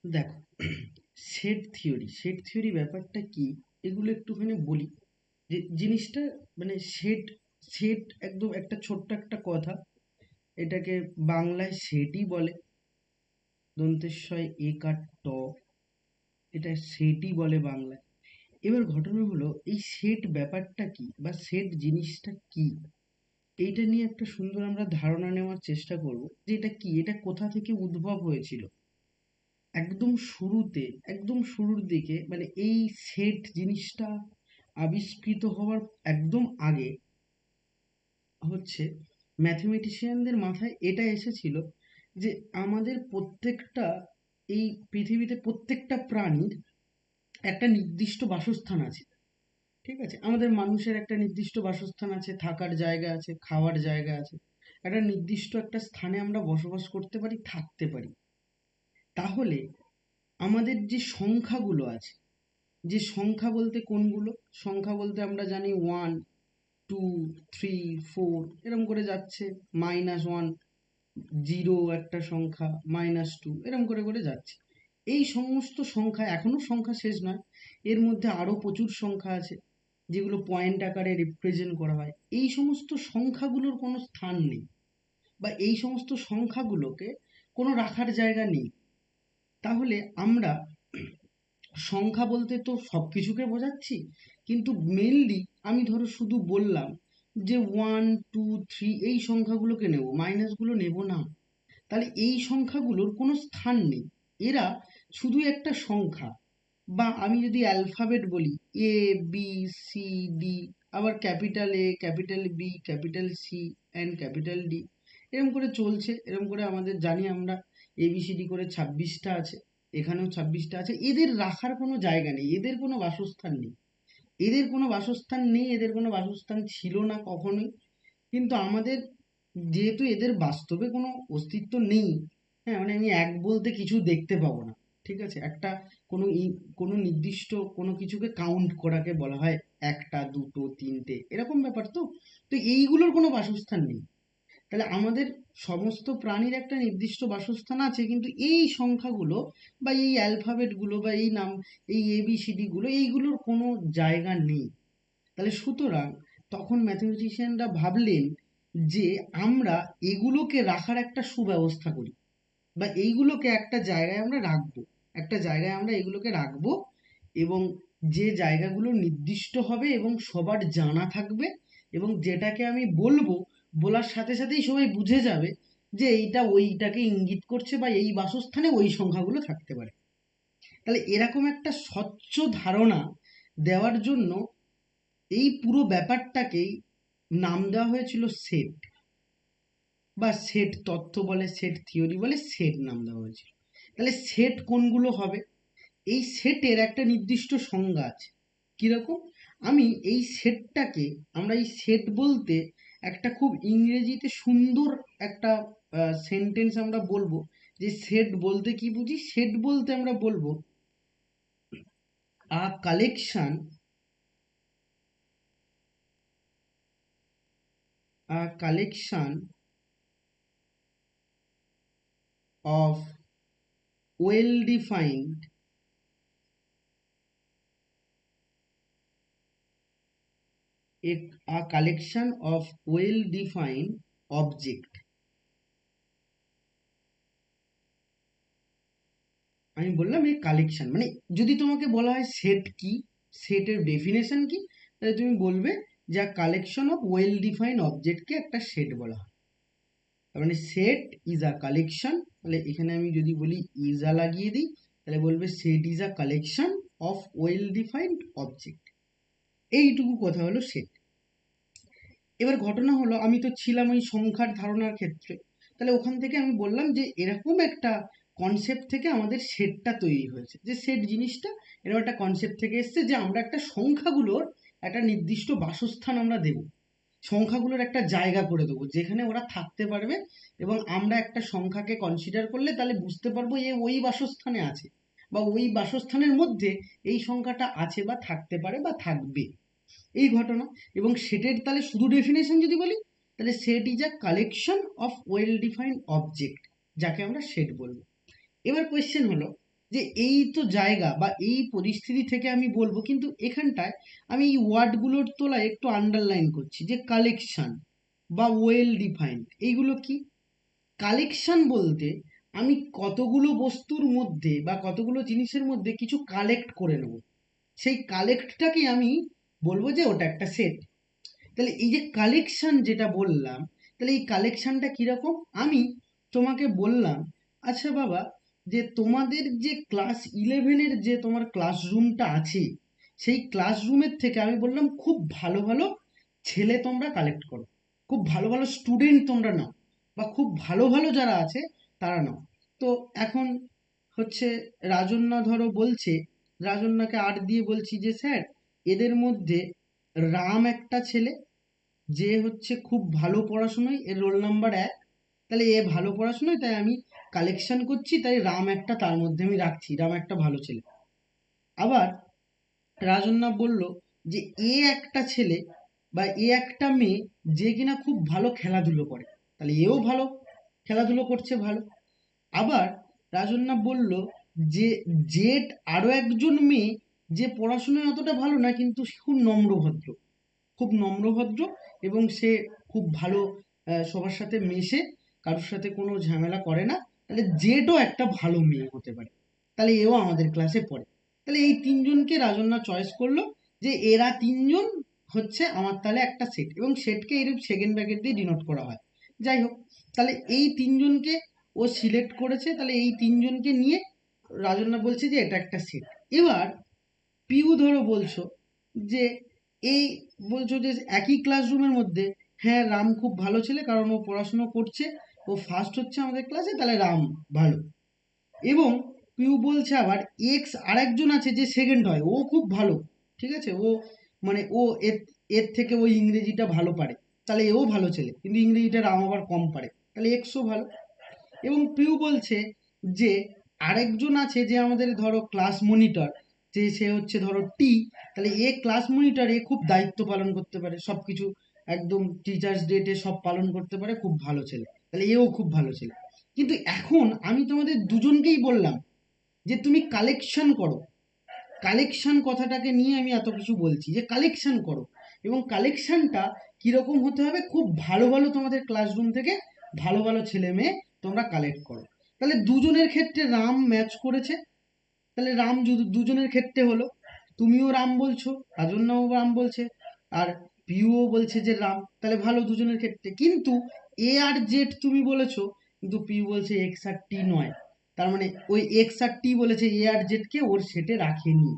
দেখো, set theory ব্যাপারটা কি, এগুলো একটুখানি বলি। যে জিনিসটা মানে সেট সেট একদম একটা ছোট্ট একটা কথা। এটাকে বাংলায় সেটই বলে, দন্তেশ্বয় একার ট, এটা সেটই বলে বাংলায়। এবার ঘটনা হলো, এই সেট ব্যাপারটা কি বা সেট জিনিসটা কি, এইটা নিয়ে একটা সুন্দর আমরা ধারণা নেওয়ার চেষ্টা করব যে এটা কি, এটা কোথা থেকে উদ্ভব হয়েছিল। একদম শুরুর দিকে মানে এই সেট জিনিসটা আবিষ্কৃত হওয়ার একদম আগে হচ্ছে ম্যাথমেটিশিয়ানদের মাথায় এটা এসেছিল যে আমাদের প্রত্যেকটা, এই পৃথিবীতে প্রত্যেকটা প্রাণীর একটা নির্দিষ্ট বাসস্থান আছে। ঠিক আছে, আমাদের মানুষের একটা নির্দিষ্ট বাসস্থান আছে, থাকার জায়গা আছে, খাওয়ার জায়গা আছে, একটা নির্দিষ্ট একটা স্থানে আমরা বসবাস করতে পারি, থাকতে পারি। তাহলে আমাদের যে সংখ্যাগুলো আছে, যে সংখ্যা বলতে কোনগুলো, সংখ্যা বলতে আমরা জানি 1, 2, 3, 4 এরকম করে যাচ্ছে, -1, 0 একটা সংখ্যা, -2 এরকম করে করে যাচ্ছে। এই সমস্ত সংখ্যা, এখনো সংখ্যা শেষ নয়, এর মধ্যে আরো প্রচুর সংখ্যা আছে যেগুলো পয়েন্ট আকারে রিপ্রেজেন্ট করা হয়। এই সমস্ত সংখ্যাগুলোর কোনো স্থান নেই, বা এই সমস্ত সংখ্যাগুলোকে কোনো রাখার জায়গা নেই। তাহলে আমরা সংখ্যা বলতে তো সব কিছুকে বোঝাচ্ছি, কিন্তু মেনলি আমি ধরো শুধু বললাম যে 1, 2, 3 এই সংখ্যাগুলোকে নেব, মাইনাসগুলো নেব না। তাহলে এই সংখ্যাগুলোর কোনো স্থান নেই, এরা শুধু একটা সংখ্যা। বা আমি যদি অ্যালফাবেট বলি, A, B, C, D, আবার capital A, capital B, capital C and capital D, এরকম করে চলছে। এরকম করে আমাদের জানি আমরা ABCD করে 26টা আছে, এখানেও 26টা আছে। এদের রাখার কোনো জায়গা নেই, এদের কোনো বাসস্থান নেই, এদের কোনো বাসস্থান ছিল না কখনোই। কিন্তু আমাদের, যেহেতু এদের বাস্তবে কোনো অস্তিত্ব নেই, হ্যাঁ মানে আমি এক বলতে কিছু দেখতে পাবো না। ঠিক আছে, একটা কোনো কোনো নির্দিষ্ট কোনো কিছুকে কাউন্ট করাকে বলা হয় একটা, দুটো, তিনটে, এরকম ব্যাপার তো। তো এইগুলোর কোনো বাসস্থান নেই। তাহলে আমাদের সমস্ত প্রাণীর একটা নির্দিষ্ট বাসস্থান আছে, কিন্তু এই সংখ্যাগুলো বা এই অ্যালফাবেটগুলো বা এই নাম, এই ABCD গুলো, এইগুলোর কোনো জায়গা নেই। তাহলে সুতরাং তখন ম্যাথমেটিশিয়ানরা ভাবলেন যে আমরা এগুলোকে রাখার একটা সুব্যবস্থা করি, বা এইগুলোকে একটা জায়গায় আমরা রাখবো, একটা জায়গায় আমরা এগুলোকে রাখবো, এবং যে জায়গাগুলো নির্দিষ্ট হবে এবং সবার জানা থাকবে, এবং যেটাকে আমি বলবো, বলার সাথে সাথেই সবাই বুঝে যাবে যে এইটা ওইটাকে ইঙ্গিত করছে, বা এই বাসস্থানে ওই সংখ্যাগুলো থাকতে পারে। তাহলে এরকম একটা স্বচ্ছ ধারণা দেওয়ার জন্য এই পুরো ব্যাপারটাকেই নাম দেওয়া হয়েছিল সেট, বা সেট তত্ত্ব বলে, সেট থিওরি বলে, সেট নাম দেওয়া হয়েছিল। তাহলে সেট কোনগুলো হবে, এই সেটের একটা নির্দিষ্ট সংজ্ঞা আছে। কিরকম, আমি এই সেটটাকে, আমরা এই সেট বলতে একটা খুব ইংরেজিতে সুন্দর একটা সেন্টেন্স আমরা বলবো, যে সেট বলতে কি বুঝি। সেট বলতে আমরা বলবো আ collection, a collection of well defined, a collection of well defined object। আমি বললাম এই কালেকশন মানে, যদি তোমাকে বলা হয় সেট কি, সেটের ডেফিনেশন কি, তাহলে তুমি বলবে যে কালেকশন অফ ওয়েল ডিফাইন্ড অবজেক্টকে একটা সেট বলা হয়। তার মানে সেট ইজ আ কালেকশন, তাহলে এখানে আমি যদি বলি ইজ আ লাগিয়ে দিই, তাহলে বলবে set is a collection of well defined object. এইটুকু কথা হলো সেট। এবার ঘটনা হলো, আমি তো ছিলাম ওই সংখ্যার ধারণার ক্ষেত্রে, তাহলে ওখান থেকে আমি বললাম যে এরকম একটা কনসেপ্ট থেকে আমাদের সেটটা তৈরি হয়েছে, যে সেট জিনিসটা এরকম একটা কনসেপ্ট থেকে এসছে, যে আমরা একটা সংখ্যাগুলোর একটা নির্দিষ্ট বাসস্থান আমরা দেব, সংখ্যাগুলোর একটা জায়গা করে দেবো যেখানে ওরা থাকতে পারবে, এবং আমরা একটা সংখ্যাকে কনসিডার করলে তাহলে বুঝতে পারবো এ ওই বাসস্থানে আছে, বা ওই বাসস্থানের মধ্যে এই সংখ্যাটা আছে বা থাকতে পারে বা থাকবে, এই ঘটনা। এবং সেটের তাহলে শুধু ডেফিনেশন যদি বলি, তাহলে set is a collection of well defined object, যাকে আমরা সেট বলবো। এবার কোয়েশ্চেন হলো, যে এই তো জায়গা বা এই পরিস্থিতি থেকে আমি বলবো, কিন্তু এখানটায় আমি এই ওয়ার্ডগুলোর তোলায় একটু আন্ডারলাইন করছি যে কালেকশন বা ওয়েল ডিফাইন্ড, এইগুলো কি? কালেকশন বলতে আমি কতগুলো বস্তুর মধ্যে বা কতগুলো জিনিসের মধ্যে কিছু কালেক্ট করে নেব, সেই কালেক্টটাকে আমি বলবো যে ওটা একটা সেট। তাহলে এই যে কালেকশন যেটা বললাম, তাহলে এই কালেকশনটা কিরকম? আমি তোমাকে বললাম, আচ্ছা বাবা, যে তোমাদের যে ক্লাস ইলেভেনের যে তোমার ক্লাসরুমটা আছে, সেই ক্লাসরুমের থেকে আমি বললাম খুব ভালো ভালো ছেলে তোমরা কালেক্ট করো, খুব ভালো ভালো স্টুডেন্ট তোমরা নাও, বা খুব ভালো ভালো যারা আছে তারা নাও। তো এখন হচ্ছে রাজন্যা ধরো বলছে, রাজন্যাকে আট দিয়ে বলছি যে স্যার, এদের মধ্যে রাম একটা ছেলে, যে হচ্ছে খুব ভালো পড়াশোনায়, এর রোল নাম্বার 1, তাহলে এ ভালো পড়াশোনায়, তাই আমি কালেকশন করছি, তাই রাম একটা তার মধ্যে আমি রাখছি, রাম একটা ভালো ছেলে। আবার রাজন্যা বলল যে এ একটা ছেলে বা এ একটা মেয়ে, যে কিনা খুব ভালো খেলাধুলো করে, তাহলে এও ভালো খেলাধুলো করছে, ভালো। আবার রাজন্যা বলল যে জেট আরো একজন মেয়ে, যে পড়াশোনায় অতটা ভালো না, কিন্তু সে খুব নম্রভদ্র, খুব নম্রভদ্র, এবং সে খুব ভালো সবার সাথে মেশে, কারোর সাথে কোনো ঝামেলা করে না, তাহলে জেডও একটা ভালো মেয়ে হতে পারে, তাহলে এও আমাদের ক্লাসে পড়ে। তাহলে এই তিনজনকে রাজন্যা চয়েস করলো যে এরা তিনজন হচ্ছে আমার তাহলে একটা সেট, এবং সেটকে এরূপ সেকেন্ড ব্র্যাকেট দিয়ে ডিনোট করা হয়। যাই হোক, তাহলে এই তিনজনকে ও সিলেক্ট করেছে, তাহলে এই তিনজনকে নিয়ে রাজন্যা বলছে যে এটা একটা সেট। এবার পিউ ধরো বলছো যে এই বলছো যে একই ক্লাসরুমের মধ্যে, হ্যাঁ রাম খুব ভালো ছেলে, কারণ ও পড়াশুনো করছে, ও ফার্স্ট হচ্ছে আমাদের ক্লাসে, তাহলে রাম ভালো। এবং পিউ বলছে আবার এক্স আরেকজন আছে যে সেকেন্ড হয়, ও খুব ভালো, ঠিক আছে, ও মানে ও এর এর থেকে ওই ইংরেজিটা ভালো পারে, তাহলে এও ভালো ছেলে, কিন্তু ইংরেজিটা রাম আবার কম পারে, তাহলে এক্সও ভালো। এবং পিউ বলছে যে আরেকজন আছে যে আমাদের ধরো ক্লাস মনিটর, যে সে হচ্ছে ধরো টি, তাহলে এ ক্লাস মনিটর, এ খুব দায়িত্ব পালন করতে পারে, সবকিছু একদম টিচার্স ডেটে সব পালন করতে পারে, খুব ভালো ছেলে, তাহলে এও খুব ভালো ছেলে। কিন্তু এখন আমি তোমাদের দুজনকেই বললাম যে তুমি কালেকশন করো, কালেকশন কথাটাকে নিয়ে আমি এত কিছু বলছি যে কালেকশন করো, এবং কালেকশনটা কিরকম হতে হবে, খুব ভালো ভালো তোমাদের ক্লাসরুম থেকে ভালো ভালো ছেলে মেয়ে তোমরা কালেক্ট করো। তাহলে দুজনের ক্ষেত্রে রাম ম্যাচ করেছে, তাহলে রাম দুজনের ক্ষেত্রে হলো, তুমিও রাম বলছো, রাজন্যাও রাম বলছে, আর পিউও বলছে যে রাম, তাহলে ভালো দুজনের ক্ষেত্রে। কিন্তু এ আর জেড তুমি বলেছো, কিন্তু পিউ বলছে এক্স আর টি নয়, তার মানে ওই এক্স আর টি বলেছে এ আর জেড কে ওর সেটে রাখেনি,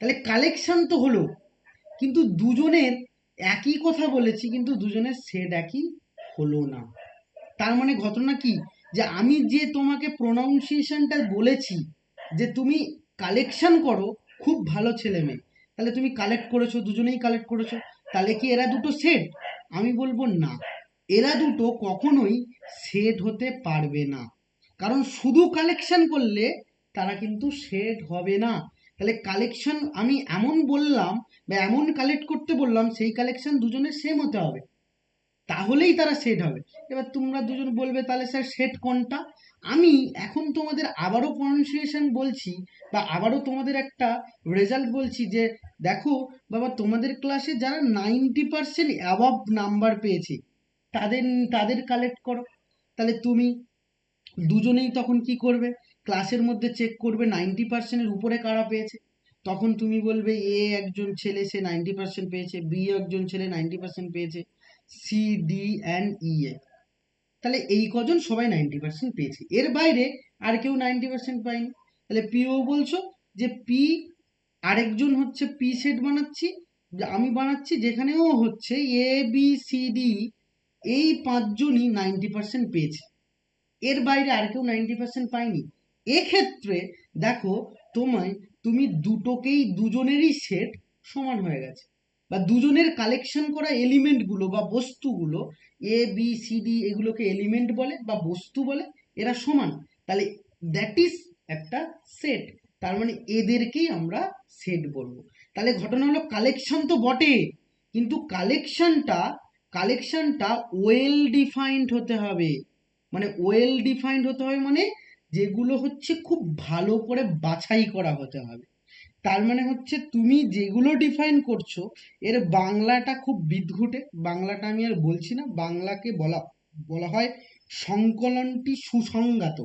তাহলে কালেকশন তো হলো, কিন্তু দুজনের একই কথা বলেছি, কিন্তু দুজনের সেট একই হলো না। তার মানে ঘটনা কি, যে আমি যে তোমাকে প্রোনাউন্সিয়েশনটা বলেছি যে তুমি কালেকশন করো খুব ভালো ছেলে মেয়ে, তাহলে তুমি কালেক্ট করেছো, দুজনেই কালেক্ট করেছো, তাহলে কি এরা দুটো সেট? আমি বলবো না, এরা দুটো কখনোই সেট হতে পারবে না, কারণ শুধু কালেকশন করলে তারা কিন্তু সেট হবে না। তাহলে কালেকশন আমি এমন বললাম বা এমন কালেক্ট করতে বললাম, সেই কালেকশন দুজনের সেম হতে হবে, তাহলেই তারা সেট হবে। এবার তোমরা দুজন বলবে তাহলে স্যার সেট কোনটা? আমি এখন তোমাদের আবারও প্রনাউন্সিয়েশন বলছি, বা আবারও তোমাদের একটা রেজাল্ট বলছি, যে দেখো বাবা, তোমাদের ক্লাসে যারা 90% অ্যাবভ নাম্বার পেয়েছে, তাদের তাদের কালেক্ট করো। তাহলে তুমি দুজনেই তখন কি করবে, ক্লাসের মধ্যে চেক করবে 90%-এর উপরে কারা পেয়েছে, তখন তুমি বলবে এ একজন ছেলে, সে 90% পেয়েছে, বি একজন ছেলে 90% পেয়েছে, সি ডি অ্যান্ড ই এ, তাহলে এই কজন সবাই 90% পেয়েছে, এর বাইরে আর কেউ 90% পায়নি। তাহলে পিও বলছো যে পি, আরেকজন হচ্ছে পি সেট বানাচ্ছি, যে আমি বানাচ্ছি, যেখানেও হচ্ছে এ বি সি ডি, এই পাঁচজনই 90% পেয়েছে, এর বাইরে আর কেউ 90% পায়নি। এক্ষেত্রে দেখো, তোমায় তুমি দুটোকেই, দুজনেরই সেট সমান হয়ে গেছে, বা দুজনের কালেকশন করা এলিমেন্টগুলো বা বস্তুগুলো, এ বি সি ডি এগুলোকে এলিমেন্ট বলে বা বস্তু বলে, এরা সমান, তাহলে দ্যাট ইজ একটা সেট, তার মানে এদেরকেই আমরা সেট বলবো। তাহলে ঘটনা হলো কালেকশন তো বটে, কিন্তু কালেকশনটা ওয়েল ডিফাইন্ড হতে হবে, মানে ওয়েল ডিফাইন্ড হতে হয় মানে যেগুলো হচ্ছে খুব ভালো করে বাছাই করা হতে হবে। তার মানে হচ্ছে তুমি যেগুলো ডিফাইন করছো এর বাংলাটা খুব বিদঘুটে, বাংলাটা আমি আর বলছি না, বাংলাকে বলা বলা হয় সংকলনটি সুসংজ্ঞাত,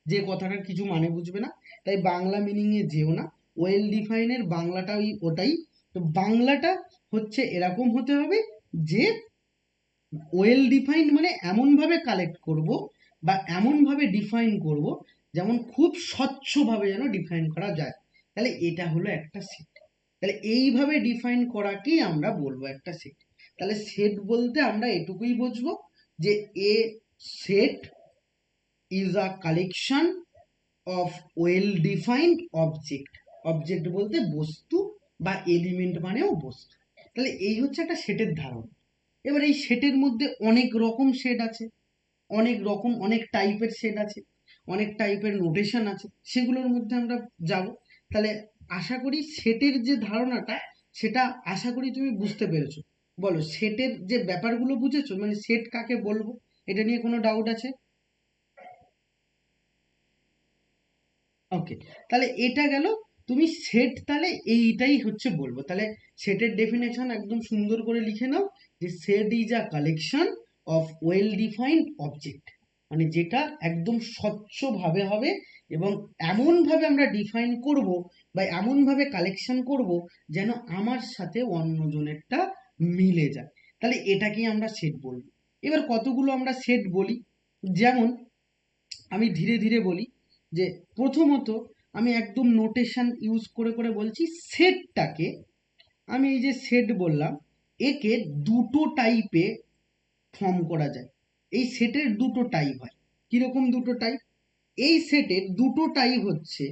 যে কথাটার কিছু মানে বুঝবে না, তাই বাংলা মিনিং এ যেও না। ওয়েল ডিফাইনের বাংলাটা ওটাই। তো বাংলাটা হচ্ছে এরকম হতে হবে যে ওয়েল ডিফাইন্ড মানে এমন ভাবে কালেক্ট করব বা এমন ভাবে ডিফাইন করব যেমন খুব স্বচ্ছভাবে যেন ডিফাইন করা যায়। তাহলে এটা হলো একটা সেট। তাহলে এইভাবে ডিফাইন করাকেই আমরা বলবো একটা সেট। তাহলে সেট বলতে আমরা এটুকুই বুঝবো যে a set is a collection of well defined object. Object বলতে বস্তু বা এলিমেন্ট মানেও বস্তু। তাহলে এই হচ্ছে একটা সেটের ধারণা। এবার এই সেটের মধ্যে অনেক রকম সেট আছে, অনেক রকম অনেক টাইপের সেট আছে, অনেক টাইপের নোটেশন আছে, সেগুলোর মধ্যে আমরা যাব। তাহলে আশা করি সেটের যে ধারণাটা সেটা আশা করি তুমি বুঝতে পেরেছো। বলো সেটের যে ব্যাপারগুলো বুঝেছো, মানে সেট কাকে বলবো, এটা নিয়ে কোনো ডাউট আছে? ওকে, তাহলে এটা গেল। তুমি সেট তাহলে এইটাই হচ্ছে বলবো। তাহলে সেটের ডেফিনেশন একদম সুন্দর করে লিখে নাও যে set is a collection of well defined object. মানে যেটা একদম স্বচ্ছভাবে হবে এবং এমনভাবে আমরা ডিফাইন করব বা এমনভাবে কালেকশন করব যেন আমার সাথে অন্যজনেরটা মিলে যায়। তাহলে এটাকেই আমরা সেট বলবো। এবার কতগুলো আমরা সেট বলি, যেমন আমি ধীরে ধীরে বলি। যে প্রথমত আমি একদম নোটেশন ইউজ করে করে বলছি, সেটটাকে আমি এই যে সেট বললাম, একে দুটো টাইপে ফর্ম করা যায়। এই সেটের দুটো টাইপ হয়। কিরকম দুটো টাইপ? এই সেটের দুটো টাইপ হচ্ছে,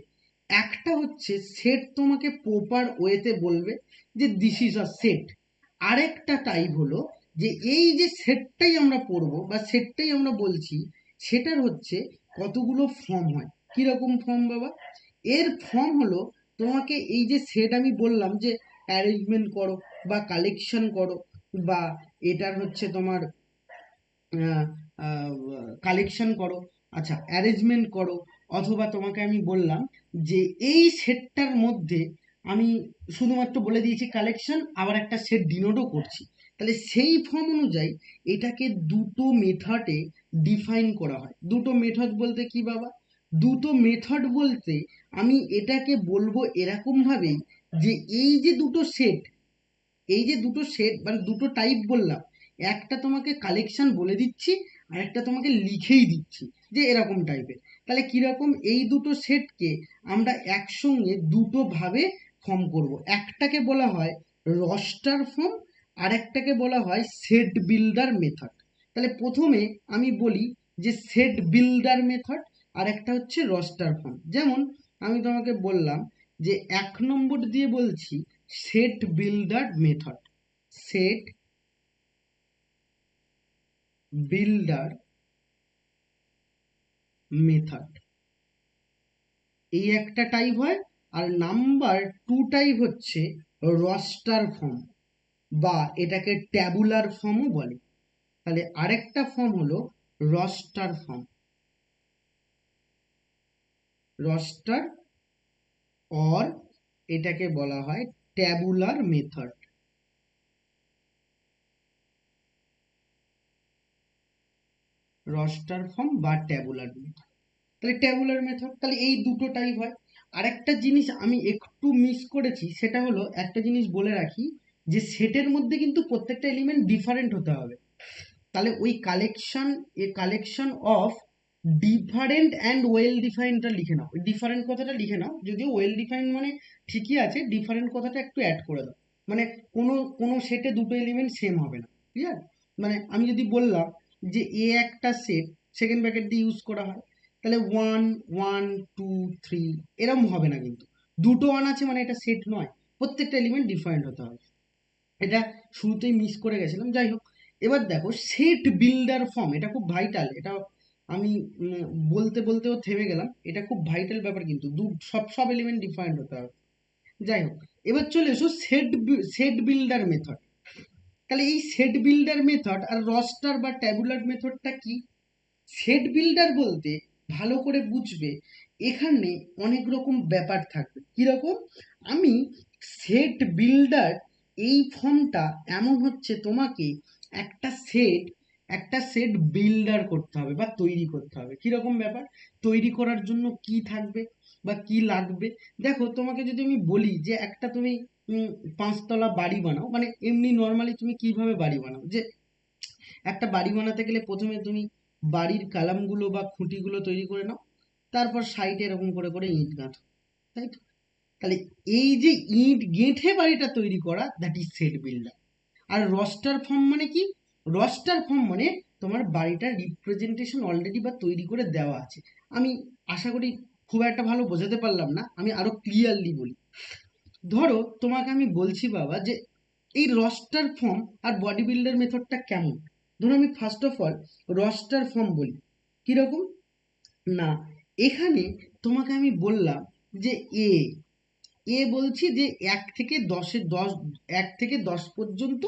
একটা হচ্ছে সেট তোমাকে প্রপার ওয়েতে বলবে যে দিস ইজ আ সেট। আরেকটা টাইপ হলো যে এই যে সেটটাই আমরা পড়বো বা সেটটাই আমরা বলছি, সেটার হচ্ছে কতগুলো ফর্ম হয়। কিরকম ফর্ম বাবা? এর ফর্ম হলো, তোমাকে এই যে সেট আমি বললাম যে অ্যারেঞ্জমেন্ট করো বা কালেকশন করো বা এটার হচ্ছে তোমার কালেকশন করো, আচ্ছা অ্যারেঞ্জমেন্ট করো, অথবা তোমাকে আমি বললাম যে এই সেটটার মধ্যে আমি শুধুমাত্র বলে দিয়েছি কালেকশন, আবার একটা সেট ডিনোটও করছি। তাহলে সেই ফর্ম অনুযায়ী এটাকে দুটো মেথডে ডিফাইন করা হয়। দুটো মেথড বলতে কি বাবা? দুটো মেথড বলতে আমি এটাকে বলবো এরকম ভাবেই যে এই যে দুটো সেট, এই যে দুটো সেট মানে দুটো টাইপ বললাম, একটা তোমাকে কালেকশন বলে দিচ্ছি আর একটা তোমাকে লিখেই দিচ্ছি যে এরকম টাইপের। তাহলে কিরকম এই দুটো সেটকে আমরা একসঙ্গে দুটো ভাবে ফর্ম করব। একটাকে বলা হয় রস্টার ফর্ম, আর একটাকে বলা হয় সেট বিল্ডার মেথড। তাহলে প্রথমে আমি বলি যে সেট বিল্ডার মেথড, আর একটা হচ্ছে রস্টার ফর্ম। যেমন আমি তোমাকে বললাম যে 1 নম্বর দিয়ে বলছি set builder method. Set builder method এই একটা টাইপ হয়। আর নাম্বার 2 টাইপ হচ্ছে রস্টার ফর্ম, বা এটাকে ট্যাবুলার ফর্মও বলে। তাহলে আরেকটা ফর্ম হলো রস্টার ফর্ম, রস্টার, অর এটাকে বলা হয় ট্যাবুলার মেথড। রস্টার ফর্ম বা ট্যাবুলার মেথড। তাহলে ট্যাবুলার মেথড, তাহলে এই দুটো টাইপ হয়। আরেকটা জিনিস আমি একটু মিস করেছি, সেটা হলো একটা জিনিস বলে রাখি যে সেটের মধ্যে কিন্তু প্রত্যেকটা এলিমেন্ট ডিফারেন্ট হতে হবে। তাহলে ওই collection, a collection of different and well ডিফাইন্ডটা লিখে নাও। ডিফারেন্ট কথাটা লিখে নাও, যদিও ওয়েল ডিফাইন্ড মানে ঠিকই আছে, ডিফারেন্ট কথাটা একটু অ্যাড করে দাও। মানে কোনো কোনো সেটে দুটো এলিমেন্ট সেম হবে না, ঠিক আছে? মানে আমি যদি বললাম যে এ একটা সেট, সেকেন্ড ব্র্যাকেট দিয়ে ইউজ করা হয়, তাহলে 1 1 2 3 এরম হবে না কিন্তু। দুটো ওয়ান আছে মানে এটা সেট নয়, প্রত্যেকটা এলিমেন্ট ডিফারেন্ট হতে হবে। এটা শুরুতেই মিস করে গেছিলাম, যাই হোক। এবার দেখো সেট বিল্ডার ফর্ম, এটা খুব ভাইটাল। এটা আমি বলতে বলতেও থেমে গেলাম, এটা খুব ভাইটাল ব্যাপার কিন্তু। সব সব এলিমেন্ট ডিফারেন্ট হতে হবে। যাই হোক, এবার চলে এসো সেট বিল্ডার মেথড। তাহলে এই সেট বিল্ডার মেথড আর রস্টার বা ট্যাবুলার মেথডটা কি? সেট বিল্ডার বলতে ভালো করে বুঝবে এখানে অনেক রকম ব্যাপার থাকবে। কিরকম? আমি সেট বিল্ডার, এই ফর্মটা এমন হচ্ছে তোমাকে একটা সেট একটা সেট বিল্ডার করতে হবে বা তৈরি করতে হবে। কিরকম ব্যাপার? তৈরি করার জন্য কি থাকবে বা কি লাগবে? দেখো, তোমাকে যদি আমি বলি যে একটা তুমি উম, 5 তলা বাড়ি বানাও, মানে এমনি নর্মালি তুমি কিভাবে বাড়ি বানাও, যে একটা বাড়ি বানাতে গেলে প্রথমে তুমি বাড়ির কালামগুলো বা খুঁটিগুলো তৈরি করে নাও, তারপর সাইডে এরকম করে করে ইট গাঁথো, তাই তো? তাহলে এই যে ইট গেঁথে বাড়িটা তৈরি করা, দ্যাট ইজ সেট বিল্ডার। আর রস্টার ফর্ম মানে কি? রস্টার ফর্ম মানে তোমার বাড়িটার রিপ্রেজেন্টেশন অলরেডি বা তৈরি করে দেওয়া আছে। আমি আশা করি খুব একটা ভালো বোঝাতে পারলাম না, আমি আরো ক্লিয়ারলি বলি। ধরো তোমাকে আমি বলছি বাবা যে এই রস্টার ফর্ম আর বডি বিল্ডার মেথডটা কেমন। ধরো আমি first of all Roaster form বলি। কিরকম? না, এখানে তোমাকে আমি বললাম যে এ এ বলছি যে 1 থেকে 10 পর্যন্ত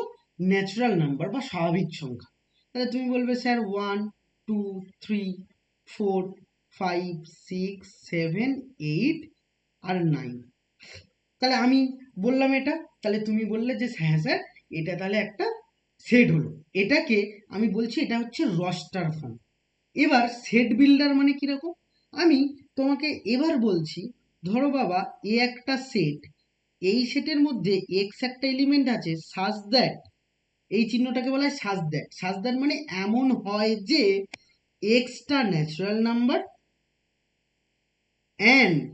ন্যাচারাল নাম্বার বা স্বাভাবিক সংখ্যা। তাহলে তুমি বলবে স্যার 1, 2, 3, 4, 5, 6, 7, 8 আর 9। তাহলে আমি বললাম এটা, তাহলে তুমি বললে যে হ্যাঁ স্যার, এটা তাহলে একটা সেট হলো। এটাকে আমি বলছি এটা হচ্ছে রস্টার ফর্ম। এবার সেট বিল্ডার মানে কিরকম? আমি তোমাকে এবার বলছি, ধরো বাবা এ একটা সেট, এই সেটের মধ্যে এক্স একটা এলিমেন্ট আছে সাজ দ্যাট, এই চিহ্নটাকে বলা হয় সাজ দ্যাট। সাজ দ্যাট মানে এমন হয় যে extra natural number and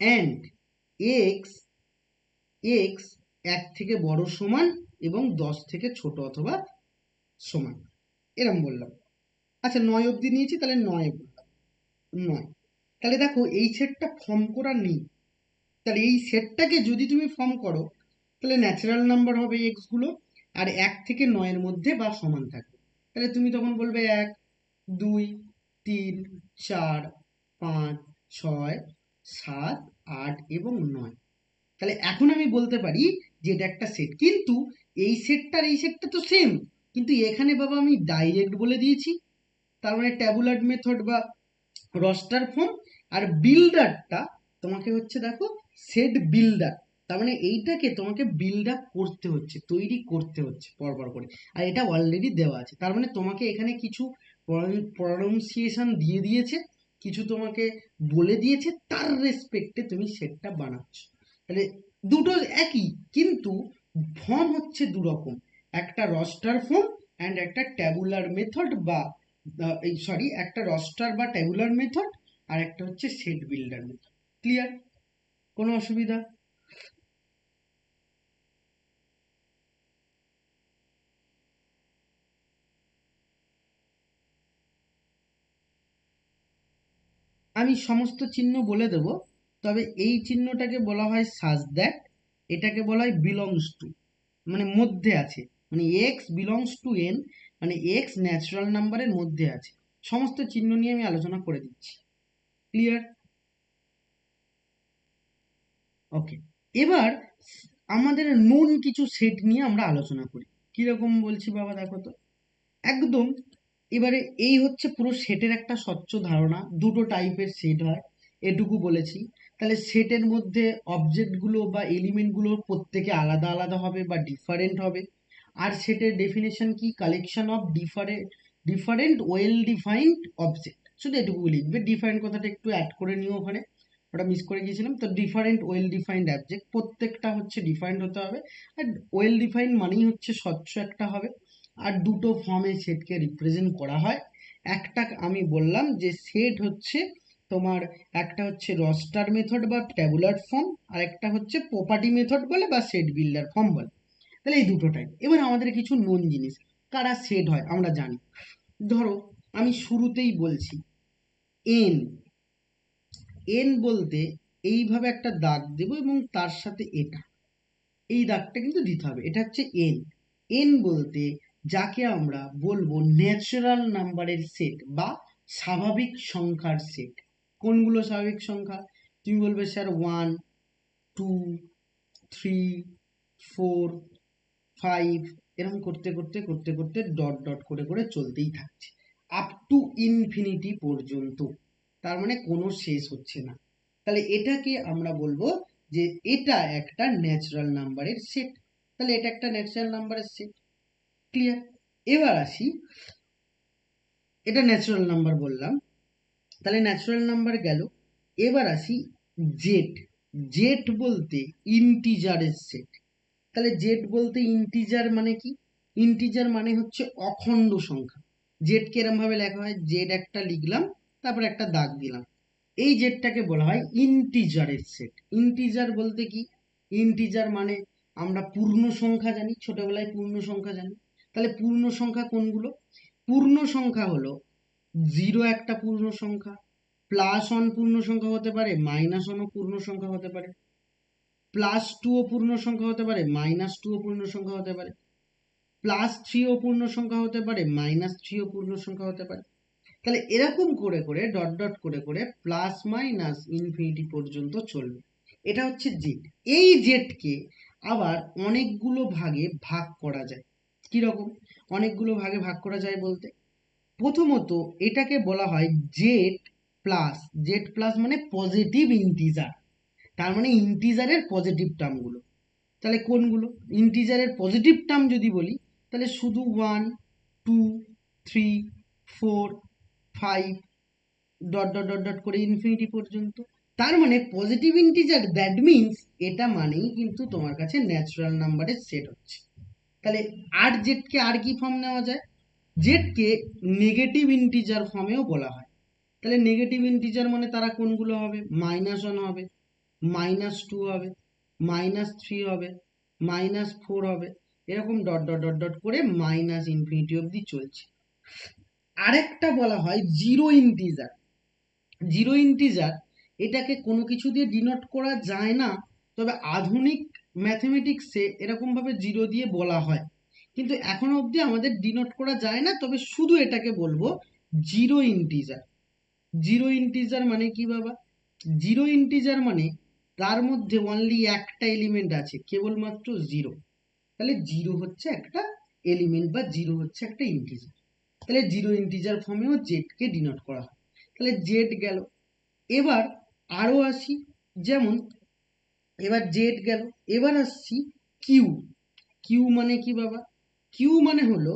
and x x 1 থেকে বড় সমান এবং 10 থেকে ছোট অথবা সমান, এরম বললাম। আচ্ছা, 9 অবধি নিয়েছি, তাহলে 9 বললাম। 9। তাহলে দেখো এই সেটটা ফর্ম করা নেই। তাহলে এই সেটটাকে যদি তুমি ফর্ম করো, তাহলে ন্যাচারাল নাম্বার হবে এক্স গুলো, আর 1 থেকে 9-এর মধ্যে বা সমান থাকবে। তাহলে তুমি তখন বলবে 1, 2, 3, 4, 5, 6, 7, 8 এবং 9। তাহলে এখন আমি বলতে পারি যে এটা একটা সেট, কিন্তু এই সেটটা তো সেম, কিন্তু এখানে বাবা আমি ডাইরেক্ট বলে দিয়েছি, তার মানে ট্যাবুলার মেথড বা রস্টার ফর্ম। আর বিল্ডারটা তোমাকে হচ্ছে দেখো সেট বিল্ডার, তার মানে এইটাকে তোমাকে বিল্ড আপ করতে হচ্ছে, তৈরি করতে হচ্ছে পরপর করে। আর এটা অলরেডি দেওয়া আছে, তার মানে তোমাকে এখানে কিছু প্রনাউন্সিয়েশন দিয়ে দিয়েছে, কিছু তোমাকে বলে দিয়েছে, তার রেসপেক্টে তুমি সেটটা বানাচ্ছ। তাহলে দুটো একই, কিন্তু ফর্ম হচ্ছে দুরকম, একটা রস্টার ফর্ম অ্যান্ড একটা ট্যাবুলার মেথড বা এই সরি একটা রস্টার বা ট্যাবুলার মেথড, আর একটা হচ্ছে সেট বিল্ডার মেথড। ক্লিয়ার? কোনো অসুবিধা? আমি সমস্ত চিহ্ন বলে দেব, তবে এই চিহ্নটাকে বলা হয় সাজ দ্যাট, এটাকে বলা হয় বিলংস টু, মানে মধ্যে আছে, মানে এক্স বিলংস টু এন, মানে এক্স ন্যাচারাল নাম্বারের মধ্যে আছে। সমস্ত চিহ্ন নিয়ে আমি আলোচনা করে দিচ্ছি। ক্লিয়ার? ওকে। এবার আমাদের নোন কিছু সেট নিয়ে আমরা আলোচনা করি। কিরকম বলছি বাবা, দেখো তো একদম। এবারে এই হচ্ছে পুরো সেটের একটা স্বচ্ছ ধারণা, দুটো টাইপের সেট হয়, এটুকু বলেছি। তাহলে সেটের মধ্যে অবজেক্টগুলো বা এলিমেন্টগুলো প্রত্যেকে আলাদা আলাদা হবে বা ডিফারেন্ট হবে। আর সেটের ডেফিনেশন কি? Collection of different different well defined object. শুধু এটুকু লিখবে, ডিফারেন্ট কথাটা একটু অ্যাড করে নিও ওখানে, ওটা মিস করে গিয়েছিলাম। তো ডিফারেন্ট ওয়েল ডিফাইন্ড অবজেক্ট, প্রত্যেকটা হচ্ছে ডিফাইন্ড হতে হবে। আর ওয়েল ডিফাইন্ড মানেই হচ্ছে স্বচ্ছ একটা হবে। আর দুটো ফর্মে সেটকে রিপ্রেজেন্ট করা হয়। একটা আমি বললাম যে সেট হচ্ছে তোমার, একটা হচ্ছে রস্টার মেথড বা ট্যাবুলার ফর্ম, আর একটা হচ্ছে প্রপার্টি মেথড বলে বা সেট বিল্ডার ফর্ম বলে। তাহলে এই দুটো টাইপ। এবার আমাদের কিছু নোন জিনিস, কারা সেট হয় আমরা জানি। ধরো আমি শুরুতেই বলছি এন। এন বলতে এইভাবে একটা দাগ দেব এবং তার সাথে এটা, এই দাগটা কিন্তু দিতে হবে, এটা হচ্ছে এন। এন বলতে যাকে আমরা বলবো ন্যাচারাল নাম্বারের সেট বা স্বাভাবিক সংখ্যার সেট। কোনগুলো স্বাভাবিক সংখ্যা? তুমি বলবে স্যার 1, 2, 3, 4, 5, এরকম করতে করতে করতে করতে ডট ডট করে করে চলতেই থাকছে। আপ টু ইনফিনিটি পর্যন্ত, তার মানে কোনো শেষ হচ্ছে না। তাহলে এটাকে আমরা বলবো যে এটা একটা ন্যাচারাল নাম্বারের সেট। তাহলে এটা একটা ন্যাচারাল নাম্বারের সেট। ক্লিয়ার? এবার আসি, এটা ন্যাচারাল নাম্বার বললাম, তাহলে ন্যাচারাল নাম্বার গেল। এবার আসি জেড। জেড বলতে ইন্টিজারের সেট। তাহলে জেড বলতে ইন্টিজার মানে কি? ইন্টিজার মানে হচ্ছে অখণ্ড সংখ্যা। জেড কে এরম ভাবে লেখা হয়, জেড একটা লিখলাম, তারপর একটা দাগ দিলাম, এই জেডটাকে বলা হয় ইন্টিজারের সেট। ইন্টিজার বলতে কি? ইন্টিজার মানে আমরা পূর্ণ সংখ্যা জানি, ছোটবেলায় পূর্ণ সংখ্যা জানি। তাহলে পূর্ণ সংখ্যা কোনগুলো? পূর্ণ সংখ্যা হলো জিরো একটা পূর্ণ সংখ্যা, প্লাস ওয়ান পূর্ণ সংখ্যা হতে পারে, মাইনাস ওয়ানও পূর্ণ সংখ্যা হতে পারে, প্লাস টু ও পূর্ণ সংখ্যা হতে পারে, মাইনাস টু ও পূর্ণ সংখ্যা হতে পারে, প্লাস থ্রি ও পূর্ণ সংখ্যা হতে পারে, মাইনাস থ্রি ও পূর্ণ সংখ্যা হতে পারে। তাহলে এরকম করে করে ডট ডট করে করে প্লাস মাইনাস ইনফিনিটি পর্যন্ত চলবে। এটা হচ্ছে জেড। এই জেডকে আবার অনেকগুলো ভাগে ভাগ করা যায়। কি রকম অনেকগুলো ভাগে ভাগ করা যায় বলতে, প্রথমত এটাকে বলা হয় জেড প্লাস। জেড প্লাস মানে পজিটিভ ইন্টিজার, তার মানে ইন্টিজারের পজিটিভ টার্মগুলো। তাহলে কোনগুলো? ইন্টিজারের পজিটিভ টার্ম যদি বলি, তাহলে শুধু one, two, three, four, five, dot dot dot dot করে ইনফিনিটি পর্যন্ত। তার মানে পজিটিভ ইন্টিজার, দ্যাট মিনস এটা মানেই কিন্তু তোমার কাছে ন্যাচারাল নাম্বারের সেট হচ্ছে। তাহলে আর জেডকে আর কি ফর্ম নেওয়া যায়? জেডকে নেগেটিভ ইন্টিজার ফর্মেও বলা হয়। তাহলে নেগেটিভ ইন্টিজার মানে তারা কোনগুলো হবে? মাইনাস ওয়ান হবে, মাইনাস টু হবে, মাইনাস থ্রি হবে, মাইনাস ফোর হবে, এরকম ডট ডট ডট ডট করে মাইনাস ইনফিনিটি অবধি চলছে। আরেকটা বলা হয় জিরো ইন্টিজার। জিরো ইন্টিজার এটাকে কোনো কিছু দিয়ে ডিনোট করা যায় না, তবে আধুনিক ম্যাথমেটিক্সে এরকমভাবে জিরো দিয়ে বলা হয়, কিন্তু এখনো অবধি আমাদের ডিনোট করা যায় না, তবে শুধু এটাকে বলবো জিরো ইন্টিজার। জিরো ইন্টিজার মানে কি বাবা? জিরো ইন্টিজার মানে তার মধ্যে অনলি একটা এলিমেন্ট আছে, কেবলমাত্র জিরো। তাহলে জিরো হচ্ছে একটা এলিমেন্ট বা জিরো হচ্ছে একটা ইন্টিজার। তাহলে জিরো ইন্টিজার ফর্মেও জেডকে ডিনোট করা হয়। তাহলে জেড গেল। এবার আরো আসি, যেমন এবার জেড গেল, এবার আসছি কিউ। কিউ মানে কি বাবা? কিউ মানে হলো,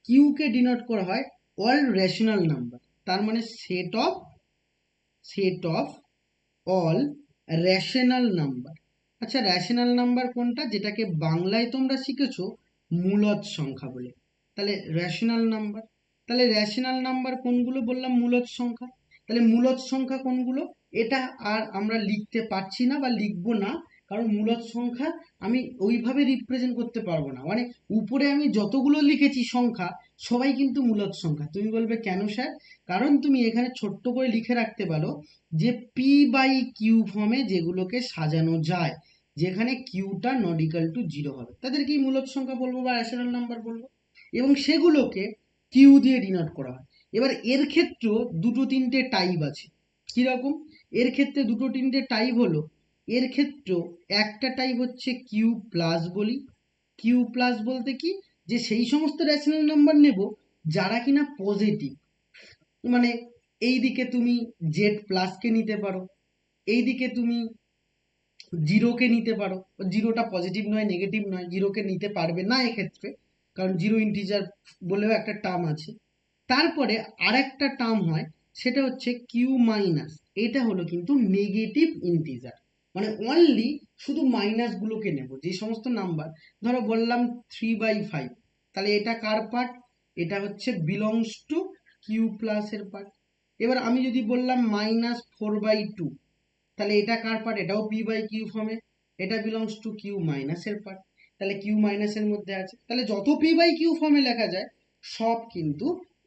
কিউ কে ডিনোট করা হয় অল রেশনাল নাম্বার, তার মানে set of all rational number. আচ্ছা, রেশনাল নাম্বার কোনটা? যেটাকে বাংলায় তোমরা শিখেছো মূলদ সংখ্যা বলে। তাহলে রেশনাল নাম্বার, তাহলে রেশনাল নাম্বার কোনগুলো বললাম? মূলদ সংখ্যা। তাহলে মূলদ সংখ্যা কোনগুলো? এটা আর আমরা লিখতে পারছি না বা লিখবো না, কারণ মূলদ সংখ্যা আমি ওইভাবে রিপ্রেজেন্ট করতে পারবো না। মানে উপরে আমি যতগুলো লিখেছি সংখ্যা, সবাই কিন্তু মূলদ সংখ্যা। তুমি বলবে কেন স্যার? কারণ তুমি এখানে ছোট্ট করে লিখে রাখতে পারো যে পি বাই কিউ ফর্মে যেগুলোকে সাজানো যায়, যেখানে কিউটা নট ইকাল টু জিরো হবে, তাদেরকেই মূলদ সংখ্যা বলবো বা রেশনাল নাম্বার বলবো, এবং সেগুলোকে কিউ দিয়ে ডিনোট করা হয়। এবার এর ক্ষেত্রেও দুটো তিনটে টাইপ আছে। কিরকম? এর ক্ষেত্রে দুটো তিনটে টাইপ হলো, এর ক্ষেত্রেও একটা টাইপ হচ্ছে কিউ প্লাস বলি। কিউ প্লাস বলতে কি? যে সেই সমস্ত রেশনাল নাম্বার নেব যারা কিনা পজিটিভ, মানে এইদিকে তুমি জেড প্লাসকে নিতে পারো, এইদিকে তুমি জিরোকে নিতে পারো। জিরোটা পজিটিভ নয়, নেগেটিভ নয়, জিরোকে নিতে পারবে না এক্ষেত্রে, কারণ জিরো ইন্টিজার বলেও একটা টার্ম আছে। তারপরে আরেকটা টার্ম হয়, সেটা হচ্ছে কিউ মাইনাস। এটা হলো কিন্তু নেগেটিভ ইন্টিজার, মানে অনলি শুধু মাইনাস গুলোকে নেব। যে সমস্ত নাম্বার, ধরো বললাম 3/5, তাহলে এটা কার পার্ট? এটা হচ্ছে বিলংস টু কিউ প্লাস এর পার্ট। এবার আমি যদি বললাম -4/2, তাহলে এটা কার পার্ট? এটাও পি বাই কিউ ফর্মে, এটা বিলংস টু কিউ মাইনাস এর পার্ট। তাহলে কিউ মাইনাস এর মধ্যে আছে, তাহলে যত পি বাই কিউ ফর্মে লেখা যায় সব কিন্তু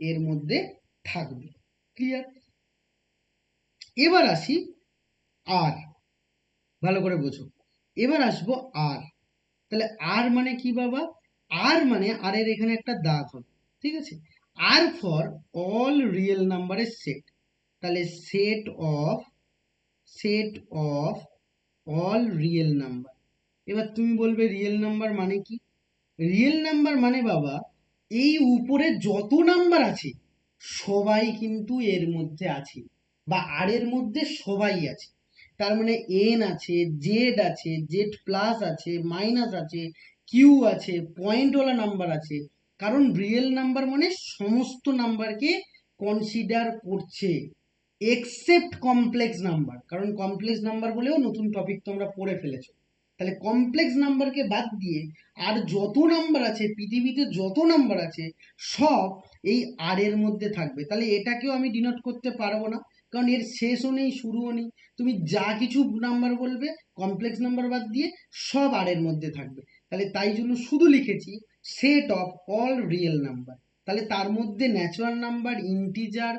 এর মধ্যে থাকবে। ক্লিয়ার? এবার আসি আর, ভালো করে বোঝো। এবার আসবো আর। তাহলে আর মানে কি বাবা? আর মানে আর এর এখানে একটা দাগ হবে, ঠিক আছে? আর ফর অল রিয়েল নাম্বারের সেট। তাহলে set of all real number. এবার তুমি বলবে রিয়েল নাম্বার মানে কি? রিয়েল নাম্বার মানে বাবা, এই উপরে যত নাম্বার আছে সবাই কিন্তু এর মধ্যে আছে, বা আর এর মধ্যে সবাই আছে। তার মানে এন আছে, জেড আছে, জেড প্লাস আছে, মাইনাস আছে, কিউ আছে, পয়েন্টওয়ালা নাম্বার আছে। কারণ রিয়েল নাম্বার মানে সমস্ত নাম্বারকে কনসিডার করছে, এক্সেপ্ট কমপ্লেক্স নাম্বার। কারণ কমপ্লেক্স নাম্বার বলেও নতুন টপিক তোমরা পড়ে ফেলেছো। তাহলে কমপ্লেক্স নাম্বারকে বাদ দিয়ে আর যত নাম্বার আছে পৃথিবীতে, যত নাম্বার আছে সব এই আর এর মধ্যে থাকবে। তাহলে এটাকেও আমি ডিনোট করতে পারবো না, কারণ এর শেষও নেই শুরুও নেই। তুমি যা কিছু নাম্বার বলবে কমপ্লেক্স নাম্বার বাদ দিয়ে সব আর এর মধ্যে থাকবে। তাহলে তাই জন্য শুধু লিখেছি set of all real number. তাহলে তার মধ্যে ন্যাচারাল নাম্বার, ইন্টিজার,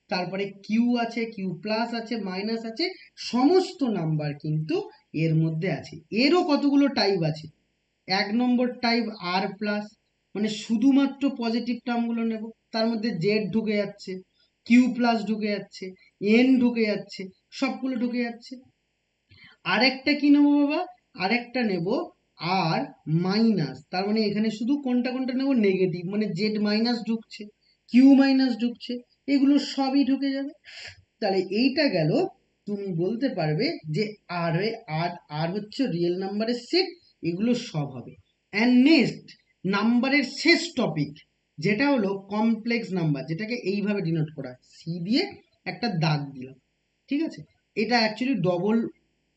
তারপরে কিউ আছে, কিউ প্লাস আছে, মাইনাস আছে, সমস্ত নাম্বার কিন্তু এর মধ্যে আছে। এরও কতগুলো টাইপ আছে। 1 নম্বর টাইপ আর প্লাস, মানে শুধুমাত্র পজিটিভ টার্মগুলো নেব, তার মধ্যে জেড ঢুকে যাচ্ছে, কিউ প্লাস ঢুকে যাচ্ছে, এন ঢুকে যাচ্ছে, সবগুলো ঢুকে যাচ্ছে। আরেকটা কি নেবো বাবা, আরেকটা নেব আর মাইনাস, তার মানে এখানে শুধু কোনটা কোনটা নেব, নেগেটিভ, মানে জেড মাইনাস ঢুকছে, কিউ মাইনাস ঢুকছে, এগুলো সবই ঢুকে যাবে। তাহলে এইটা গেল, তুমি বলতে পারবে যে আর আর আর হচ্ছে রিয়েল নাম্বারের সেট, এগুলো সব হবে। অ্যান্ড নেক্সট নাম্বারের শেষ টপিক, যেটা হলো কমপ্লেক্স নাম্বার, যেটাকে এইভাবে ডিনোট করা হয়, সি দিয়ে একটা দাগ দিলাম, ঠিক আছে। এটা অ্যাকচুয়ালি ডবল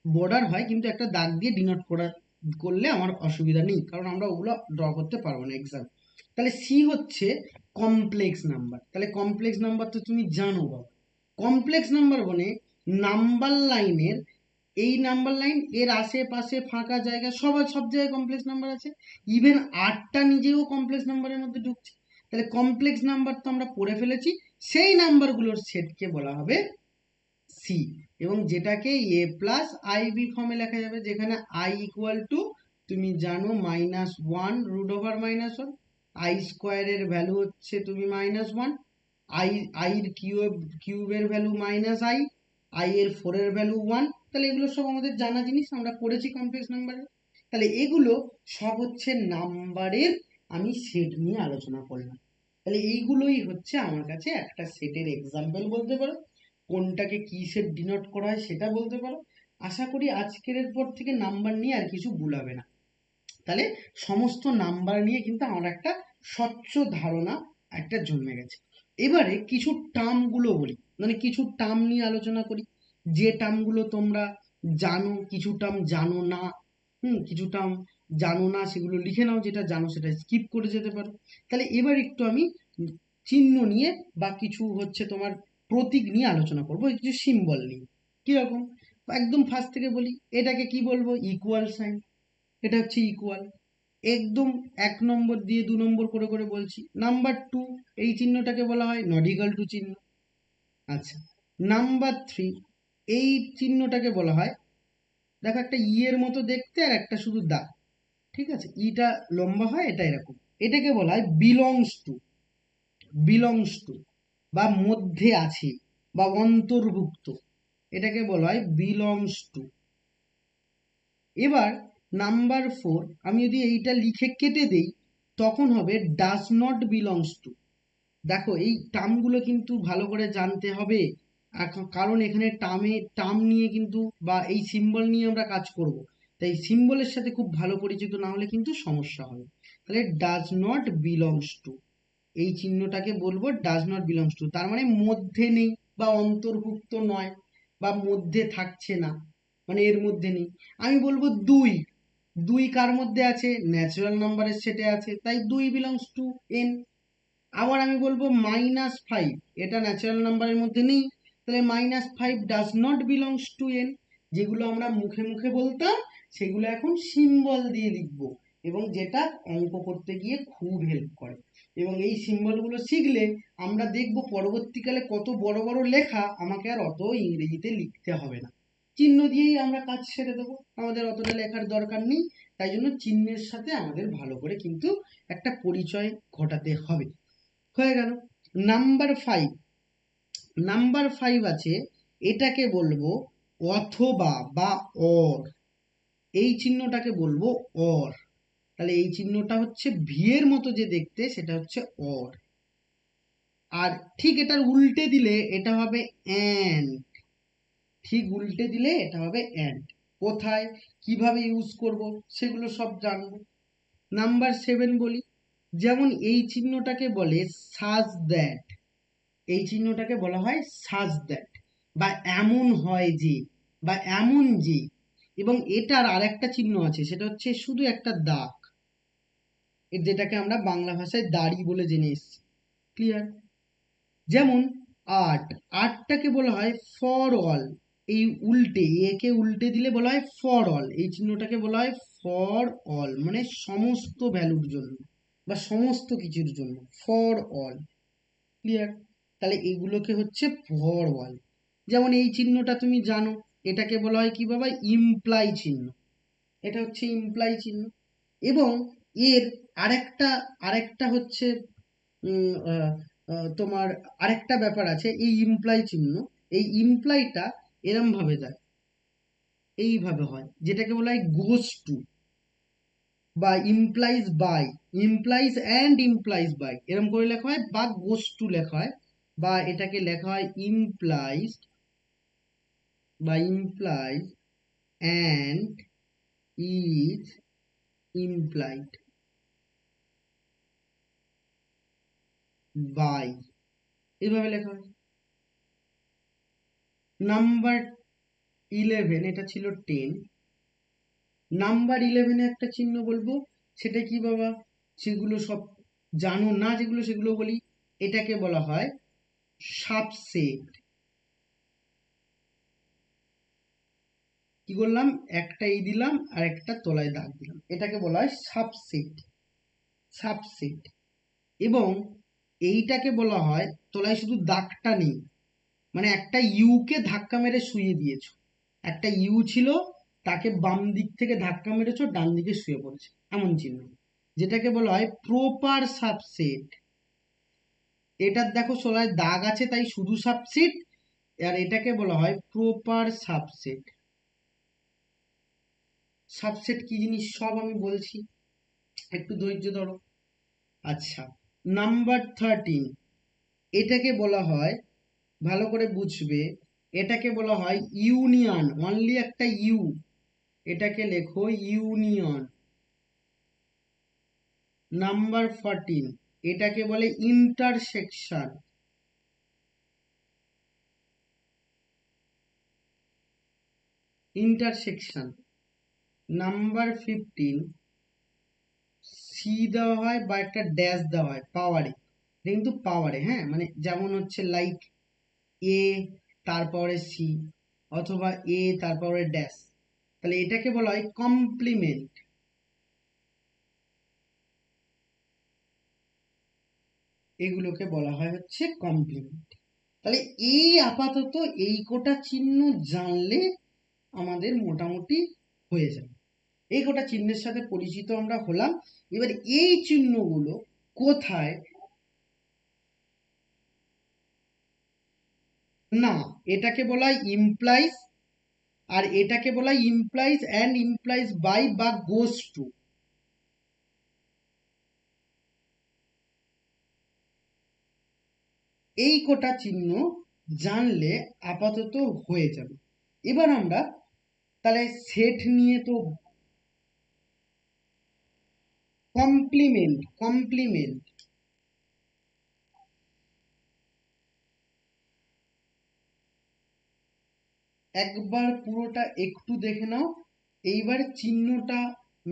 বর্ডার হয়, কিন্তু একটা দাগ দিয়ে ডিনোট করা করলে আমার অসুবিধা নেই, কারণ আমরা ওগুলো ড্র করতে পারবো না এক্সাম। তাহলে সি হচ্ছে কমপ্লেক্স নাম্বার। তাহলে কমপ্লেক্স নাম্বার তো তুমি জানো বাবা, কমপ্লেক্স নাম্বার মানে নাম্বার লাইনের, এই নাম্বার লাইন এর আশেপাশে ফাঁকা জায়গা সব সব জায়গায় কমপ্লেক্স নাম্বার আছে, ইভেন আটটা নিজেও কমপ্লেক্স নাম্বারের মধ্যে ঢুকছে। তাহলে কমপ্লেক্স নাম্বার তো আমরা পড়ে ফেলেছি, সেই নাম্বারগুলোর সেটকে বলা হবে সি, এবং যেটাকে এ প্লাস আই বি ফর্মে লেখা যাবে, যেখানে আই ইকুয়াল টু তুমি জানো -1 রুট ওভার -1, আই স্কোয়ারের ভ্যালু হচ্ছে তুমি -1, আই এর কিউবের ভ্যালু -i, আই এর 4-এর ভ্যালু 1। তাহলে এগুলো সব আমাদের জানা জিনিস, আমরা পড়েছি কমপ্লেক্স নাম্বারে। তাহলে এগুলো সব হচ্ছে নাম্বারের, আমি সেট নিয়ে আলোচনা করলাম। তাহলে এইগুলোই হচ্ছে আমার কাছে একটা সেটের এক্সাম্পল বলতে পারো, কোনটাকে কি সেট ডিনোট করা হয় সেটা বলতে পারো। আশা করি আজকের পর থেকে নাম্বার নিয়ে আর কিছু ভুলাবে না। তাহলে সমস্ত নাম্বার নিয়ে কিন্তু আমার একটা স্বচ্ছ ধারণা একটা জন্মে গেছে। এবারে কিছু টার্মগুলো বলি, মানে কিছু টার্ম নিয়ে আলোচনা করি, যে টার্মগুলো তোমরা জানো, কিছু টার্ম জানো না। কিছু টার্ম জানো না, সেগুলো লিখে নাও, যেটা জানো সেটা স্কিপ করে যেতে পারো। তাহলে এবার একটু আমি চিহ্ন নিয়ে বা কিছু হচ্ছে তোমার প্রতীক নিয়ে আলোচনা করবো, কিছু সিম্বল নিয়ে। কিরকম, একদম ফার্স্ট থেকে বলি, এটাকে কি বলবো, ইকুয়াল সাইন। এটা হচ্ছে ইকুয়াল, একদম 1 নম্বর দিয়ে 2 নম্বর করে করে বলছি। নাম্বার 2, এই চিহ্নটাকে বলা হয় নট ইকুয়াল টু চিহ্ন। আচ্ছা, নাম্বার 3, এই চিহ্নটাকে বলা হয়, দেখো একটা ই এর মতো দেখতে আর একটা শুধু দা, ঠিক আছে, ইটা লম্বা হয়, এটা এরকম, এটাকে বলা হয় বিলংস টু, বিলংস টু, বা মধ্যে আছে বা অন্তর্ভুক্ত, এটাকে বলা হয় বিলংস টু। এবার নাম্বার 4, আমি যদি এইটা লিখে কেটে দেই তখন হবে ডাজ নট বিলংস টু। দেখো এই টার্মগুলো কিন্তু ভালো করে জানতে হবে, কারণ এখানে টার্ম নিয়ে কিন্তু বা এই সিম্বল নিয়ে আমরা কাজ করব, তাই সিম্বলের সাথে খুব ভালো পরিচিত না হলে কিন্তু সমস্যা হবে। তাহলে ডাজ নট বিলংস টু, এই চিহ্নটাকে বলবো ডাজ নট বিলংস টু, তার মানে মধ্যে নেই বা অন্তর্ভুক্ত নয় বা মধ্যে থাকছে না, মানে এর মধ্যে নেই। আমি বলবো 2, 2 কার মধ্যে আছে, ন্যাচারাল নাম্বারের সেটে আছে, তাই 2 বিলংস টু এন। আবার আমি বলবো -5, এটা ন্যাচারাল নাম্বারের মধ্যে নেই, তাহলে -5 does not belongs two N. যেগুলো আমরা মুখে মুখে বলতাম সেগুলো এখন সিম্বল দিয়ে লিখবো, এবং যেটা অঙ্ক করতে গিয়ে খুব হেল্প করে। এবং এই সিম্বলগুলো শিখলে আমরা দেখবো পরবর্তীকালে কত বড় বড় লেখা আমাকে আর অত ইংরেজিতে লিখতে হবে না, চিহ্ন দিয়েই আমরা কাজ সেরে দেবো, আমাদের অতটা লেখার দরকার নেই। তাই জন্য চিহ্নের সাথে আমাদের ভালো করে কিন্তু একটা পরিচয় ঘটাতে হবে। হয়ে গেল। নাম্বার 5, নাম্বার 5 আছে, এটাকে বলবো অথবা বা অর, এই চিহ্নটাকে বলবো অর। তাহলে এই চিহ্নটা হচ্ছে ভি এর মতো যে দেখতে, সেটা হচ্ছে অর। আর ঠিক এটার উল্টে দিলে এটা হবে অ্যান্ড, ঠিক উল্টে দিলে এটা হবে অ্যান্ড। কোথায় কিভাবে ইউজ করব সেগুলো সব জানবো। নাম্বার 7 বলি, যেমন এই চিহ্নটাকে বলে সাজ দ্যাট, এই চিহ্নটাকে বলা হয় সাজ দ্যাট, বা এমন হয় যে, বা এমন যে। এবং এটার আরেকটা চিহ্ন আছে, সেটা হচ্ছে শুধু একটা দাগ, যেটাকে আমরা বাংলা ভাষায় দাড়ি বলে জেনে এসেছি। ক্লিয়ার? যেমন আর্ট, আর্টটাকে বলা হয় ফর অল, এই উল্টে, একে উল্টে দিলে বলা হয় ফর অল, এই চিহ্নটাকে বলা হয় ফর অল, মানে সমস্ত ভ্যালুর জন্য বা সমস্ত কিছুর জন্য, ফর অল। ক্লিয়ার? তাহলে এগুলোকে হচ্ছে ফর অল। যেমন এই চিহ্নটা তুমি জানো, এটাকে বলা হয় কি বাবা, ইমপ্লাই চিহ্ন, এটা হচ্ছে ইমপ্লাই চিহ্ন। এবং এর আরেকটা আরেকটা হচ্ছে তোমার আরেকটা ব্যাপার আছে, এই ইমপ্লাই চিহ্ন, এই ইমপ্লাইটা এরম ভাবে দেয়, এইভাবে হয়, যেটাকে বলা হয় গোস টু, বা implies by, implies and implies by, এরম করে লেখা হয়, বা গোস টু লেখা হয়, বা এটাকে লেখা হয় ইমপ্লাইজ, বা implies and is implied by, এইভাবে লেখা হয়। নাম্বার 11, এটা ছিল 10। নাম্বার 11-এ একটা চিহ্ন বলবো, সেটা কি বাবা, সেগুলো সব জানো না যেগুলো, সেগুলো বলি। এটাকে বলা হয় সাবসেট। কি করলাম, একটা এই দিলাম আর একটা তলায় দাগ দিলাম, এটাকে বলা হয় সাবসেট, সাবসেট। এবং এইটাকে বলা হয়, তলায় শুধু দাগটা নেই, মানে একটা ইউকে ধাক্কা মেরে শুইয়ে দিয়েছো, একটা ইউ ছিল, তাকে বাম দিক থেকে ধাক্কা মেরেছো, ডান দিকে শুয়ে পড়েছে, এমন চিহ্ন, যেটাকে বলা হয় প্রপার সাবসেট। এটার দেখো তলায় দাগ আছে তাই শুধু সাবসেট, আর এটাকে বলা হয় প্রপার সাবসেট। সাবসেট কি জিনিস সব আমি বলছি, একটু ধৈর্য ধরো। আচ্ছা, নাম্বার 13, এটাকে বলা হয়, ভালো করে বুঝবে, এটাকে বলা হয় ইউনিয়ন, অনলি একটা ইউ, এটাকে লেখো ইউনিয়ন। নাম্বার 14, এটাকে বলে ইন্টারসেকশন, ইন্টারসেকশন। নাম্বার 15, সি দেওয়া হয় বা একটা ড্যাশ দেওয়া হয় পাওয়ারে, কিন্তু পাওয়ারে, হ্যাঁ, মানে যেমন হচ্ছে লাইক এ তারপরে সি, অথবা এ তারপরে ড্যাশ, তাহলে এটাকে বলা হয় কমপ্লিমেন্ট, এগুলোকে বলা হয় হচ্ছে কমপ্লিমেন্ট। তাহলে এই আপাতত এই কোটা চিহ্ন জানলে আমাদের মোটামুটি হয়ে যাবে, এই কোটা চিহ্নের সাথে পরিচিত আমরা হলাম। এবার এই চিহ্নগুলো কোথায়, না, এটাকে বলা হয় ইমপ্লাইজ, আর এটাকে বলা হয় ইমপ্লাইজ অ্যান্ড ইমপ্লাইজ বাই বা গোস টু। এই কোটা চিহ্ন জানলে আপাতত হয়ে যাবে। এবার আমরা তাহলে সেট নিয়ে তো, কমপ্লিমেন্ট, কমপ্লিমেন্ট, একবার পুরোটা একটু দেখে নাও। এইবার চিহ্নটা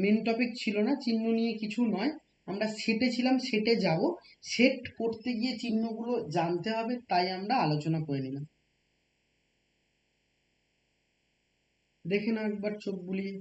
মেন টপিক ছিল না, চিহ্ন নিয়ে কিছু নয়, আমরা সেটে ছিলাম, সেটে যাব, সেট করতে গিয়ে চিহ্নগুলো জানতে হবে, তাই আমরা আলোচনা করে নিলাম। দেখে নাও একবার চোখ বুলিয়ে।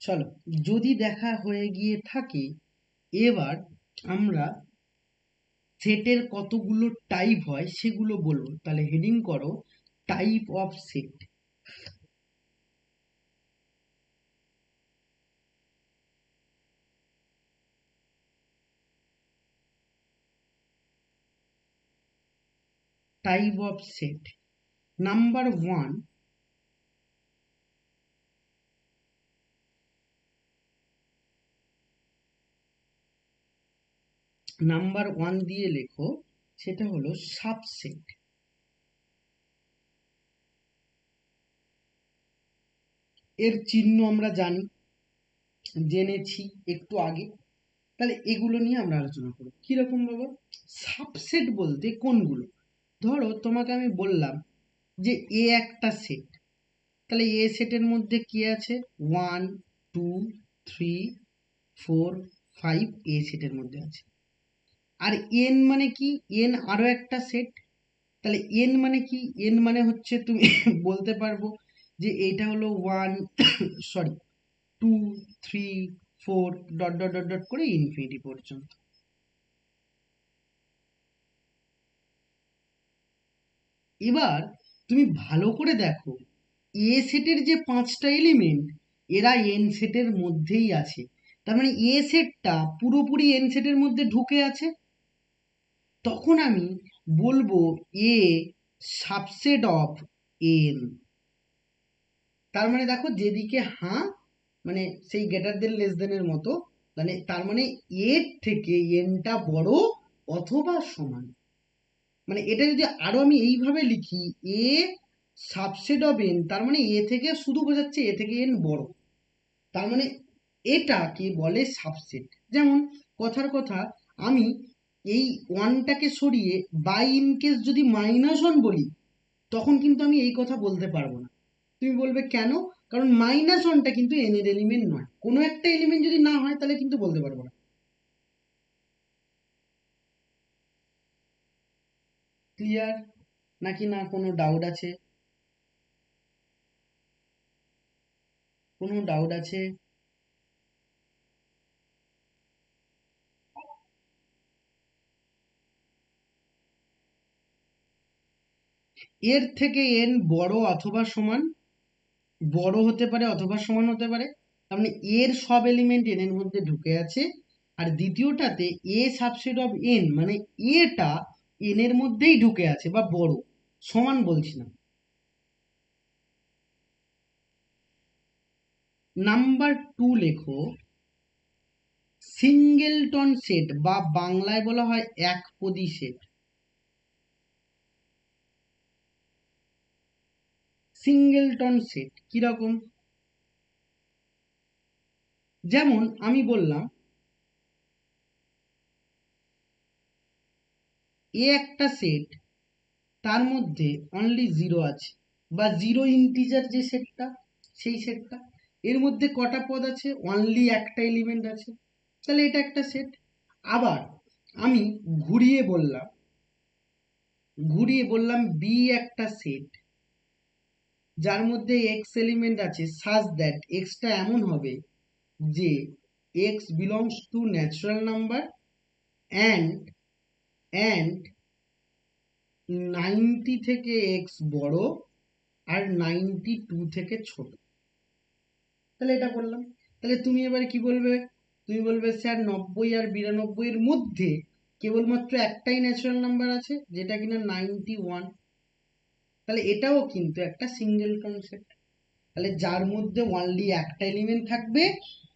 চলো, যদি দেখা হয়ে গিয়ে থাকে, এবার আমরা সেটের কতগুলো টাইপ হয় সেগুলো বলবো। তাহলে হেডিং করো type of set. Type of set number one, number one দিয়ে লেখো, সেটা হলো সাবসেট। এর চিহ্ন আমরা জানি, জেনেছি একটু আগে। তাহলে এগুলো নিয়ে আমরা আলোচনা করব। কিরকম বাবা? সাবসেট বলতে কোনগুলো? ধরো তোমাকে আমি বললাম যে এ একটা সেট, তাহলে এ সেটের মধ্যে কি আছে? 1 2 3 4 5 এ সেটের মধ্যে আছে। আর এন মানে কি? এন আরো একটা সেট। তাহলে এন মানে কি? এন মানে হচ্ছে তুমি বলতে পারবো যে এটা হলো 1 2 3 4 ডট ডট ডট ডট করে ইনফিনিটি পর্যন্ত। এবার তুমি ভালো করে দেখো, এ সেটের যে পাঁচটা এলিমেন্ট, এরা এন সেটের মধ্যেই আছে। তার মানে এ সেটটা পুরোপুরি এন সেটের মধ্যে ঢুকে আছে। তখন আমি বলবো এ সাবসেট অফ এন। তার মানে দেখো, যেদিকে হাঁ মানে সেই গ্রেটার দেন লেস দেনের মতো, মানে তার মানে এর থেকে এনটা বড় অথবা সমান। মানে এটা যদি আরো আমি এইভাবে লিখি, এ সাবসেট অফ এন, তার মানে এ থেকে শুধু বোঝাচ্ছে এ থেকে এন বড়। তার মানে এটাকে বলে সাবসেট। যেমন কথার কথা, আমি এই ওয়ানটাকে সরিয়ে বাই ইন কেস যদি -1 বলি, তখন কিন্তু আমি এই কথা বলতে পারবো না। তুমি বলবে কেন? কারণ -1টা কিন্তু এন এর এলিমেন্ট নয়। কোনো একটা এলিমেন্ট যদি না হয় তাহলে কিন্তু বলতে পারবো না। ক্লিয়ার? নাকি না কোনো ডাউট আছে? কোনো ডাউট আছে? এর থেকে এন বড় অথবা সমান, বড় হতে পারে অথবা সমান হতে পারে। তার মানে এর সব এলিমেন্ট এন এর মধ্যে ঢুকে আছে। আর দ্বিতীয়টাতে এ সাবসেট অফ এন, মানে এটা এন এর মধ্যেই ঢুকে আছে বা বড়, সমান বলছি না। নাম্বার টু লেখো সিঙ্গেলটন সেট, বা বাংলায় বলা হয় একপদী সেট। সিঙ্গেলটন সেট কিরকম? যেমন আমি বললাম এ একটা সেট, তার মধ্যে অনলি জিরো আছে, বা জিরো ইন্টিজার যে সেটটা, সেই সেটটা। এর মধ্যে কটা পদ আছে? অনলি একটা এলিমেন্ট আছে। তাহলে এটা একটা সেট। আবার আমি ঘুরিয়ে বললাম, বি একটা সেট, যার মধ্যে এক্স এলিমেন্ট আছে, সাজ দ্যাট এক্সটা এমন হবে যে x belongs two natural number and and 90 থেকে এক্স বড় আর 92 থেকে ছোট। তাহলে এটা বললাম। তাহলে তুমি এবারে কি বলবে? তুমি বলবে স্যার 90 আর 92 এর মধ্যে কেবলমাত্র একটাই ন্যাচারাল নাম্বার আছে, যেটা কিনা 91। তাহলে এটাও কিন্তু একটা সিঙ্গেল কনসেপ্ট। তাহলে যার মধ্যে অনলি একটা এলিমেন্ট থাকবে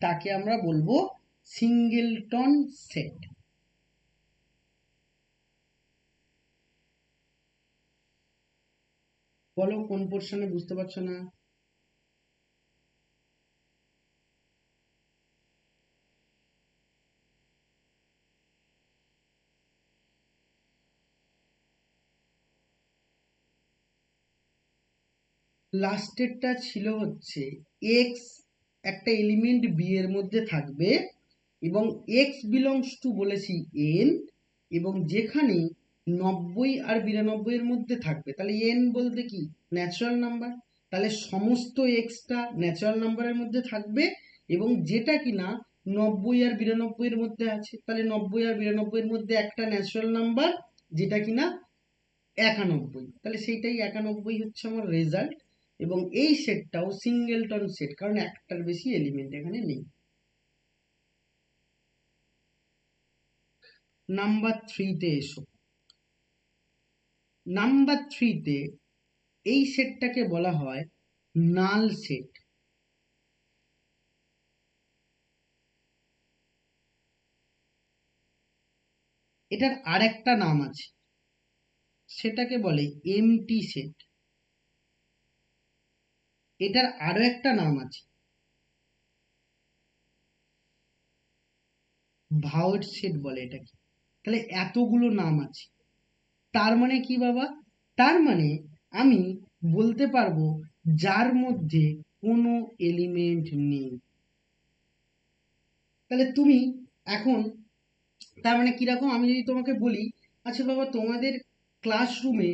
তাকে আমরা বলবো সিঙ্গেলটন সেট। বলো কোন পোর্শনে বুঝতে পারছো না? লাস্টেরটা ছিল হচ্ছে এক্স একটা এলিমেন্ট বি এর মধ্যে থাকবে, এবং এক্স বিলংস টু বলেছি এন, এবং যেখানে 90 আর 92 এর মধ্যে থাকবে, তাহলে এন বলতে কি? Natural number. তাহলে সমস্ত এক্সটা ন্যাচারাল নাম্বারের মধ্যে থাকবে, এবং যেটা কিনা 90 আর 92 এর মধ্যে আছে। তাহলে 90 আর 92 এর মধ্যে একটা ন্যাচারাল নাম্বার যেটা কিনা 91, তাহলে সেইটাই 91 হচ্ছে আমার রেজাল্ট। এবং এই সেটটাও সিঙ্গেলটন সেট, কারণ একটার বেশি এলিমেন্ট এখানে নেই। নাম্বার 3-তে এসো। নাম্বার 3-তে এই সেটটাকে বলা হয় নাল সেট। এটার আরেকটা নাম আছে, সেটাকে বলে এমটি সেট। এটার আরো একটা নাম আছে, ভাওয়েড সেট বলে এটাকে। তাহলে এতগুলো নাম আছে, তার মানে কি বাবা? তার মানে আমি বলতে পারবো যার মধ্যে কোনো এলিমেন্ট নেই। তাহলে তুমি এখন, তার মানে কিরকম, আমি যদি তোমাকে বলি, আচ্ছা বাবা তোমাদের ক্লাসরুমে,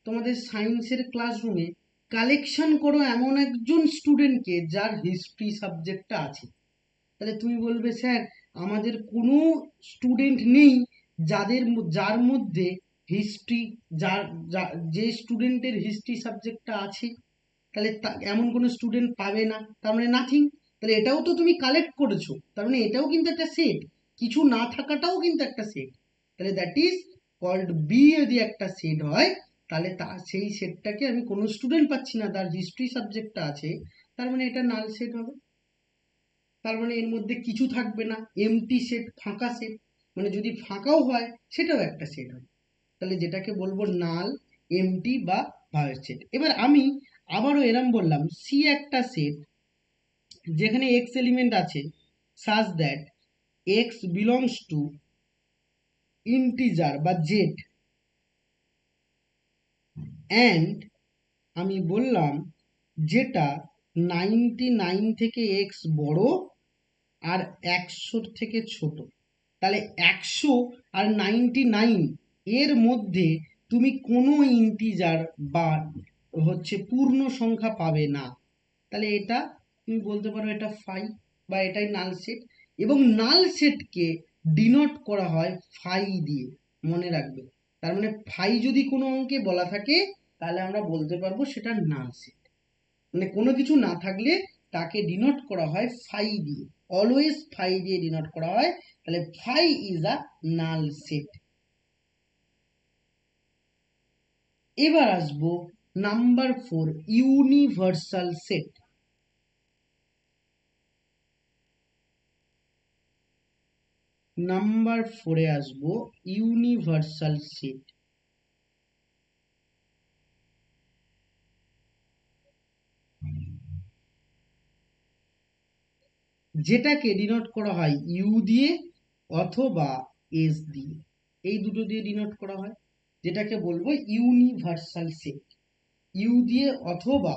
তোমাদের সায়েন্সের ক্লাসরুমে কালেকশন করো এমন একজন স্টুডেন্টকে যার হিস্ট্রি সাবজেক্টটা আছে। তাহলে তুমি বলবে স্যার আমাদের কোনো স্টুডেন্ট নেই যার মধ্যে হিস্ট্রি, যার যে স্টুডেন্টের হিস্ট্রি সাবজেক্টটা আছে, তাহলে এমন কোনো স্টুডেন্ট পাবে না, তার মানে নাথিং। তাহলে এটাও তো তুমি কালেক্ট করেছো, তার মানে এটাও কিন্তু একটা সেট। কিছু না থাকাটাও কিন্তু একটা সেট। তাহলে দ্যাট ইজ কল্ড বি। যদি একটা সেট হয় তাহলে সেই সেটটাকে আমি কোনো স্টুডেন্ট পাচ্ছি না, তার হিস্ট্রি সাবজেক্টটা আছে, তার মানে এটা নাল সেট হবে। তার মানে এর মধ্যে কিছু থাকবে না, এমটি সেট, ফাঁকা সেট। মানে যদি ফাঁকাও হয় সেটাও একটা সেট হবে। তাহলে যেটাকে বলবো নাল, এমটি বা ভায়োলেট সেট। এবার আমি আবারও এরম বললাম সি একটা সেট যেখানে এক্স এলিমেন্ট আছে such that x belongs two integer বা জেড, অ্যান্ড আমি বললাম যেটা 99 থেকে এক্স বড় আর 100 থেকে ছোট। তাহলে 100 আর 99 এর মধ্যে তুমি কোনো ইন্টিজার বা হচ্ছে পূর্ণ সংখ্যা পাবে না। তাহলে এটা তুমি বলতে পারো এটা ফাই, বা এটাই নাল সেট। এবং নাল সেটকে ডিনোট করা হয় ফাই দিয়ে, মনে রাখবে। তার মানে ফাই যদি কোনো অঙ্কে বলা থাকে তাহলে আমরা বলতে পারবো সেটা নাল সেট। মানে কোনো কিছু না থাকলে তাকে ডিনোট করা হয় ফাই দিয়ে, অলওয়েজ ফাই দিয়ে ডিনোট করা হয়। তাহলে phi is a null set. এবার আসবো নাম্বার 4, ইউনিভার্সাল সেট। নাম্বার 4-এ আসবো ইউনিভার্সাল সেট। যেটাকে ডিনোট করা হয় ইউ দিয়ে অথবা এস দিয়ে, এই দুটো দিয়ে ডিনোট করা হয়, যেটাকে বলবো ইউনিভার্সাল সেট। ইউ দিয়ে অথবা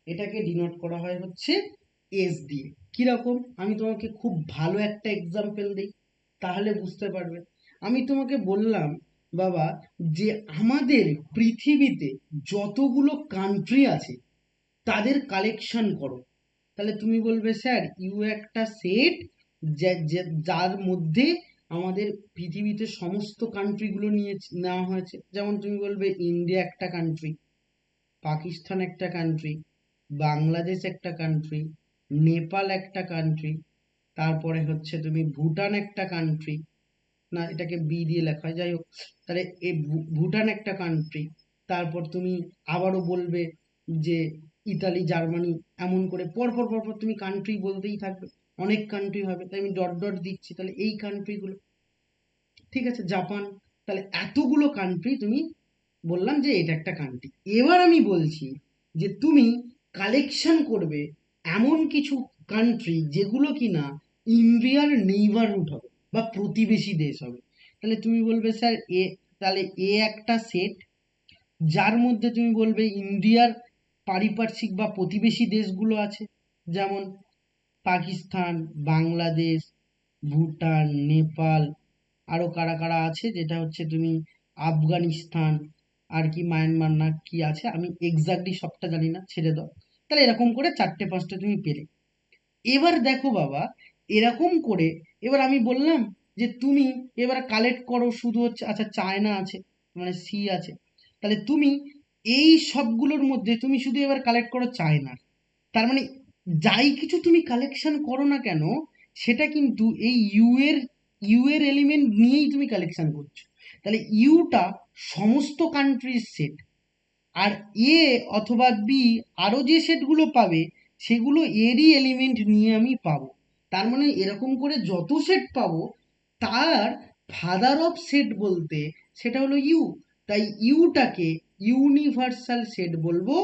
এটাকে ডিনোট করা হয় হচ্ছে এস দিয়ে। কিরকম, আমি তোমাকে খুব ভালো একটা এক্সাম্পল দিই, তাহলে বুঝতে পারবে। আমি তোমাকে বললাম বাবা যে আমাদের পৃথিবীতে যতগুলো কান্ট্রি আছে তাদের কালেকশন করো। তাহলে তুমি বলবে স্যার ইউ একটা সেট যার মধ্যে আমাদের পৃথিবীতে সমস্ত কান্ট্রিগুলো নিয়ে নেওয়া হয়েছে। যেমন তুমি বলবে ইন্ডিয়া একটা কান্ট্রি, পাকিস্তান একটা কান্ট্রি, বাংলাদেশ একটা কান্ট্রি, নেপাল একটা কান্ট্রি, তারপরে হচ্ছে তুমি ভুটান একটা কান্ট্রি, না এটাকে বি দিয়ে লেখা হয়, যাই হোক। তাহলে এই ভুটান একটা কান্ট্রি, তারপর তুমি আবারও বলবে যে ইতালি, জার্মানি, এমন করে পরপর পরপর তুমি কান্ট্রি বলতেই থাকবে, অনেক কান্ট্রি হবে, তাই আমি ডট ডট দিচ্ছি। তাহলে এই কান্ট্রিগুলো, ঠিক আছে, জাপান। তাহলে এতগুলো কান্ট্রি তুমি বললাম যে এটা একটা কান্ট্রি। এবার আমি বলছি যে তুমি কালেকশন করবে এমন কিছু কান্ট্রি যেগুলো কিনা ইন্ডিয়ার নেইবারহুড হবে বা প্রতিবেশী দেশ হবে। তাহলে তুমি বলবে স্যার এ, তাহলে এ একটা সেট যার মধ্যে তুমি বলবে ইন্ডিয়ার পারিপার্শ্বিক বা প্রতিবেশী দেশগুলো আছে, যেমন পাকিস্তান, বাংলাদেশ, ভুটান, নেপাল, আরো কারা কারা আছে, যেটা হচ্ছে তুমি আফগানিস্তান, আর কি মায়ানমার না কি আছে, আমি এক্স্যাক্টলি সবটা জানি না, ছেড়ে দাও। তাহলে এরকম করে 4টে 5টে তুমি পেলে। এবার দেখো বাবা, এরকম করে এবার আমি বললাম যে তুমি এবার কালেক্ট করো, শুধু হচ্ছে আচ্ছা চায়না আছে, মানে সি আছে, তাহলে তুমি এই সবগুলোর মধ্যে তুমি শুধু এবার কালেক্ট করো চায়না। তার মানে যাই কিছু তুমি কালেকশন করো না কেন, সেটা কিন্তু এই ইউ এর এলিমেন্ট নিয়েই তুমি কালেকশন করছো। তাহলে ইউটা সমস্ত কান্ট্রির সেট, আর এ অথবা বি আরো যে সেটগুলো পাবে সেগুলো এরই এলিমেন্ট নিয়ে আমি পাবো। তার মানে এরকম করে যত সেট পাবো তার ফাদার অফ সেট বলতে সেটা হলো ইউ। তাই ইউটাকে ইউনিভার্সাল সেট বলবো,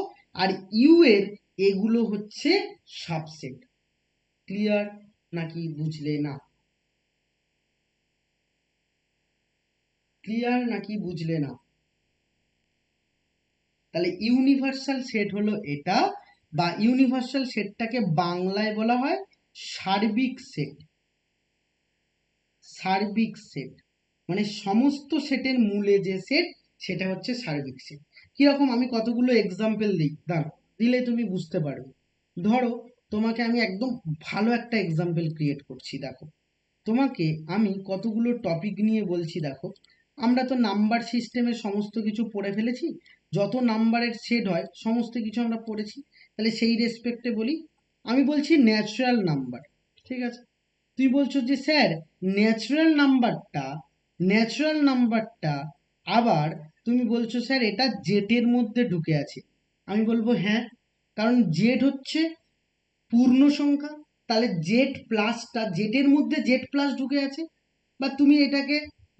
আর ইউ এর এগুলো হচ্ছে সাবসেট। ক্লিয়ার নাকি বুঝলে না? ক্লিয়ার নাকি বুঝলে না? তাহলে ইউনিভার্সাল সেট হলো এটা, বা ইউনিভার্সাল সেটটাকে বাংলায় বলা হয় সার্বিক সেট। সার্বিক সেট মানে সমস্ত সেটের মূলে যে সেট, সেটা হচ্ছে সার্বিক সেট। কিরকম, আমি কতগুলো এক্সাম্পল দিই, দাঁড়াও, দিলে তুমি বুঝতে পারবে। ধরো, তোমাকে আমি একদম ভালো একটা এক্সাম্পল ক্রিয়েট করছি, দেখো। তোমাকে আমি কতগুলো টপিক নিয়ে বলছি, দেখো। আমরা তো নাম্বার সিস্টেমের সমস্ত কিছু পড়ে ফেলেছি, যত নাম্বারের সেট হয় সমস্ত কিছু আমরা পড়েছি। তাহলে সেই রেসপেক্টে বলি, আমি বলছি ন্যাচারাল নাম্বার, ঠিক আছে? তুই বলছো যে স্যার, ন্যাচারাল নাম্বারটা ন্যাচারাল নাম্বারটা আবার তুমি বলছো স্যার এটা জেটের মধ্যে ঢুকে আছে। আমি বলবো হ্যাঁ, কারণ জেড হচ্ছে পূর্ণ সংখ্যা, তাহলে জেড প্লাসটা জেডের মধ্যে জেড প্লাস ঢুকে আছে। বা তুমি এটাকে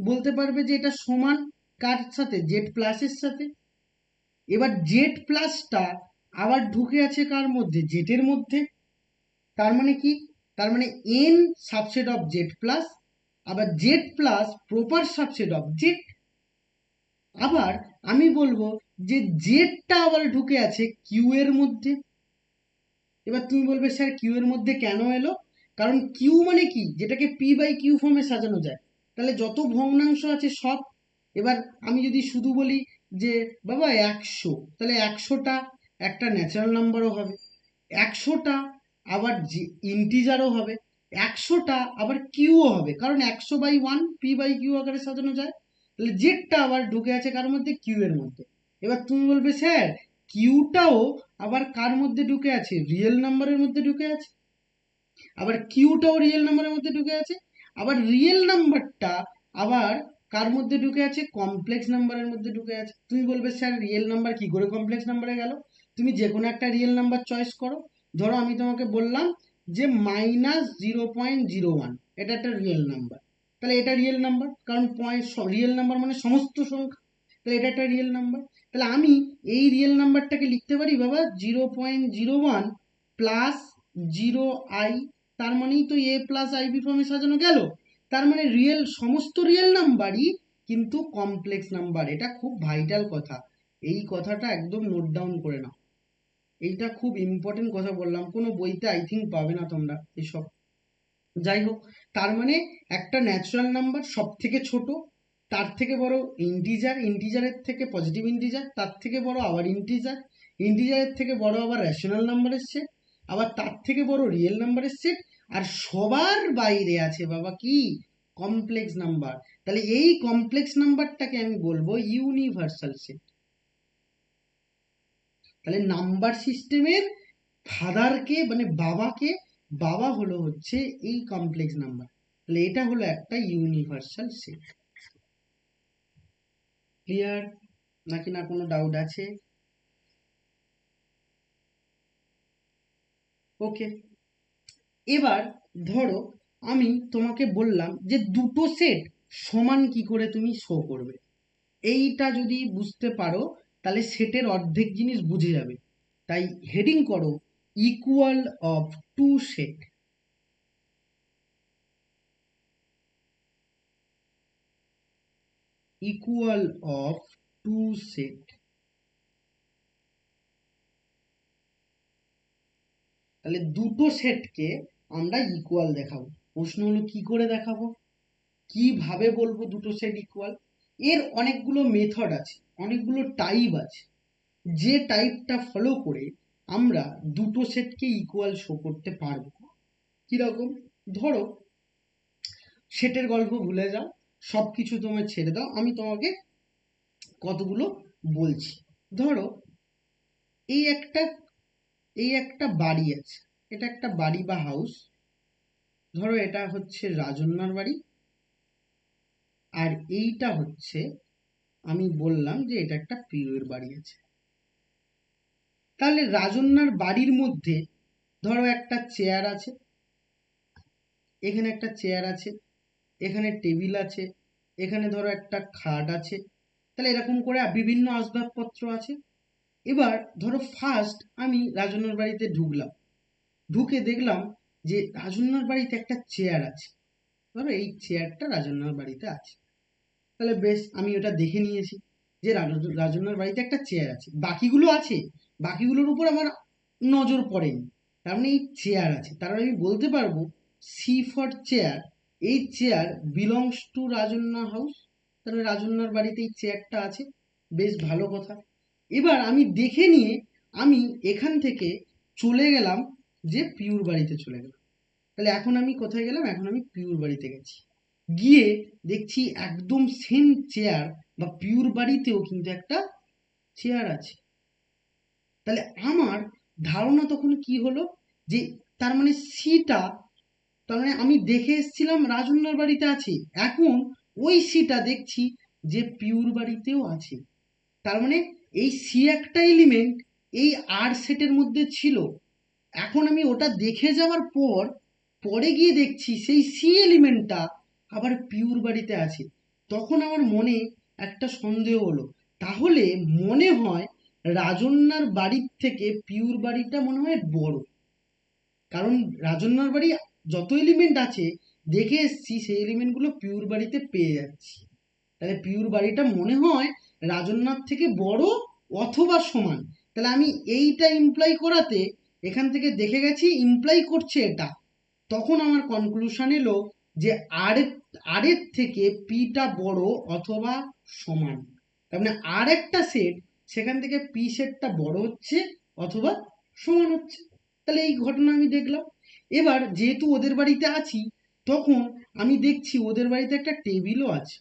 বলতে পারবে যে এটা সমান কার সাথে, জেড প্লাসের সাথে। এবার জেড প্লাসটা আবার ঢুকে আছে কার মধ্যে, জেডের মধ্যে। তার মানে কি, তার মানে N subset of Z plus, আবার Z plus proper subset of Z. আবার আমি বলবো যে জেডটা আবার ঢুকে আছে কিউ এর মধ্যে। এবার তুমি বলবে স্যার কিউ এর মধ্যে কেন এলো? কারণ কিউ মানে কি, যেটাকে পি বাই কিউ ফর্মে সাজানো যায়। তাহলে যত ভগ্নাংশ আছে সব। এবার আমি যদি শুধু বলি যে বাবা 100, তাহলে 100টা একটা ন্যাচারাল নাম্বারও হবে, 100টা আবার ইন্টিজারও হবে, 100টা আবার কিউও হবে, কারণ 100/1 পি বাই কিউ আকারে সাজানো যায়। তাহলে জেডটা আবার ঢুকে আছে কার মধ্যে, কিউ এর মধ্যে। এবার তুমি বলবে স্যার কিউটাও আবার কার মধ্যে ঢুকে আছে, রিয়েল নাম্বারের মধ্যে ঢুকে আছে। আবার কিউটাও রিয়েল নাম্বারের মধ্যে ঢুকে আছে। আবার রিয়েল নাম্বারটা আবার কার মধ্যে ঢুকে আছে, কমপ্লেক্স নাম্বারের মধ্যে ঢুকে আছে। তুমি বলবে স্যার রিয়েল নাম্বার কি করে কমপ্লেক্স নাম্বারে গেল? তুমি যে কোনো একটা রিয়েল নাম্বার চয়েস করো। ধরো আমি তোমাকে বললাম যে -0.01, এটা একটা রিয়েল নাম্বার। তাহলে এটা রিয়েল নাম্বার, কারণ পয়েন্ট, রিয়েল নাম্বার মানে সমস্ত সংখ্যা। তাহলে এটা একটা রিয়েল নাম্বার। তাহলে আমি এই রিয়েল নাম্বারটাকে লিখতে পারি বাবা 0.01 প্লাস 0i, তার মানেই তো এ প্লাস আইবি ফর্মে সাজানো গেল। তার মানে রিয়েল, সমস্ত রিয়েল নাম্বারই কিন্তু কমপ্লেক্স নাম্বার। এটা খুব ভাইটাল কথা, এই কথাটা একদম নোট ডাউন করে নাও। এইটা খুব ইম্পর্টেন্ট কথা বললাম, কোনো বইতে আই থিঙ্ক পাবে না তোমরা এসব। যাই হোক, তার মানে একটা ন্যাচারাল নাম্বার সব থেকে ছোট, তার থেকে বড় ইন্টিজার, ইন্টিজারের থেকে পজিটিভ ইন্টিজার, তার থেকে বড় আবার ইন্টিজার, ইন্টিজারের থেকে বড় আবার রেশনাল নাম্বারের সেট, আবার তার থেকে বড় রিয়েল নাম্বারের সেট, আর সবার বাইরে আছে বাবা কি, কমপ্লেক্স নাম্বার। তাহলে এই কমপ্লেক্স নাম্বারটাকে আমি বলবো ইউনিভার্সাল সেট। তাহলে নাম্বার সিস্টেমের ফাদারকে মানে বাবাকে, বাবা হলো হচ্ছে এই কমপ্লেক্স নাম্বার। তাহলে এটা হলো একটা ইউনিভার্সাল সেট। ক্লিয়ার নাকি না কোনো ডাউট আছে? ওকে, এবার ধরো আমি তোমাকে বললাম যে দুটো সেট সমান কি করে তুমি শো করবে। এইটা যদি বুঝতে পারো তাহলে সেটের অর্ধেক জিনিস বুঝে যাবে। তাই হেডিং করো equal of two set. Equal of two set. তাহলে দুটো সেটকে আমরা ইকুয়াল দেখাবো। প্রশ্ন হলো কি করে দেখাবো, কিভাবে বলবো দুটো সেট ইকুয়াল? এর অনেকগুলো মেথড আছে, অনেকগুলো টাইপ আছে, যে টাইপটা ফলো করে আমরা দুটো সেটকে ইকুয়াল শো করতে পারবো। কিরকম? ধরো সেটের গল্প ভুলে যাও, সবকিছু তোমার ছেড়ে দাও, আমি তোমাকে কতগুলো বলছি। ধরো এই একটা এই একটা বাড়ি আছে, এটা একটা বাড়ি বা হাউস। ধরো এটা হচ্ছে রাজন্যার বাড়ি, আর এইটা হচ্ছে, আমি বললাম যে এটা একটা পিউয়ের বাড়ি আছে। তাহলে রাজন্যার বাড়ির মধ্যে ধরো একটা চেয়ার আছে, এখানে একটা চেয়ার আছে, এখানে টেবিল আছে, এখানে ধরো একটা খাট আছে। তাহলে এরকম করে বিভিন্ন আসবাবপত্র আছে। এবার ধরো ফার্স্ট আমি রাজন্যার বাড়িতে ঢুকলাম, ঢুকে দেখলাম যে রাজন্যার বাড়িতে একটা চেয়ার আছে। ধরো এই চেয়ারটা রাজন্যার বাড়িতে আছে। তাহলে বেশ, আমি ওটা দেখে নিয়েছি যে রাজন্যার বাড়িতে একটা চেয়ার আছে। বাকিগুলো আছে, বাকিগুলোর উপর আমার নজর পড়েনি। তার মানে এই চেয়ার আছে, তার মানে আমি বলতে পারবো সি ফর চেয়ার, এই chair belongs to Rajanya house. তাহলে রাজন্যার বাড়িতে এই চেয়ারটা আছে। বেশ ভালো কথা। এবার আমি দেখে নিয়ে আমি এখান থেকে চলে গেলাম, যে পিউর বাড়িতে চলে গেলাম। তাহলে এখন আমি কোথায় গেলাম? এখন আমি পিউর বাড়িতে গেছি। গিয়ে দেখছি একদম সেম চেয়ার, বা পিউর বাড়িতেও কিন্তু একটা চেয়ার আছে। তাহলে আমার ধারণা তখন কি হলো, যে তার মানে সিটা, তার মানে আমি দেখে এসেছিলাম রাজন্যার বাড়িতে আছে, এখন ওই সিটা দেখছি যে পিউর বাড়িতেও আছে। তার মানে এই সি একটা এলিমেন্ট এই আর সেটের মধ্যে ছিল। এখন আমি ওটা দেখে যাওয়ার পর পরে গিয়ে দেখছি সেই সি এলিমেন্টটা আবার পিউর বাড়িতে আছে। তখন আমার মনে একটা সন্দেহ হলো, তাহলে মনে হয় রাজন্যার বাড়ির থেকে পিউর বাড়িটা মনে হয় বড়। কারণ রাজন্যার বাড়ি যত এলিমেন্ট আছে দেখে এসছি, সেই এলিমেন্টগুলো পিউর বাড়িতে পেয়ে যাচ্ছি। তাহলে পিউর বাড়িটা মনে হয় রাজন্যার থেকে বড় অথবা সমান। তাহলে আমি এইটা ইমপ্লাই করাতে এখান থেকে দেখে গেছি ইমপ্লাই করছে এটা। তখন আমার কনক্লুশন এলো যে আর এর থেকে পিটা বড় অথবা সমান। তার মানে আর একটা সেট, সেখান থেকে পি সেটটা বড় হচ্ছে অথবা সমান হচ্ছে। তাহলে এই ঘটনা আমি দেখলাম। এবার যেহেতু ওদের বাড়িতে আছি, তখন আমি দেখছি ওদের বাড়িতে একটা টেবিলও আছে,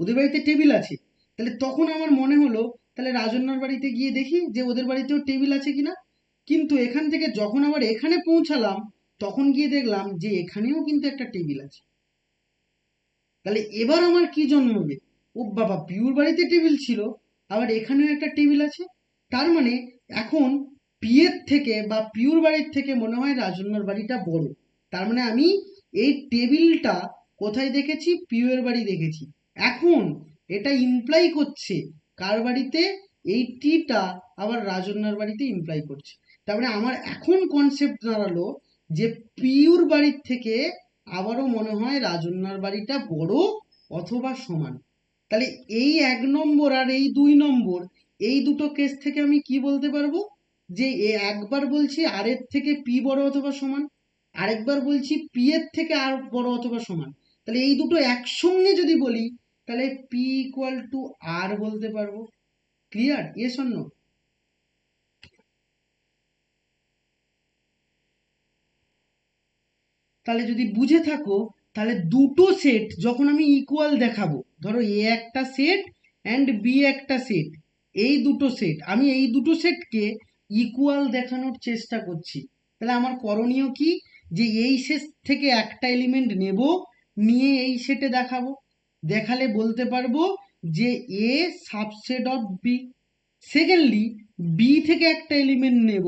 ওদের বাড়িতে টেবিল আছে। তাহলে তখন আমার মনে হলো তাহলে রাজন্যার বাড়িতে গিয়ে দেখি যে ওদের বাড়িতেও টেবিল আছে কিনা। কিন্তু এখান থেকে যখন আবার এখানে পৌঁছালাম, তখন গিয়ে দেখলাম যে এখানেও কিন্তু একটা টেবিল আছে। তাহলে এবার আমার কি জন্মবে? ও বাবা, পিউর বাড়িতে টেবিল ছিল, আবার এখানেও একটা টেবিল আছে। তার মানে এখন পি এর থেকে বা পিউর বাড়ির থেকে মনে হয় রাজন্যার বাড়িটা বড়। তার মানে আমি এই টেবিলটা কোথায় দেখেছি? পিউ এর বাড়ি দেখেছি। এখন এটা ইমপ্লাই করছে কার বাড়িতে? এই টিটা আবার রাজন্যার বাড়িতে ইমপ্লাই করছে। তার মানে আমার এখন কনসেপ্ট দাঁড়ালো যে পিউর বাড়ির থেকে আবারও মনে হয় রাজন্যার বাড়িটা বড় অথবা সমান। তাহলে এই 1 নম্বর আর এই 2 নম্বর, এই দুটো কেস থেকে আমি কি বলতে পারবো? যে একবার বলছি আর এর থেকে পি বড় অথবা সমান, আরেকবার বলছি পি এর থেকে আর বড় অথবা সমান। তাহলে এই দুটো একসঙ্গে যদি বলি, তাহলে পি ইকুয়াল টু আর বলতে পারবো। ক্লিয়ার? Yes or no? তাহলে যদি বুঝে থাকো, তাহলে দুটো সেট যখন আমি ইকুয়াল দেখাবো, ধরো এ একটা সেট অ্যান্ড বি একটা সেট, এই দুটো সেট, আমি এই দুটো সেটকে ইকুয়াল দেখানোর চেষ্টা করছি। তাহলে আমার করণীয় কি? যে এই সেট থেকে একটা এলিমেন্ট নেব, নিয়ে এই সেটে দেখাবো। দেখালে বলতে পারবো যে A subset of B. Secondly, B থেকে একটা এলিমেন্ট নেব,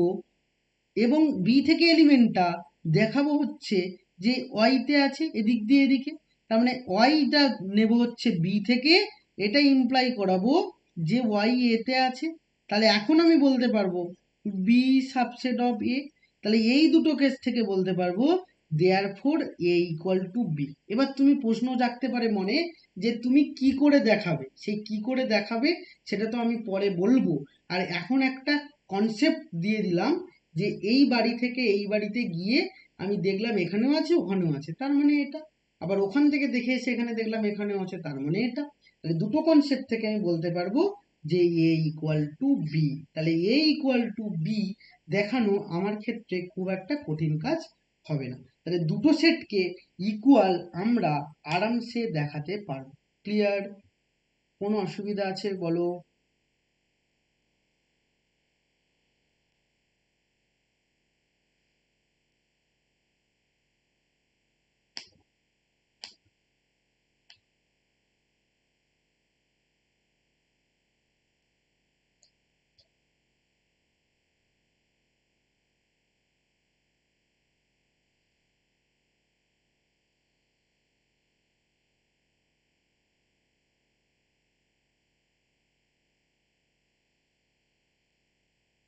এবং বি থেকে এলিমেন্টটা দেখাবো হচ্ছে যে ওয়াইতে আছে, এদিক দিয়ে এদিকে। তার মানে ওয়াইটা নেব হচ্ছে বি থেকে, এটা ইমপ্লাই করাবো যে ওয়াই এতে আছে। তাহলে এখন আমি বলতে পারবো বি সাবসেট অফ এ। তাহলে এই দুটো কেস থেকে বলতে পারবো therefore A equal to B. এবার তুমি প্রশ্ন জাগতে পারে মনে, যে তুমি কি করে দেখাবে? সেই কি করে দেখাবে সেটা তো আমি পরে বলবো। আর এখন একটা কনসেপ্ট দিয়ে দিলাম, যে এই বাড়ি থেকে এই বাড়িতে গিয়ে আমি দেখলাম এখানেও আছে ওখানেও আছে, তার মানে এটা। আবার ওখান থেকে দেখে এসে এখানে দেখলাম এখানেও আছে, তার মানে এটা। তাহলে দুটো কনসেপ্ট থেকে আমি বলতে পারবো যে এ ইকুয়াল টু বি। তাহলে এ ইকুয়াল টু বি দেখানো আমার ক্ষেত্রে খুব একটা কঠিন কাজ হবে না। তাহলে দুটো সেটকে ইকুয়াল আমরা আরামসে দেখাতে পারবো। ক্লিয়ার? কোনো অসুবিধা আছে বলো?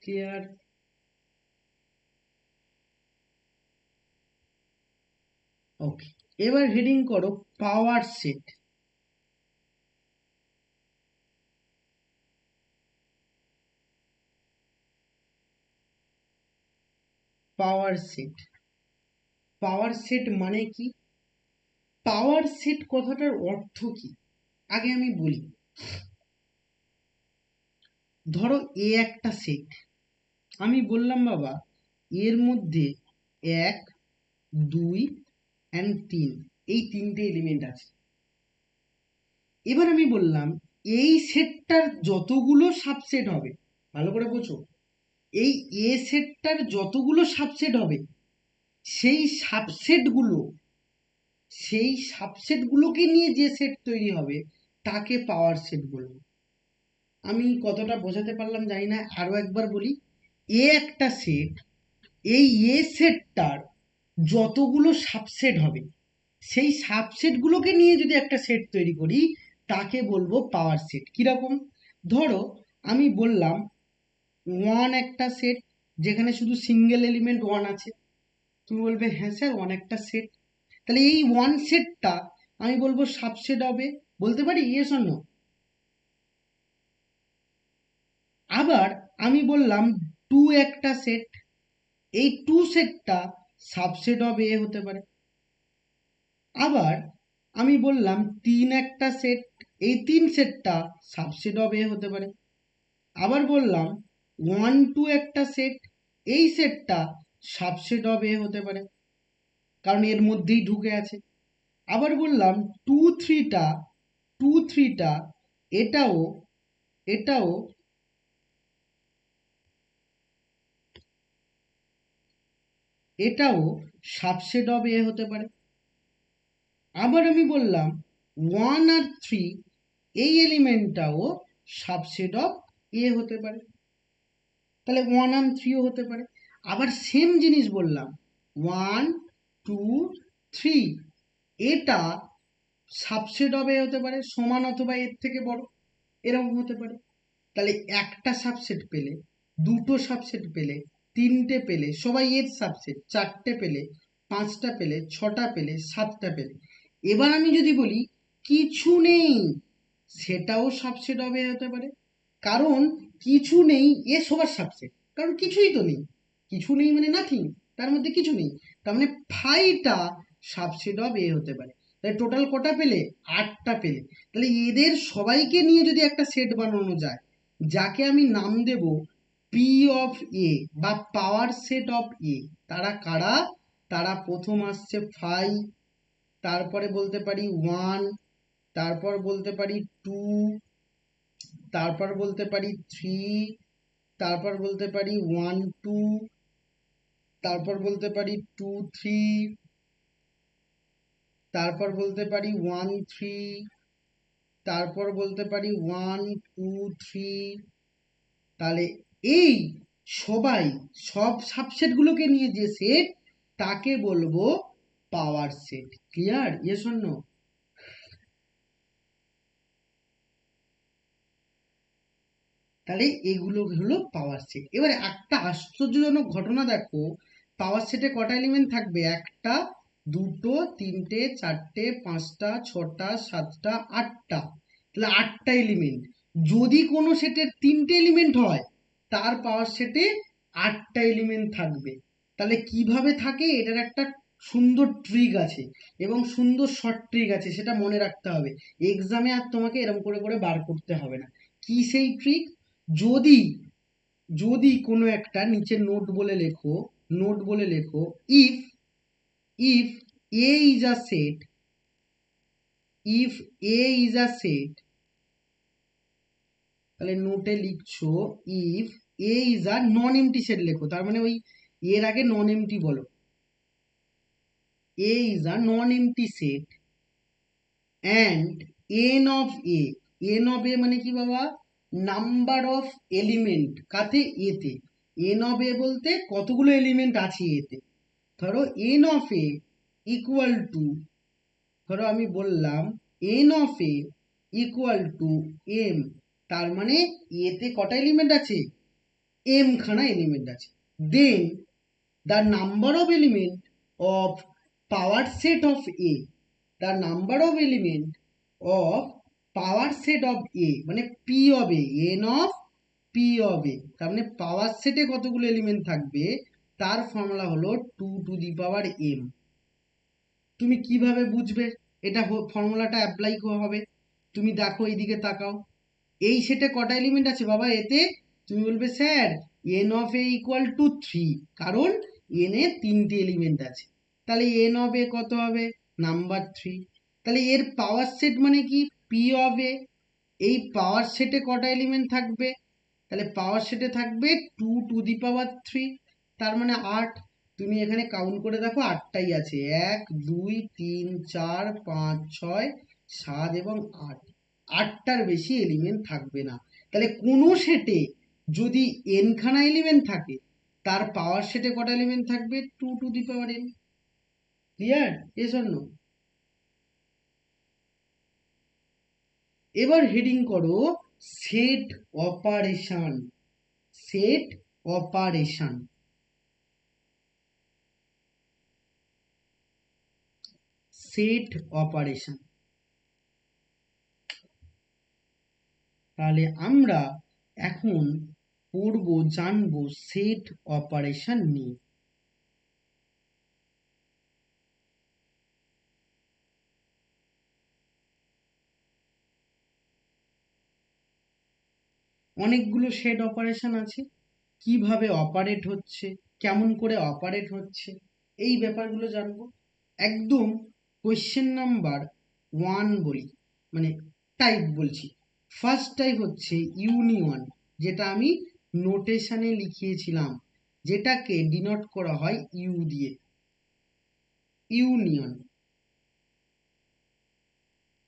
ক্লিয়ার? ওকে, এবার হেডিং করো power set. Power set, power set মানে কি? পাওয়ার সেট কথাটার অর্থ কি আগে আমি বলি। ধরো এ একটা সেট, আমি বললাম বাবা এর মধ্যে 1 2 and 3 এই তিনটে এলিমেন্ট আছে। এবার আমি বললাম এই সেটটার যতগুলো সাবসেট হবে, ভালো করে বোঝো, এই এ সেটটার যতগুলো সাবসেট হবে সেই সাবসেটগুলো, সেই সাবসেটগুলোকে নিয়ে যে সেট তৈরি হবে তাকে পাওয়ার সেট বলবো। আমি কতটা বোঝাতে পারলাম জানি না, আরো একবার বলি। এ একটা সেট, এই এ সেটটার যতগুলো সাবসেট হবে সেই সাবসেটগুলোকে নিয়ে যদি একটা সেট তৈরি করি তাকে বলবো পাওয়ার সেট। কিরকম? ধরো আমি বললাম ওয়ান একটা সেট, যেখানে শুধু সিঙ্গেল এলিমেন্ট ওয়ান আছে। তুমি বলবে হ্যাঁ স্যার ওয়ান একটা সেট, তাহলে এই ওয়ান সেটটা আমি বলবো সাবসেট হবে। বলতে পারি ইয়েস অর নো? আবার আমি বললাম টু একটা সেট, এই টু সেটটা সাবসেট অফ এ হতে পারে। আবার আমি বললাম তিন একটা সেট, এই তিন সেটটা সাবসেট অফ এ হতে পারে। আবার বললাম ওয়ান টু একটা সেট, এই সেটটা সাবসেট অফ এ হতে পারে, কারণ এর মধ্যেই ঢুকে আছে। আবার বললাম টু থ্রিটা, টু থ্রিটা এটাও, এটাও এটাও সাবসেট অফ এ হতে পারে। আবার আমি বললাম ওয়ান আর থ্রি এই এলিমেন্টটাও সাবসেট অফ এ হতে পারে, তাহলে ওয়ান আর থ্রিও হতে পারে। আবার সেম জিনিস বললাম ওয়ান টু থ্রি, এটা সাবসেট অফ এ হতে পারে, সমান অথবা এর থেকে বড়, এরকম হতে পারে। তাহলে একটা সাবসেট পেলে, দুটো সাবসেট পেলে, তিনটে পেলে সবাই এর সাবসেট, চারটে পেলে, পাঁচটা পেলে, ছটা পেলে, সাতটা পেলে। এবার আমি যদি বলি কিছু নেই, সেটাও সাবসেট হবে হতে পারে, কারণ কিছু নেই এ সবার সাবসেট, কারণ কিছুই তো নেই। কিছু নেই মানে নাথিং, তার মধ্যে কিছু নেই, তার মানে ফাইটা সাবসেট অফ এ হতে পারে। তাহলে টোটাল কটা পেলে? আটটা পেলে। তাহলে এদের সবাইকে নিয়ে যদি একটা সেট বানানো যায়, যাকে আমি নাম দেব পি অফ এ বা পাওয়ার সেট অফ এ, তারা কারা? তারা প্রথম আসছে ফাইভ, তারপরে বলতে পারি ওয়ান, তারপর বলতে পারি টু, তারপর বলতে পারি থ্রি, তারপর বলতে পারি ওয়ান টু, তারপর বলতে পারি টু থ্রি, তারপর বলতে পারি ওয়ান থ্রি, তারপর বলতে পারি ওয়ান টু থ্রি। তাহলে এই সবাই, সব সাবসেটগুলোকে নিয়ে যে সেট তাকে বলবো power set. Clear? Yes or no? তাহলে এগুলো হলো পাওয়ার সেট। এবারে একটা আশ্চর্যজনক ঘটনা দেখো, পাওয়ার সেটে কটা এলিমেন্ট থাকবে? একটা, দুটো, তিনটে, চারটে, পাঁচটা, ছটা, সাতটা, আটটা। তাহলে আটটা এলিমেন্ট। যদি কোনো সেটের তিনটে এলিমেন্ট হয় তার পাওয়ার সেটে আটটা এলিমেন্ট থাকবে। তাহলে কিভাবে থাকে এটার একটা সুন্দর ট্রিক আছে, এবং সুন্দর শর্ট ট্রিক আছে, সেটা মনে রাখতে হবে। এক্সামে আর তোমাকে এরকম করে করে বার করতে হবে না। কি সেই ট্রিক? যদি, যদি কোনো একটা নিচে নোট বলে লেখো, নোট বলে লেখো if if A is a set, if A is a set, তাহলে নোটে লিখছো if A is a non empty set লেখো, তার মানে ওই এর আগে নন এমটি বলো। A is a non empty set and N of A, N of A মানে কি বাবা, নাম্বার অফ এলিমেন্ট কাতে, এতে। এন অফ এ বলতে কতগুলো এলিমেন্ট আছে এতে। ধরো n of A equal to, ধরো আমি বললাম n of A equal to m, তার মানে এতে কটা এলিমেন্ট আছে, এম খানা এলিমেন্ট আছে। Then the number of element of power set of A, the number of element of power set of A মানে P of A, N of P of A, তার মানে পাওয়ার সেটে কতগুলো এলিমেন্ট থাকবে তার ফর্মুলা হলো 2 টু দি পাওয়ার এম। তুমি কিভাবে বুঝবে এটা ফর্মুলাটা অ্যাপ্লাই হবে? তুমি দেখো এইদিকে তাকাও, এই সেটে কটা এলিমেন্ট আছে বাবা এতে, তুমি বলবে sir N of A equal two 3, কারণ এন এ 3টে এলিমেন্ট আছে। তাহলে এন অফ এ কত হবে, নাম্বার 3। তাহলে এর পাওয়ার সেট মানে কি, পি অফ এ, এই পাওয়ার সেটে কটা এলিমেন্ট থাকবে, তাহলে পাওয়ার সেটে থাকবে 2 টু দি পাওয়ার 3, তার মানে 8। তুমি এখানে কাউন্ট করে দেখো 8টাই আছে, 1 2 3 4 5 6 7 এবং 8, 8টার বেশি এলিমেন্ট থাকবে না। তাহলে কোনো সেটে যদি n খানা এলিমেন্ট থাকে তার পাওয়ার সেটে কটা এলিমেন্ট থাকবে, 2 to the power n। Clear? Yes or no? এবার হেডিং করো set operation, set operation, set operation. তাহলে আমরা এখন পড়বো, জানবো সেট অপারেশন নিয়ে। অনেকগুলো সেট অপারেশন আছে, কিভাবে অপারেট হচ্ছে, কেমন করে অপারেট হচ্ছে, এই ব্যাপারগুলো জানবো। একদম কোয়েশ্চেন নাম্বার 1 বলি, মানে টাইপ বলছি। ফার্স্ট টাইপ হচ্ছে ইউনিয়ন, যেটা আমি নোটেশনে লিখিয়েছিলাম, যেটাকে ডিনোট করা হয় ইউ দিয়ে, ইউনিয়ন।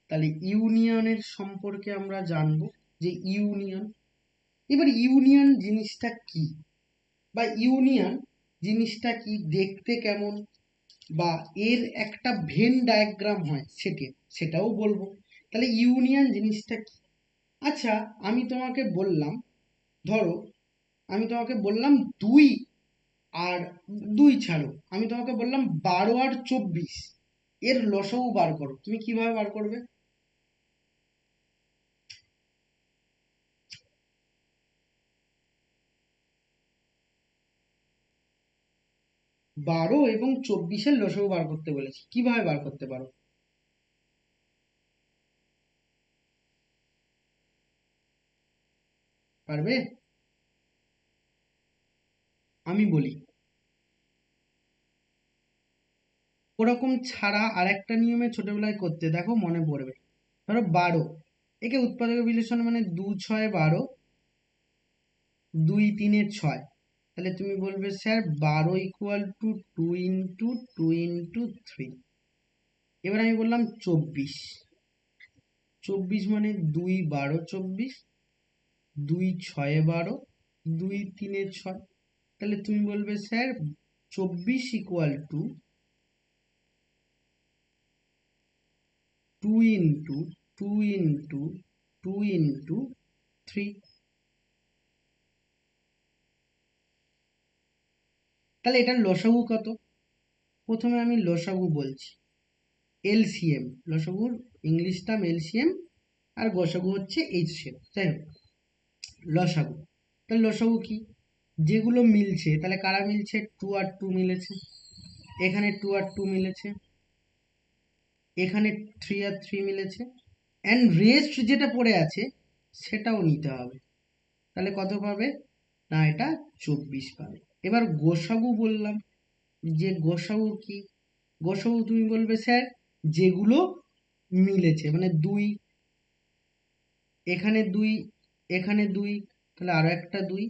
তাহলে ইউনিয়নের সম্পর্কে আমরা জানবো যে ইউনিয়ন। এবার ইউনিয়ন জিনিসটা কি, বা ইউনিয়ন জিনিসটা কি, দেখতে কেমন, বা এর একটা ভেন ডায়াগ্রাম হয় সেটাও বলবো। তাহলে ইউনিয়ন জিনিসটা কি, আচ্ছা আমি তোমাকে বললাম, ধরো আমি তোমাকে বললাম 2 আর 2 ছাড়ো, আমি তোমাকে বললাম 12 আর 24 এর লসাগু বার করো, তুমি কিভাবে বার করবে? 12 এবং 24-এর লসাগু বার করতে বলেছি, কিভাবে বার করতে পারো? পারবে? আমি বলি, ওরকম ছাড়া আর একটা নিয়মে ছোটবেলায় করতে, দেখো মনে পড়বে। ধরো 12, একে উৎপাদক বিলেশন মানে 2 6 12, 2 3 6, তাহলে তুমি বলবে sir 12 equal to 2 into 2 into 3। এবার আমি বললাম 24, 24 মানে 2 12 24, 2 6 12, 2 3 6, তাহলে তুমি বলবে sir 24 equal to 2 into 2 into 2 into 3। তাহলে এটার লসাগু কত? প্রথমে আমি লসাগু বলছি, এলসিএম, লসাগুর ইংলিশ টার্ম এলসিএম, আর গসাগু হচ্ছে এইচসিএম। যাই হোক, লসাগু, তাহলে লসাগু কি, যেগুলো মিলছে, তাহলে কারা মিলছে, 2 আর 2 মিলেছে, এখানে 2 আর 2 মিলেছে, এখানে 3 আর 3 মিলেছে, অ্যান্ড রেস্ট যেটা পড়ে আছে সেটাও নিতে হবে। তাহলে কত পাবে, না এটা 24 পাবে। এবার গোসাগু বললাম, যে গোসাগু কি, গসাগু তুমি বলবে স্যার যেগুলো মিলেছে, মানে 2, এখানে 2, এখানে 2, তাহলে আরো একটা 2,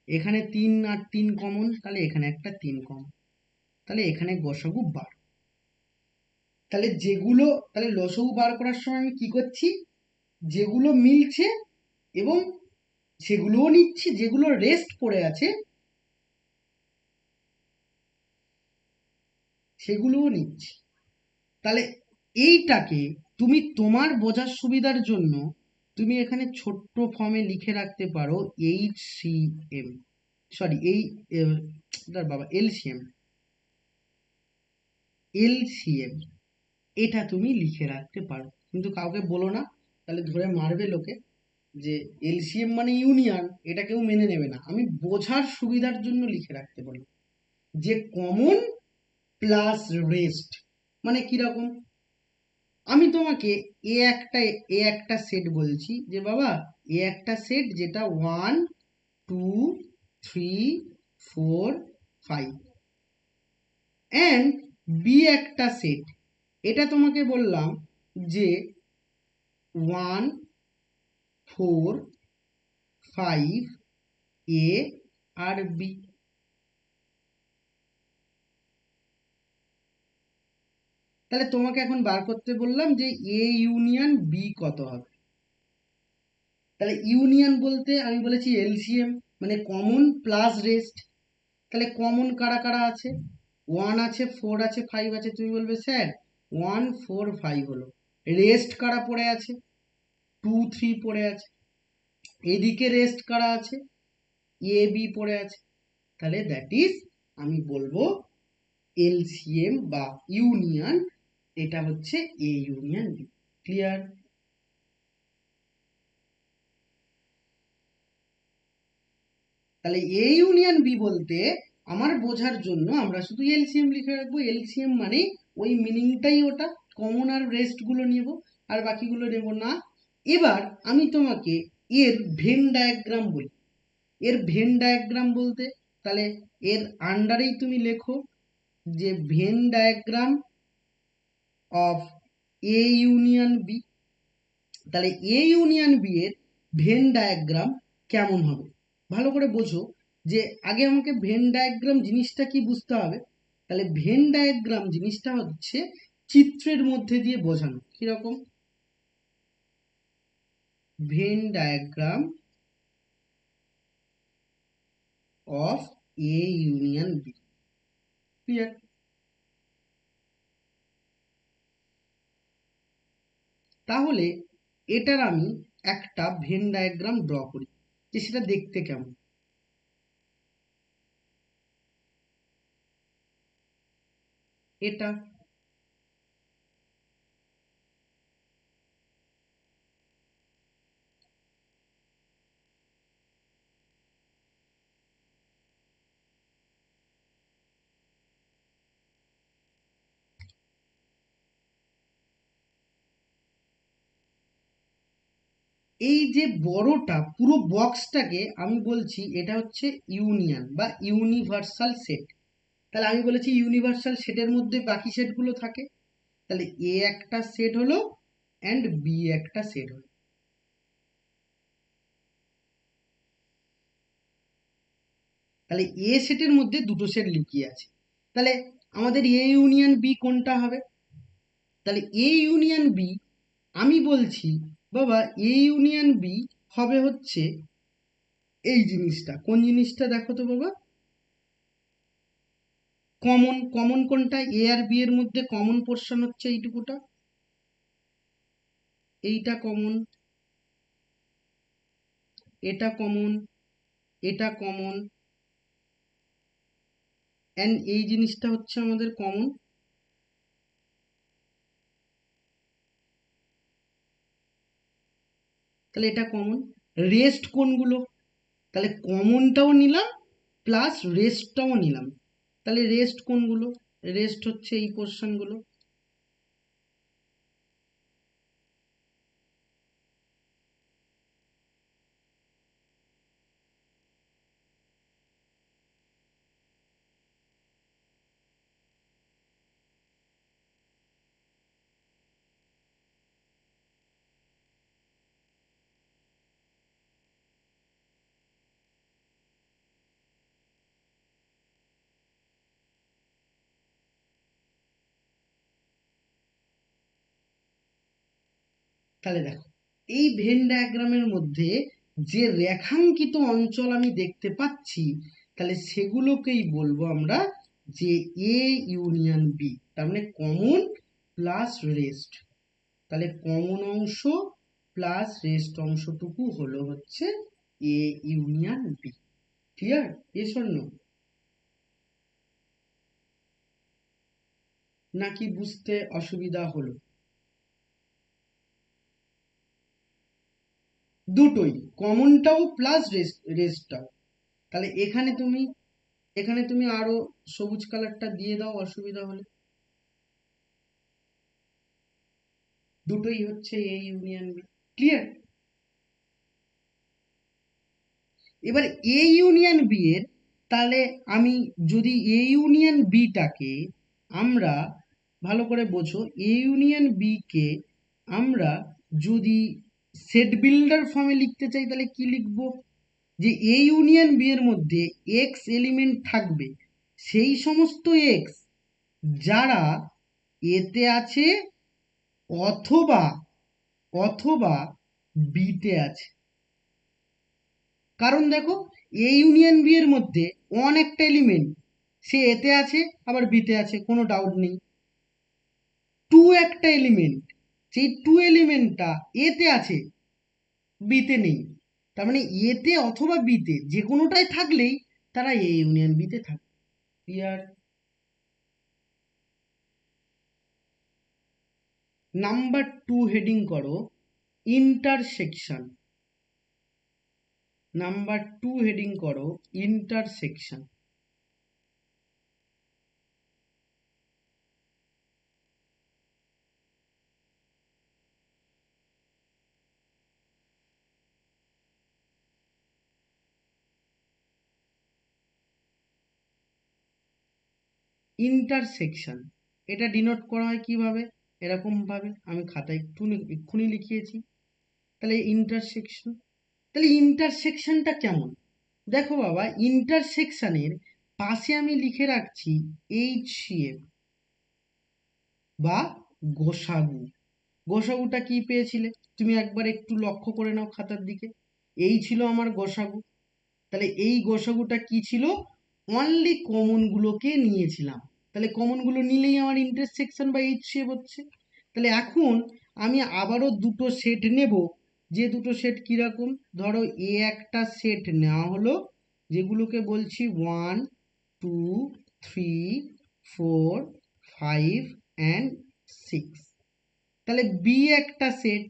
এখানে 3 আর 3 কমন, তাহলে এখানে একটা 3 কমন, তাহলে এখানে গসাগু 12। তাহলে যেগুলো, তাহলে লসাগু বার করার সময় আমি কি করছি, যেগুলো মিলছে এবং সেগুলোও নিচ্ছি, যেগুলো রেস্ট পড়ে আছে সেগুলোও নিচ্ছি। তাহলে এইটাকে তুমি তোমার বোঝার সুবিধার জন্য তুমি এখানে ছোট্ট ফর্মে লিখে রাখতে পারো HCM, সরি এই বাবা এলসিএম, এলসিএম এটা তুমি লিখে রাখতে পারো, কিন্তু কাউকে বলো না, তাহলে ধরে মারবে লোকে যে এলসিএম মানে ইউনিয়ন, এটা কেউ মেনে নেবে না। আমি বোঝার সুবিধার জন্য লিখে রাখতে পারি যে কমন প্লাস রেস্ট মানে কিরকম। আমি তোমাকে এ একটা সেট বলছি যে বাবা এ একটা সেট যেটা 1, 2, 3, 4, 5 অ্যান্ড বি একটা সেট, এটা তোমাকে বললাম যে 1, 4, 5 এ আর বি। তাহলে তোমাকে এখন বার করতে বললাম যে এ ইউনিয়ন বি কত হবে। তাহলে ইউনিয়ন বলতে আমি বলেছি এলসিএম মানে কমন প্লাস রেস্ট। তাহলে কমন কারা কারা আছে, 1 আছে, 4 আছে, 5 আছে, তুমি বলবে স্যার 1, 4, 5 হলো। রেস্ট কারা পড়ে আছে, 2, 3 পড়ে আছে। এদিকে রেস্ট কারা আছে, এ বি পড়ে আছে। তাহলে দ্যাট ইজ আমি বলবো এলসিএম বা ইউনিয়ন এটা হচ্ছে এ ইউনিয়ন বি। ক্লিয়ার? তাহলে এ ইউনিয়ন বি বলতে আমার বোঝার জন্য আমরা শুধু এলসিএম লিখে রাখবো। এলসিএম মানে ওই মিনিংটাই ওটা, কমন আর রেস্ট গুলো নেব আর বাকিগুলো নেব না। এবার আমি তোমাকে এর ভেন ডায়াগ্রাম বলি। এর ভেন ডায়াগ্রাম বলতে তাহলে এর আন্ডারেই তুমি লেখো যে Venn diagram of A union B. তাহলে এ ইউনিয়ন বি এর ভেন ডায়াগ্রাম কেমন হবে ভালো করে বোঝো। যে আগে আমাকে ভেন ডায়াগ্রাম জিনিসটা কি বুঝতে হবে। তাহলে ভেন ডায়াগ্রাম জিনিসটা হচ্ছে চিত্রের মধ্যে দিয়ে বোঝানো। কিরকম? Venn diagram of A union B. Clear? তাহলে এটার আমি একটা ভেন ডায়াগ্রাম ড্র করি যে সেটা দেখতে কেমন। এটা এই যে বড়টা পুরো বক্সটাকে আমি বলছি এটা হচ্ছে ইউনিয়ন বা ইউনিভার্সাল সেট। তাহলে আমি বলেছি ইউনিভার্সাল সেটের মধ্যে বাকি সেটগুলো থাকে। তাহলে এ একটা সেট হলো অ্যান্ড বি একটা সেট হলো। তাহলে এ সেটের মধ্যে দুটো সেট লুকিয়ে আছে। তাহলে আমাদের এ ইউনিয়ন বি কোনটা হবে? তাহলে এ ইউনিয়ন বি আমি বলছি বাবা এ ইউনিয়ন বি হবে হচ্ছে এই জিনিসটা। কোন জিনিসটা দেখো তো বাবা? কমন। কমন কোনটা? এ আর বি এর মধ্যে কমন পোর্শন হচ্ছে এইটুকুটা, এইটা কমন, এটা কমন, এটা কমন, অ্যান্ড এই জিনিসটা হচ্ছে আমাদের কমন। তাহলে এটা কমন। রেস্ট কোনগুলো? তাহলে কমনটাও নিলাম প্লাস রেস্টটাও নিলাম। তাহলে রেস্ট কোনগুলো? রেস্ট হচ্ছে এই পোর্শনগুলো। তাহলে দেখো, এই ভেন ডায়াগ্রামের মধ্যে যে রেখাঙ্কিত অঞ্চল আমি দেখতে পাচ্ছি, তাহলে সেগুলোকেই বলবো আমরা যে এ ইউনিয়ন বি, তার মানে কমন প্লাস রেস্ট। তাহলে কমন অংশ প্লাস রেস্ট অংশটুকু হলো হচ্ছে A union B. Clear? Yes or no? নাকি বুঝতে অসুবিধা হলো? দুটোই, কমনটাও প্লাস রেস্টটাও। তাহলে এখানে তুমি আরো সবুজ কালারটা দিয়ে দাও অসুবিধা হলে। দুটোই হচ্ছে এ ইউনিয়ন বি। ক্লিয়ার? এবার এ ইউনিয়ন বি এর, তাহলে আমি যদি এ ইউনিয়ন বিটাকে আমরা, ভালো করে বোঝো, এ ইউনিয়ন বি কে আমরা যদি সেট বিল্ডার ফর্মে লিখতে চাই, তাহলে কি লিখবো? যে এ ইউনিয়ন বি এর মধ্যে এক্স এলিমেন্ট থাকবে, সেই সমস্ত এক্স যারা এতে আছে অথবা অথবা বিতে আছে। কারণ দেখো, এ ইউনিয়ন বি এর মধ্যে ওয়ান একটা এলিমেন্ট, সে এতে আছে আবার বিতে আছে, কোনো ডাউট নেই। টু একটা এলিমেন্ট, সেই টু এলিমেন্টটা এতে আছে বিতে নেই। তার মানে এতে অথবা বিতে যে কোনোটাই থাকলেই তারা এ ইউনিয়ন বিতে থাকে। ক্লিয়ার? নাম্বার 2 হেডিং করো ইন্টারসেকশন। নাম্বার 2 হেডিং করো ইন্টারসেকশন। ইন্টারসেকশন এটা ডিনোট করা হয় কিভাবে? এরকম ভাবে আমি খাতায় এক্ষুনি লিখিয়েছি। তাহলে ইন্টারসেকশন, তাহলে ইন্টারসেকশনটা কেমন? দেখো বাবা, ইন্টারসেকশনের পাশে আমি লিখে রাখছি এইচসিএফ বা গোসাগু। গোসাগুটা কি পেয়েছিলে? তুমি একবার একটু লক্ষ্য করে নাও খাতার দিকে। এই ছিল আমার গোসাগু। তাহলে এই গোসাগুটা কি ছিল? অনলি কমন গুলোকে নিয়েছিলাম। তাহলে কমন গুলো নিলেই আমার ইন্টারসেকশন বা এইচসিএফ হচ্ছে। তাহলে এখন আমি আবারও দুটো সেট নেব। যে দুটো সেট কিরকম? ধরো এ একটা সেট নেওয়া হলো, যেগুলোকে বলছি 1 2 3 4 5 and 6। তাহলে বি একটা সেট,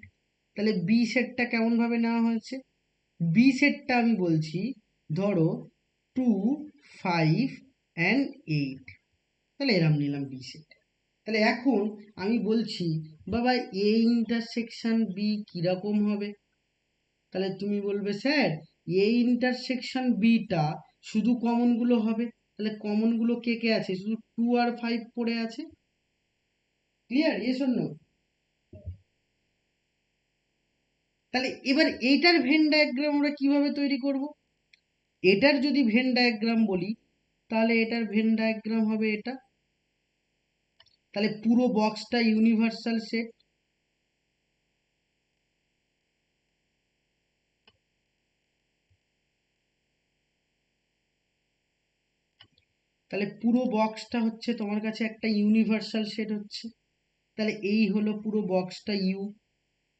তাহলে বি সেটটা কেমন ভাবে নেওয়া হয়েছে? বি সেটটা আমি বলছি, ধরো 2 5 and 8। তাহলে এরম নিলাম বি সেট। তাহলে এখন আমি বলছি, বাবা এ ইন্টারসেকশন বি কিরকম হবে? তাহলে তুমি বলবে, স্যার এ ইন্টারসেকশন বিটা শুধু কমন গুলো হবে। তাহলে কমন গুলো কে কে আছে? শুধু 2 আর 5 পড়ে আছে। ক্লিয়ার? Yes or no? তাহলে এবার এইটার ভেন ডায়াগ্রাম আমরা কিভাবে তৈরি করব? এটার যদি ভেন ডায়াগ্রাম বলি, তাহলে এটার ভেন ডায়াগ্রাম হবে এটা। তাহলে পুরো বক্সটা ইউনিভার্সাল সেট। তাহলে পুরো বক্সটা হচ্ছে তোমার কাছে একটা ইউনিভার্সাল সেট হচ্ছে। তাহলে এই হলো পুরো বক্সটা ইউ,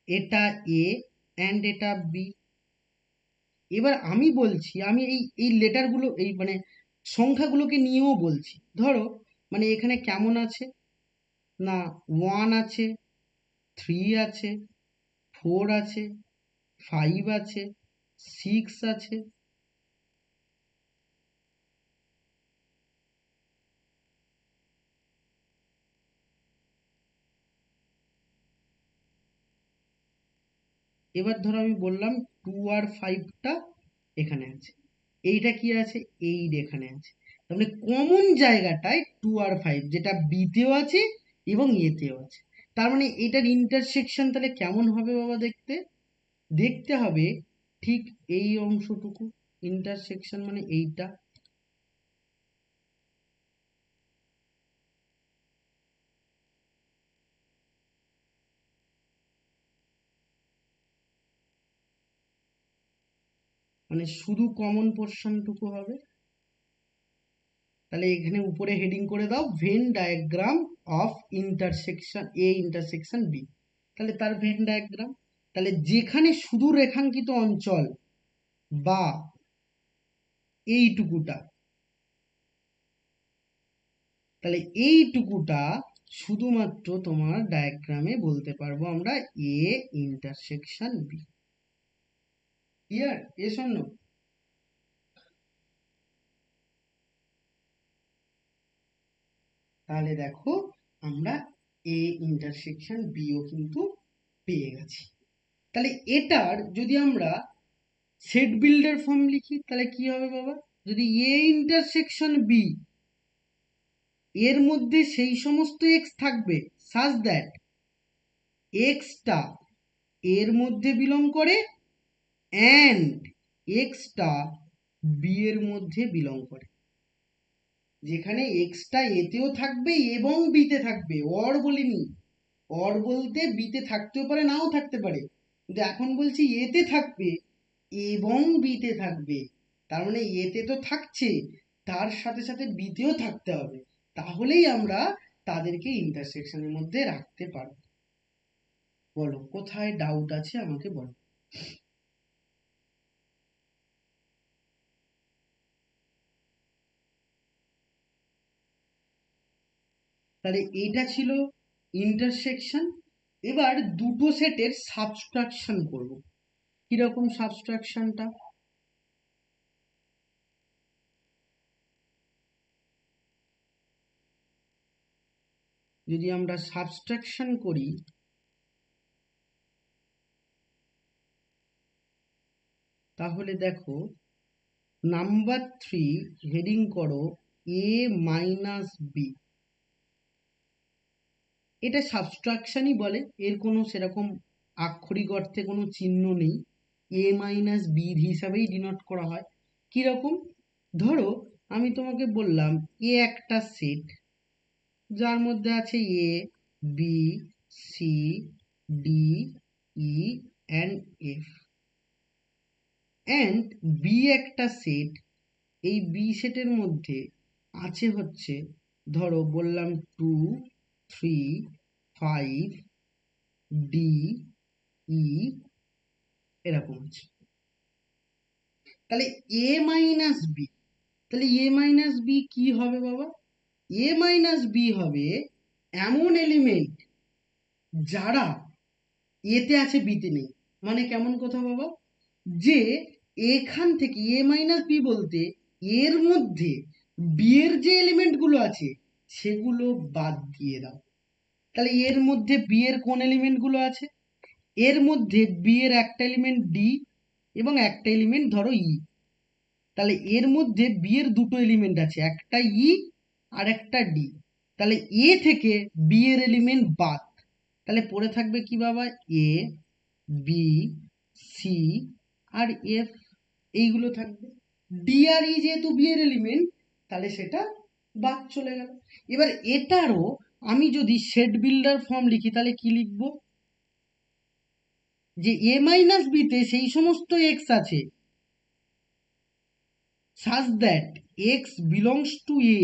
এটা এ অ্যান্ড এটা বি। এবার আমি বলছি, আমি এই এই লেটারগুলো, এই মানে সংখ্যাগুলোকে নিয়েও বলছি। ধরো, মানে এখানে কেমন আছে না, 1 আছে, 3 আছে, 4 আছে, 5 আছে, 6 আছে। এবার ধরো আমি বললাম 2 আর 5টা এখানে আছে, এইটা কি আছে, এইট এখানে আছে। তার মানে কমন জায়গাটায় 2 আর 5, যেটা বিতেও আছে এবং এতেও আছে। তার মানে এটার ইন্টারসেকশন তাহলে কেমন হবে বাবা? দেখতে দেখতে হবে ঠিক এই অংশটুকু। ইন্টারসেকশন মানে এইটা। মানে শুধু কমন পোর্শনটুকু হবে। তাহলে এখানে উপরে হেডিং করে দাও Venn diagram of intersection A intersection B. তাহলে তার ভেন ডায়াগ্রাম, তাহলে যেখানে শুধু রেখাঙ্কিত অঞ্চল বা এইটুকুটা, তাহলে এইটুকুটা শুধুমাত্র তোমার ডায়াগ্রামে বলতে পারবো আমরা এ ইন্টারসেকশন বি। ক্লিয়ার? এ শোন, তাহলে দেখো আমরা এ ইন্টারসেকশন বিও কিন্তু পেয়ে গেছি। তাহলে এটার যদি আমরা সেট বিল্ডার ফর্ম লিখি তাহলে কি হবে বাবা? যদি এ ইন্টারসেকশন বি এর মধ্যে সেই সমস্ত এক্স থাকবে সাজ দ্যাট এক্সটা এর মধ্যে বিলং করে অ্যান্ড এক্সটা বি এর মধ্যে বিলং করে, যেখানে এক্সটা এতেও থাকবে এবং বিতে থাকবে। অর বলিনি, অর বলতে বিতে থাকতেও পারে নাও থাকতে পারে, কিন্তু এখন বলছি এতে থাকবে এবং বিতে থাকবে। তার মানে এতে তো থাকছে, তার সাথে সাথে বিতেও থাকতে হবে, তাহলেই আমরা তাদেরকে ইন্টারসেকশনের মধ্যে রাখতে পারবো। বলো কোথায় ডাউট আছে আমাকে বলো। তাহলে এইটা ছিল ইন্টারসেকশন। এবার দুটো সেটের সাবট্রাকশন করব। কিরকম সাবট্রাকশনটা? যদি আমরা সাবট্রাকশন করি তাহলে দেখো নাম্বার 3 হেডিং করো এ মাইনাস বি। এটা সাবট্রাকশনই বলে, এর কোনো সেরকম আক্ষরিক অর্থে কোনো চিহ্ন নেই, এ মাইনাস বি হিসাবেই ডিনোট করা হয়। কিরকম? ধরো আমি তোমাকে বললাম এ একটা সেট যার মধ্যে আছে a b c d e and f, and B একটা সেট, এই বি সেটের মধ্যে আছে হচ্ছে ধরো বললাম 2 3 5 ডি ই এরকম আছে। তাহলে এ মাইনাস বি, তাহলে এ মাইনাস বি কি হবে বাবা? এ মাইনাস বি হবে এমন এলিমেন্ট যারা এতে আছে বিতে নেই। মানে কেমন কথা বাবা? যে এখান থেকে এ মাইনাস বি বলতে এর মধ্যে বি এর যে এলিমেন্ট গুলো আছে সেগুলো বাদ দিয়ে দাও। তাহলে এর মধ্যে বি এর কোন এলিমেন্ট গুলো আছে? এর মধ্যে বি এর একটা এলিমেন্ট ডি এবং একটা এলিমেন্ট ধরো ই। তাহলে এর মধ্যে বি এর দুটো এলিমেন্ট আছে, একটা ই আর একটা ডি। তাহলে এ থেকে বি এর এলিমেন্ট বাদ, তাহলে পড়ে থাকবে কি বাবা? এ বি সি আর এফ, এইগুলো থাকবে। ডি আর ই যেহেতু বি এর এলিমেন্ট তাহলে সেটা বাদ চলে গেল। এবার এটারও আমি যদি সেট বিল্ডার ফর্ম লিখি তাহলে কি লিখবো? যে এ মাইনাস বিতে সেই সমস্ত এক্স আছে such that x belongs to A,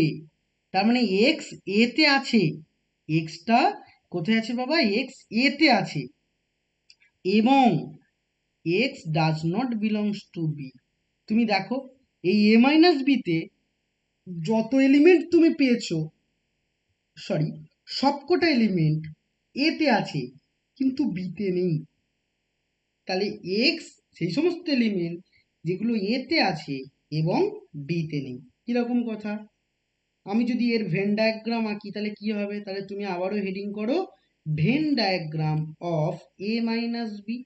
তার মানে এক্স এতে আছে, এক্সটা কোথায় আছে বাবা? এক্স এতে আছে, এবং x does not belongs to B. তুমি দেখো এই এ মাইনাস বিতে যত এলিমেন্ট তুমি পেয়েছো, সরি, সবকটা এলিমেন্ট এতে আছে কিন্তু বিতে নেই। তাহলে এক্স সেই সমস্ত এলিমেন্ট যেগুলো এতে আছে এবং বিতে নেই। কিরকম কথা? আমি যদি এর ভেন ডায়াগ্রাম আঁকি তাহলে কি হবে? তাহলে তুমি আবারও হেডিং করো Venn diagram of A minus B.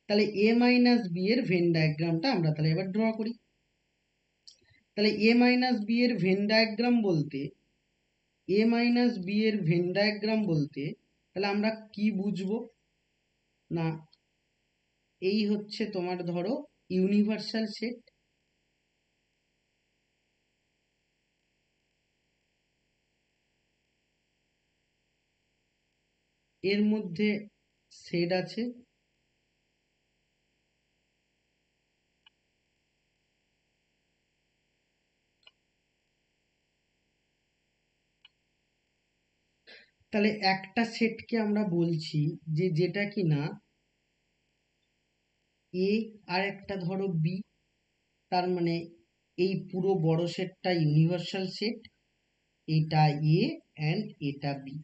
তাহলে এ মাইনাস বি এর ভেন ডায়াগ্রামটা আমরা তাহলে এবার ড্র করি। তাহলে এ মাইনাস বি এর ভেন ডায়াগ্রাম বলতে, এ মাইনাস বি এর ভেন ডায়াগ্রাম বলতে তাহলে আমরা কি বুঝবো? না, এই হচ্ছে তোমার ধরো ইউনিভার্সাল সেট, এর মধ্যে সেট আছে তাহলে একটা সেটকে আমরা বলছি যে যেটা কিনা এ আর একটা ধরো বি, তার মানে এই পুরো বড় সেটটা ইউনিভার্সাল সেট, এটা এ অ্যান্ড এটা বি।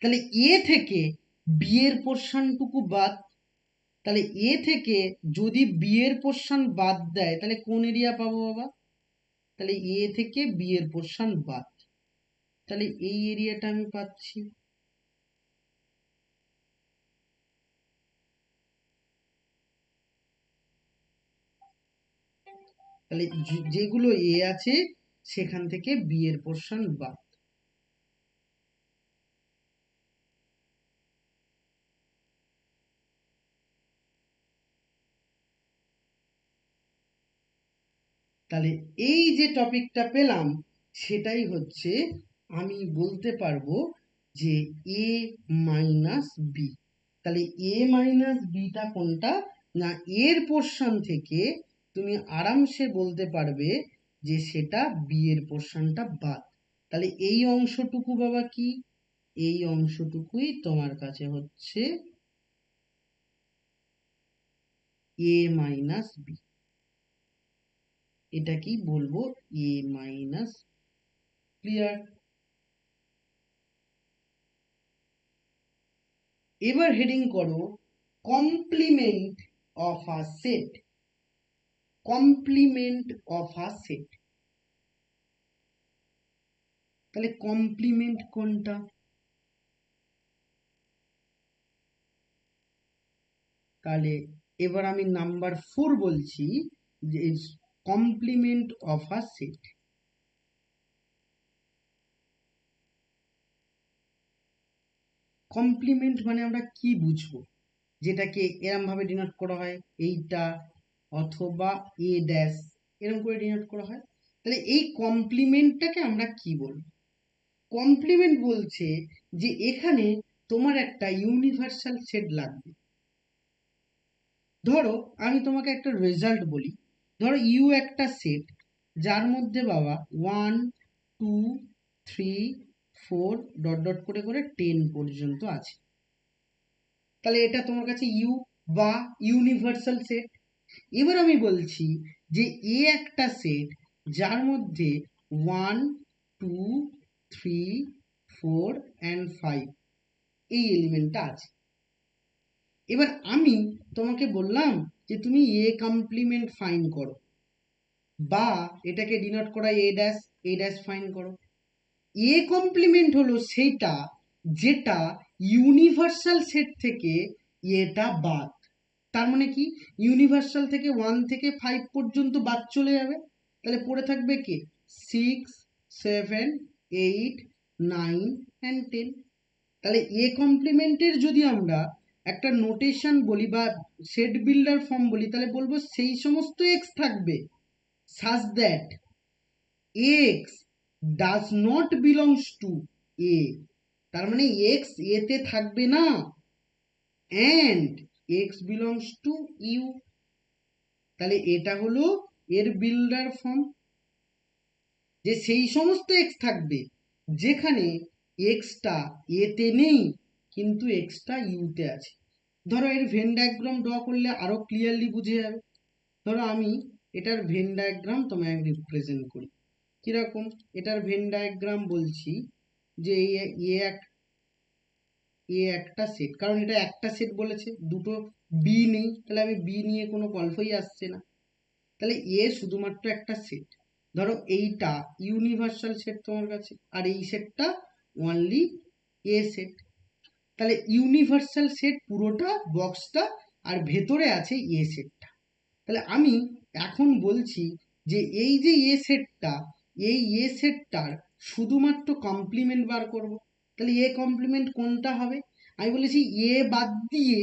তাহলে এ থেকে বি এর পোর্শনটুকু বাদ। তাহলে এ থেকে যদি বি এর পোর্শন বাদ দেয় তাহলে কোন এরিয়া পাবো বাবা? তাহলে এ থেকে বি এর পোর্শন বাদ, তাহলে এই এরিয়াটা আমি পাচ্ছি। তাহলে যেগুলো এ আছে সেখান থেকে বি এর পোর্শন বাদ। তাহলে এই যে টপিকটা পেলাম সেটাই হচ্ছে আমি বলতে পারবো যে এ মাইনাস বি। তাহলে এ মাইনাস বিটা কোনটা? না, এর পোর্শন থেকে তুমি আরামসে বলতে পারবে যে সেটা বি এর পোর্শনটা বাদ। তাহলে এই অংশটুকু বাবা কি? এই অংশটুকুই তোমার কাছে হচ্ছে এ মাইনাস বি। এটা কি বলবো? A minus. ক্লিয়ার? এবার হেডিং করো complement of a set. Complement of a set. তাহলে কমপ্লিমেন্ট কোনটা? তাহলে এবার আমি নাম্বার 4 বলছি যে complement of a set. Complement মানে আমরা কি বুঝবো? যেটাকে এরম ভাবে ডিনোট করা হয়, এইটা অথবা এ ড্যাশ, এরকম করে ডিনোট করা হয়। তাহলে এই কমপ্লিমেন্টটাকে আমরা কি বলবো? কমপ্লিমেন্ট বলছে যে এখানে তোমার একটা ইউনিভার্সাল সেট লাগবে। ধরো আমি তোমাকে একটা রেজাল্ট বলি। ধরো ইউ একটা সেট যার মধ্যে বাবা 1 2 3 4 ডট ডট করে করে 10 পর্যন্ত আছে। তাহলে এটা তোমার কাছে ইউ বা ইউনিভার্সাল সেট। এবার আমি বলছি যে এ একটা সেট যার মধ্যে 1 2 3 4 এই এলিমেন্টটা আছে। এবার আমি তোমাকে বললাম যে তুমি এ কমপ্লিমেন্ট ফাইন করো, বা এটাকে ডিনোট করা এ ড্যাশ ফাইন করো। এ কমপ্লিমেন্ট হলো সেইটা যেটা ইউনিভার্সাল সেট থেকে এটা বাদ। তার মানে কি? ইউনিভার্সাল থেকে 1 থেকে 5 পর্যন্ত বাদ চলে যাবে। তাহলে পড়ে থাকবে কে? 6 7 8 9 and 10। তাহলে এ কমপ্লিমেন্টের যদি আমরা একটা নোটেশন বলি বা সেট বিল্ডার ফর্ম বলি তাহলে বলবো সেই সমস্ত এক্স থাকবে such that x does not belongs to a। তার মানে x এতে থাকবে না, and x belongs to u। তাহলে এটা হলো এর বিল্ডার ফর্ম, যে সেই সমস্ত এক্স থাকবে যেখানে এক্সটা এতে নেই কিন্তু এক্সটা ইউতে আছে। ধরো এর ভেন ডায়াগ্রাম ড্র করলে আরো ক্লিয়ারলি বুঝে যাবে। ধরো আমি এটার ভেন ডায়াগ্রাম তোমায় রিপ্রেজেন্ট করি। কিরকম? এটার ভেন ডায়াগ্রাম বলছি যে এ একটা সেট, কারণ এটা একটা সেট বলেছে, দুটো বি নেই, তাহলে আমি বি নিয়ে কোনো গল্পই আসছে না। তাহলে এ শুধুমাত্র একটা সেট। ধরো এইটা ইউনিভার্সাল সেট তোমার কাছে, আর এই সেটটা অনলি এ সেট। তাহলে ইউনিভার্সাল সেট পুরোটা বক্সটা, আর ভেতরে আছে এ সেটটা। তাহলে আমি এখন বলছি যে এই যে এ সেটটা, এই এ সেটটার শুধুমাত্র কমপ্লিমেন্ট বার করব। তাহলে এ কমপ্লিমেন্ট কোনটা হবে? আমি বলেছি এ বাদ দিয়ে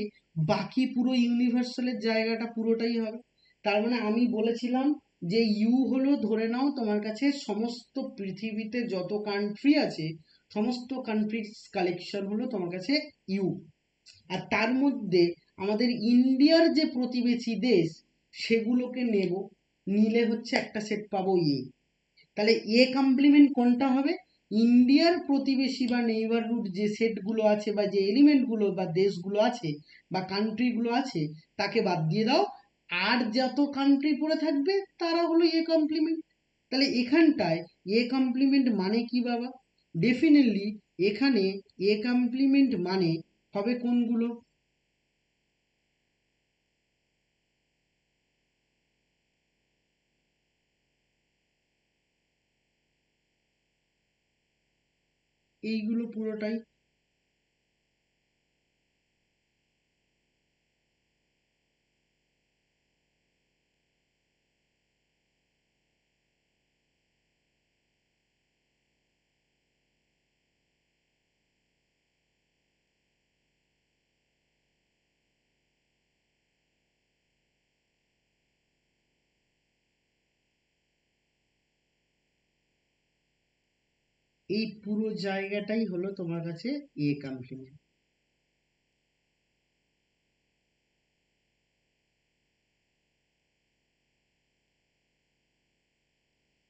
বাকি পুরো ইউনিভার্সালের জায়গাটা পুরোটাই হবে। তার মানে আমি বলেছিলাম যে ইউ হলো, ধরে নাও তোমার কাছে সমস্ত পৃথিবীতে যত কান্ট্রি আছে সমস্ত কান্ট্রির কালেকশন হলো তোমার কাছে ইউ। আর তার মধ্যে আমাদের ইন্ডিয়ার যে প্রতিবেশী দেশ সেগুলোকে নেব, নিলে হচ্ছে একটা সেট পাবো এ। তাহলে এ কমপ্লিমেন্ট কোনটা হবে? ইন্ডিয়ার প্রতিবেশী বা নেইবারহুড যে সেটগুলো আছে বা যে এলিমেন্টগুলো বা দেশগুলো আছে বা কান্ট্রিগুলো আছে তাকে বাদ দিয়ে দাও, আর যত কান্ট্রি পড়ে থাকবে তারা হলো এ কমপ্লিমেন্ট। তাহলে এখানটায় এ কমপ্লিমেন্ট মানে কি বাবা? ডেফিনেটলি এখানে এ কমপ্লিমেন্ট মানে হবে কোনগুলো? এইগুলো পুরোটাই। এই পুরো জায়গাটাই হলো তোমার কাছে এ কমপ্লিমেন্ট।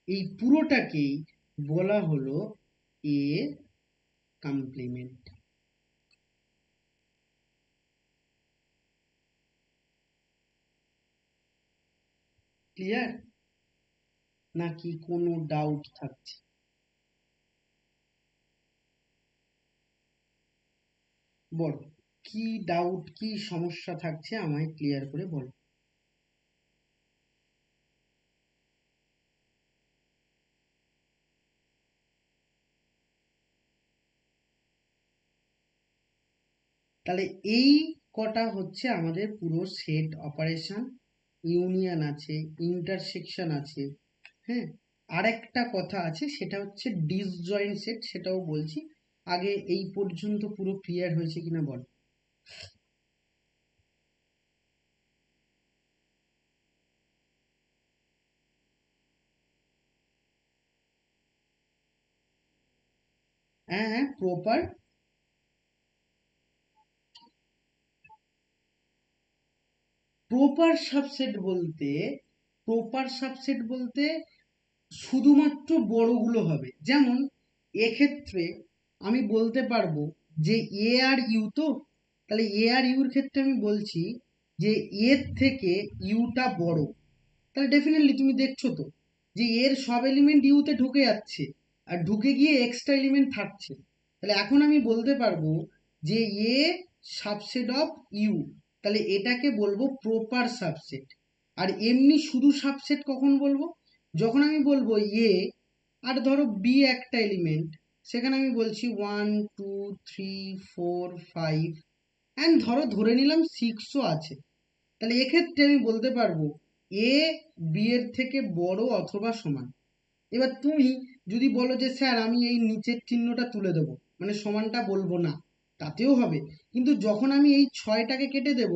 এই পুরোটাকেই বলা হলো এ কমপ্লিমেন্ট। ক্লিয়ার? নাকি কোনো ডাউট থাকছে? বল, কি ডাউট, কি সমস্যা থাকছে আমায় ক্লিয়ার করে বল। তাহলে এই কটা হচ্ছে আমাদের পুরো সেট অপারেশন। ইউনিয়ন আছে, ইন্টারসেকশন আছে, হ্যাঁ। আরেকটা কথা আছে সেটা হচ্ছে ডিসজয়েন্ট সেট, সেটাও বলছি। আগে এই পর্যন্ত পুরো ক্লিয়ার হয়েছে কিনা বল। হ্যাঁ হ্যাঁ, প্রপার। প্রপার সাবসেট বলতে, প্রপার সাবসেট বলতে শুধুমাত্র বড়গুলো হবে। যেমন এক্ষেত্রে আমি বলতে পারবো যে এ আর ইউ, তো তাহলে এ আর ইউর ক্ষেত্রে আমি বলছি যে এর থেকে ইউটা বড়। তাহলে ডেফিনেটলি তুমি দেখছো তো যে এর সব এলিমেন্ট ইউতে ঢুকে যাচ্ছে আর ঢুকে গিয়ে এক্সট্রা এলিমেন্ট থাকছে। তাহলে এখন আমি বলতে পারবো যে এ সাবসেট অফ ইউ, তাহলে এটাকে বলবো প্রপার সাবসেট। আর এমনি শুধু সাবসেট কখন বলবো? যখন আমি বলবো এ আর ধরো বি একটা এলিমেন্ট, সেখানে আমি বলছি 1 2 3 4 5, অ্যান্ড ধরো ধরে নিলাম 6ও আছে। তাহলে এক্ষেত্রে আমি বলতে পারবো এ বি এর থেকে বড় অথবা সমান। এবার তুমি যদি বলো যে স্যার আমি এই নিচের চিহ্নটা তুলে দেবো, মানে সমানটা বলবো না, তাতেও হবে। কিন্তু যখন আমি এই 6টাকে কেটে দেব,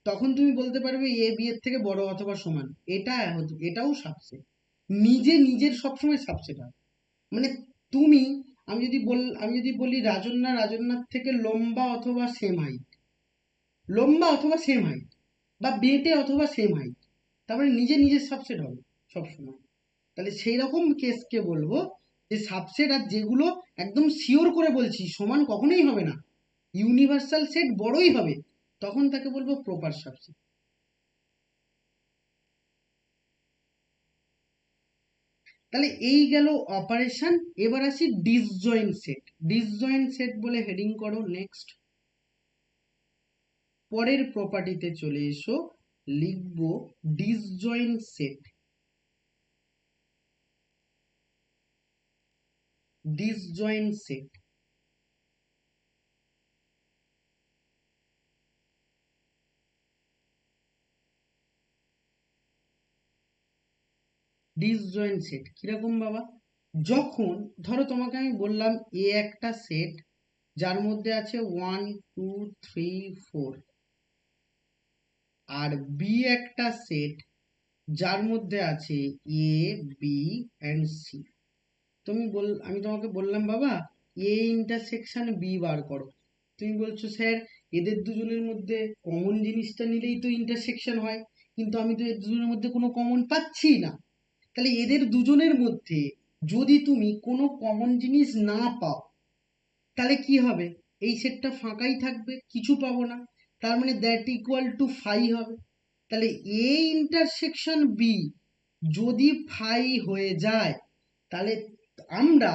তখন তুমি বলতে পারবে এ বি এর থেকে বড় অথবা সমান। এটাও সাবসেট। নিজে নিজের সবসময় সাবসেট হয়। মানে তুমি, আমি যদি বলি রাজন্যার থেকে লম্বা অথবা সেম হাইট, লম্বা অথবা সেম হাইট, বা বেটে অথবা সেম হাইট, তারপরে নিজে নিজের সাবসেট হবে সবসময়। তাহলে সেই রকম কেসকে বলবো যে সাবসেট। আর যেগুলো একদম শিওর করে বলছি সমান কখনোই হবে না, ইউনিভার্সাল সেট বড়ই হবে, তখন তাকে বলবো প্রপার সাবসেট। তাহলে এই গেল অপারেশন। এবার আসি ডিসজয়েন্ট সেট। ডিসজয়েন্ট সেট বলে হেডিং করো নেক্সট। পরের প্রপার্টিতে চলে এসো, লিখবো disjoint set. Disjoint set, disjoint set কিরকম বাবা? যখন ধরো তোমাকে আমি বললাম এ একটা সেট যার মধ্যে আছে 1 2 3 4, আর বি একটা সেট যার মধ্যে আছে এ বি অ্যান্ড সি। আমি তোমাকে বললাম বাবা এ ইন্টারসেকশন বি বার করো। তুমি বলছো স্যার এদের দুজনের মধ্যে কমন জিনিসটা নিলেই তো ইন্টারসেকশন হয়, কিন্তু আমি তো এর দুজনের মধ্যে কোনো কমন পাচ্ছি না। তাহলে এদের দুজনের মধ্যে যদি তুমি কোনো কমন জিনিস না পাও তাহলে কি হবে? এই সেটটা ফাঁকাই থাকবে, কিছু পাবো না। তার মানে দ্যাট ইকুয়াল টু ফাই হবে। তাহলে এ ইন্টারসেকশন বি যদি ফাই হয়ে যায়, তাহলে আমরা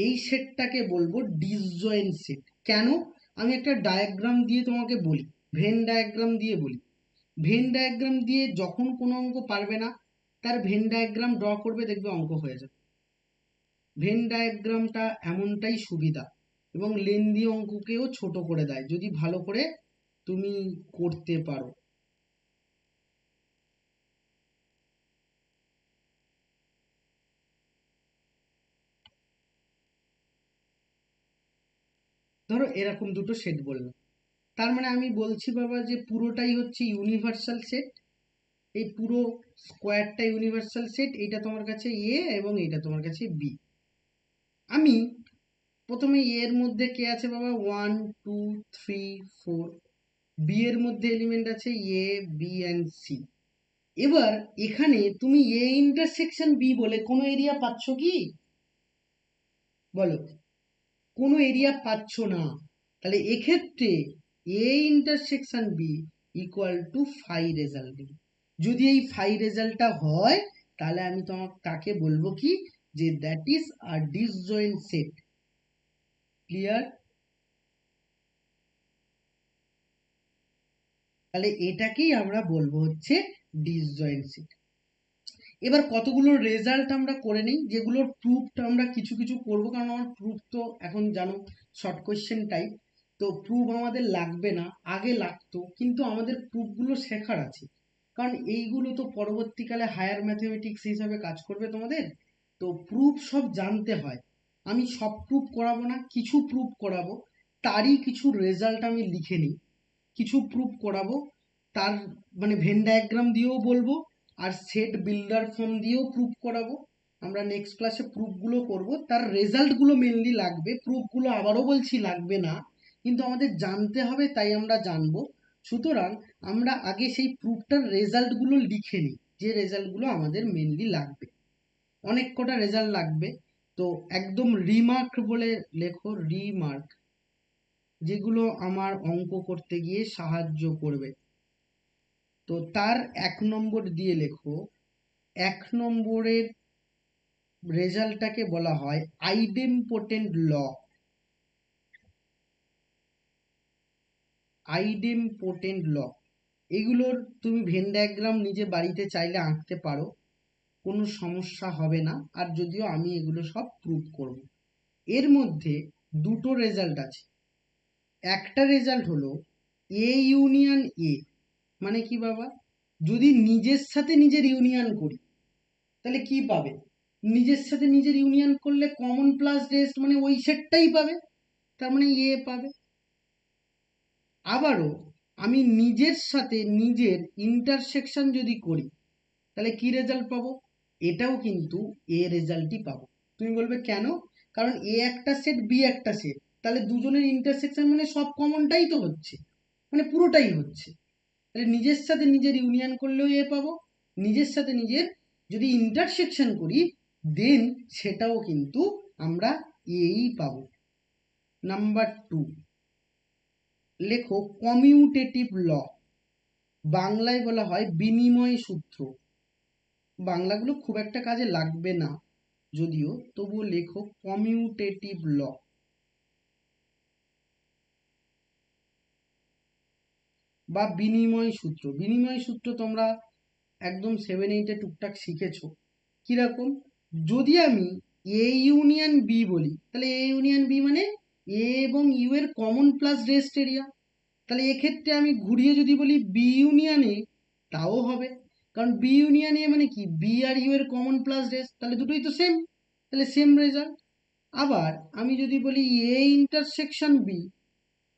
এই সেটটাকে বলবো ডিসজয়েন্ট সেট। কেন? আমি একটা ডায়াগ্রাম দিয়ে তোমাকে বলি, ভেন ডায়াগ্রাম দিয়ে বলি। ভেন ডায়াগ্রাম দিয়ে যখন কোনো অঙ্ক পারবে না, তার ভেন ডায়াগ্রাম ড্র করবে, দেখবে অঙ্ক হয়ে যাবে। ভেন ডায়াগ্রামটা এমনটাই সুবিধা, এবং লেন্দি অঙ্ককেও ছোট করে দেয় যদি ভালো করে তুমি করতে পারো। ধরো এরকম দুটো সেট বললাম, তার মানে আমি বলছি বাবা যে পুরোটাই হচ্ছে ইউনিভার্সাল সেট। এই পুরো স্কোয়ারটা ইউনিভার্সাল সেট, এইটা তোমার কাছে এ এবং এইটা তোমার কাছে বি। আমি প্রথমে এর মধ্যে কে আছে বাবা? 1 2 3 4। বি এর মধ্যে এলিমেন্ট আছে এ বি অ্যান্ড সি। এবার এখানে তুমি এ ইন্টারসেকশন বি বলে কোনো এরিয়া পাচ্ছ কি? বলো, কোনো এরিয়া পাচ্ছ না। তাহলে এক্ষেত্রে A intersection B equal to phi result B. যদি এই ফাই রেজাল্টটা হয়, তাহলে আমি তোমাকে তাকে বলবো কি, যে that is a disjoint set. Clear? তাহলে এটাকেই আমরা বলবো হচ্ছে ডিসজয়েন্ট সেট। এবার কতগুলো রেজাল্ট আমরা করে নিই, যেগুলোর প্রুফটা আমরা কিছু কিছু করবো, কারণ আমার প্রুফ তো এখন জানো শর্ট কোয়েশ্চেন টাইপ, তো প্রুফ আমাদের লাগবে না, আগে লাগতো, কিন্তু আমাদের প্রুফগুলো শেখার আছে, কারণ এইগুলো তো পরবর্তীকালে হায়ার ম্যাথমেটিক্স হিসাবে কাজ করবে তোমাদের। তো প্রুফ সব জানতে হয়। আমি সব প্রুফ করাবো না, কিছু প্রুফ করাবো, তারই কিছু রেজাল্ট আমি লিখে নিই। কিছু প্রুফ করাবো, তার মানে ভেন ডায়াগ্রাম দিয়েও বলবো, আর সেট বিল্ডার ফর্ম দিয়েও প্রুফ করাবো। আমরা নেক্সট ক্লাসে প্রুফগুলো করব, তার রেজাল্টগুলো মেনলি লাগবে, প্রুফগুলো আবারও বলছি লাগবে না, কিন্তু আমাদের জানতে হবে, তাই আমরা জানবো। সুতরাং আমরা আগে সেই প্রুফটার রেজাল্টগুলো লিখে নিই, যে রেজাল্টগুলো আমাদের মেনলি লাগবে। অনেক কটা রেজাল্ট লাগবে, তো একদম রিমার্ক বলে লেখো, রিমার্ক, যেগুলো আমার অঙ্ক করতে গিয়ে সাহায্য করবে। তো তার 1 নম্বর দিয়ে লেখো, 1 নম্বরের রেজাল্টটাকে বলা হয় আইডেমপোটেন্ট ল। আইডেমপোটেন্ট ল, এগুলোর তুমি ভেন ডায়াগ্রাম নিজে বাড়িতে চাইলে আঁকতে পারো, কোনো সমস্যা হবে না। আর যদিও আমি এগুলো সব প্রুভ করব। এর মধ্যে দুটো রেজাল্ট আছে। একটা রেজাল্ট হলো এ ইউনিয়ন এ। মানে কি বাবা? যদি নিজের সাথে নিজের ইউনিয়ন করি, তাহলে কি পাবে? নিজের সাথে নিজের ইউনিয়ন করলে কমন প্লাস রেস্ট মানে ওই সেটটাই পাবে, তার মানে এ পাবে। আবারও আমি নিজের সাথে নিজের ইন্টারসেকশন যদি করি, তাহলে কি রেজাল্ট পাবো? এটাও কিন্তু এ রেজাল্টই পাবো। তুমি বলবে কেন? কারণ এ একটা সেট বি একটা সেট, তাহলে দুজনের ইন্টারসেকশন মানে সব কমনটাই তো হচ্ছে, মানে পুরোটাই হচ্ছে। তাহলে নিজের সাথে নিজের ইউনিয়ন করলেও এ পাবো, নিজের সাথে নিজের যদি ইন্টারসেকশন করি, দেন সেটাও কিন্তু আমরা এই পাবো। নাম্বার 2, লেখো কমিউটেটিভ ল। বাংলায় বলা হয় বিনিময় সূত্র। বাংলাগুলো খুব একটা কাজে লাগবে না যদিও, তবুও লেখো কমিউটেটিভ ল বা বিনিময় সূত্র। বিনিময় সূত্র তোমরা একদম 7 8-এ টুকটাক শিখেছো। কিরকম? যদি আমি এ ইউনিয়ন বি বলি, তাহলে এ ইউনিয়ন বি মানে এ এবং ইউ এর কমন প্লাস রেস্ট এরিয়া। তাহলে এক্ষেত্রে আমি ঘুরিয়ে যদি বলি বি ইউনিয়ন এ, তাও হবে, কারণ বি ইউনিয়ন এ মানে কি, বি আর ইউ এর কমন প্লাস রেস্ট, তাহলে দুটোই তো সেম, তাহলে সেম রেজাল্ট। আবার আমি যদি বলি এ ইন্টারসেকশন বি,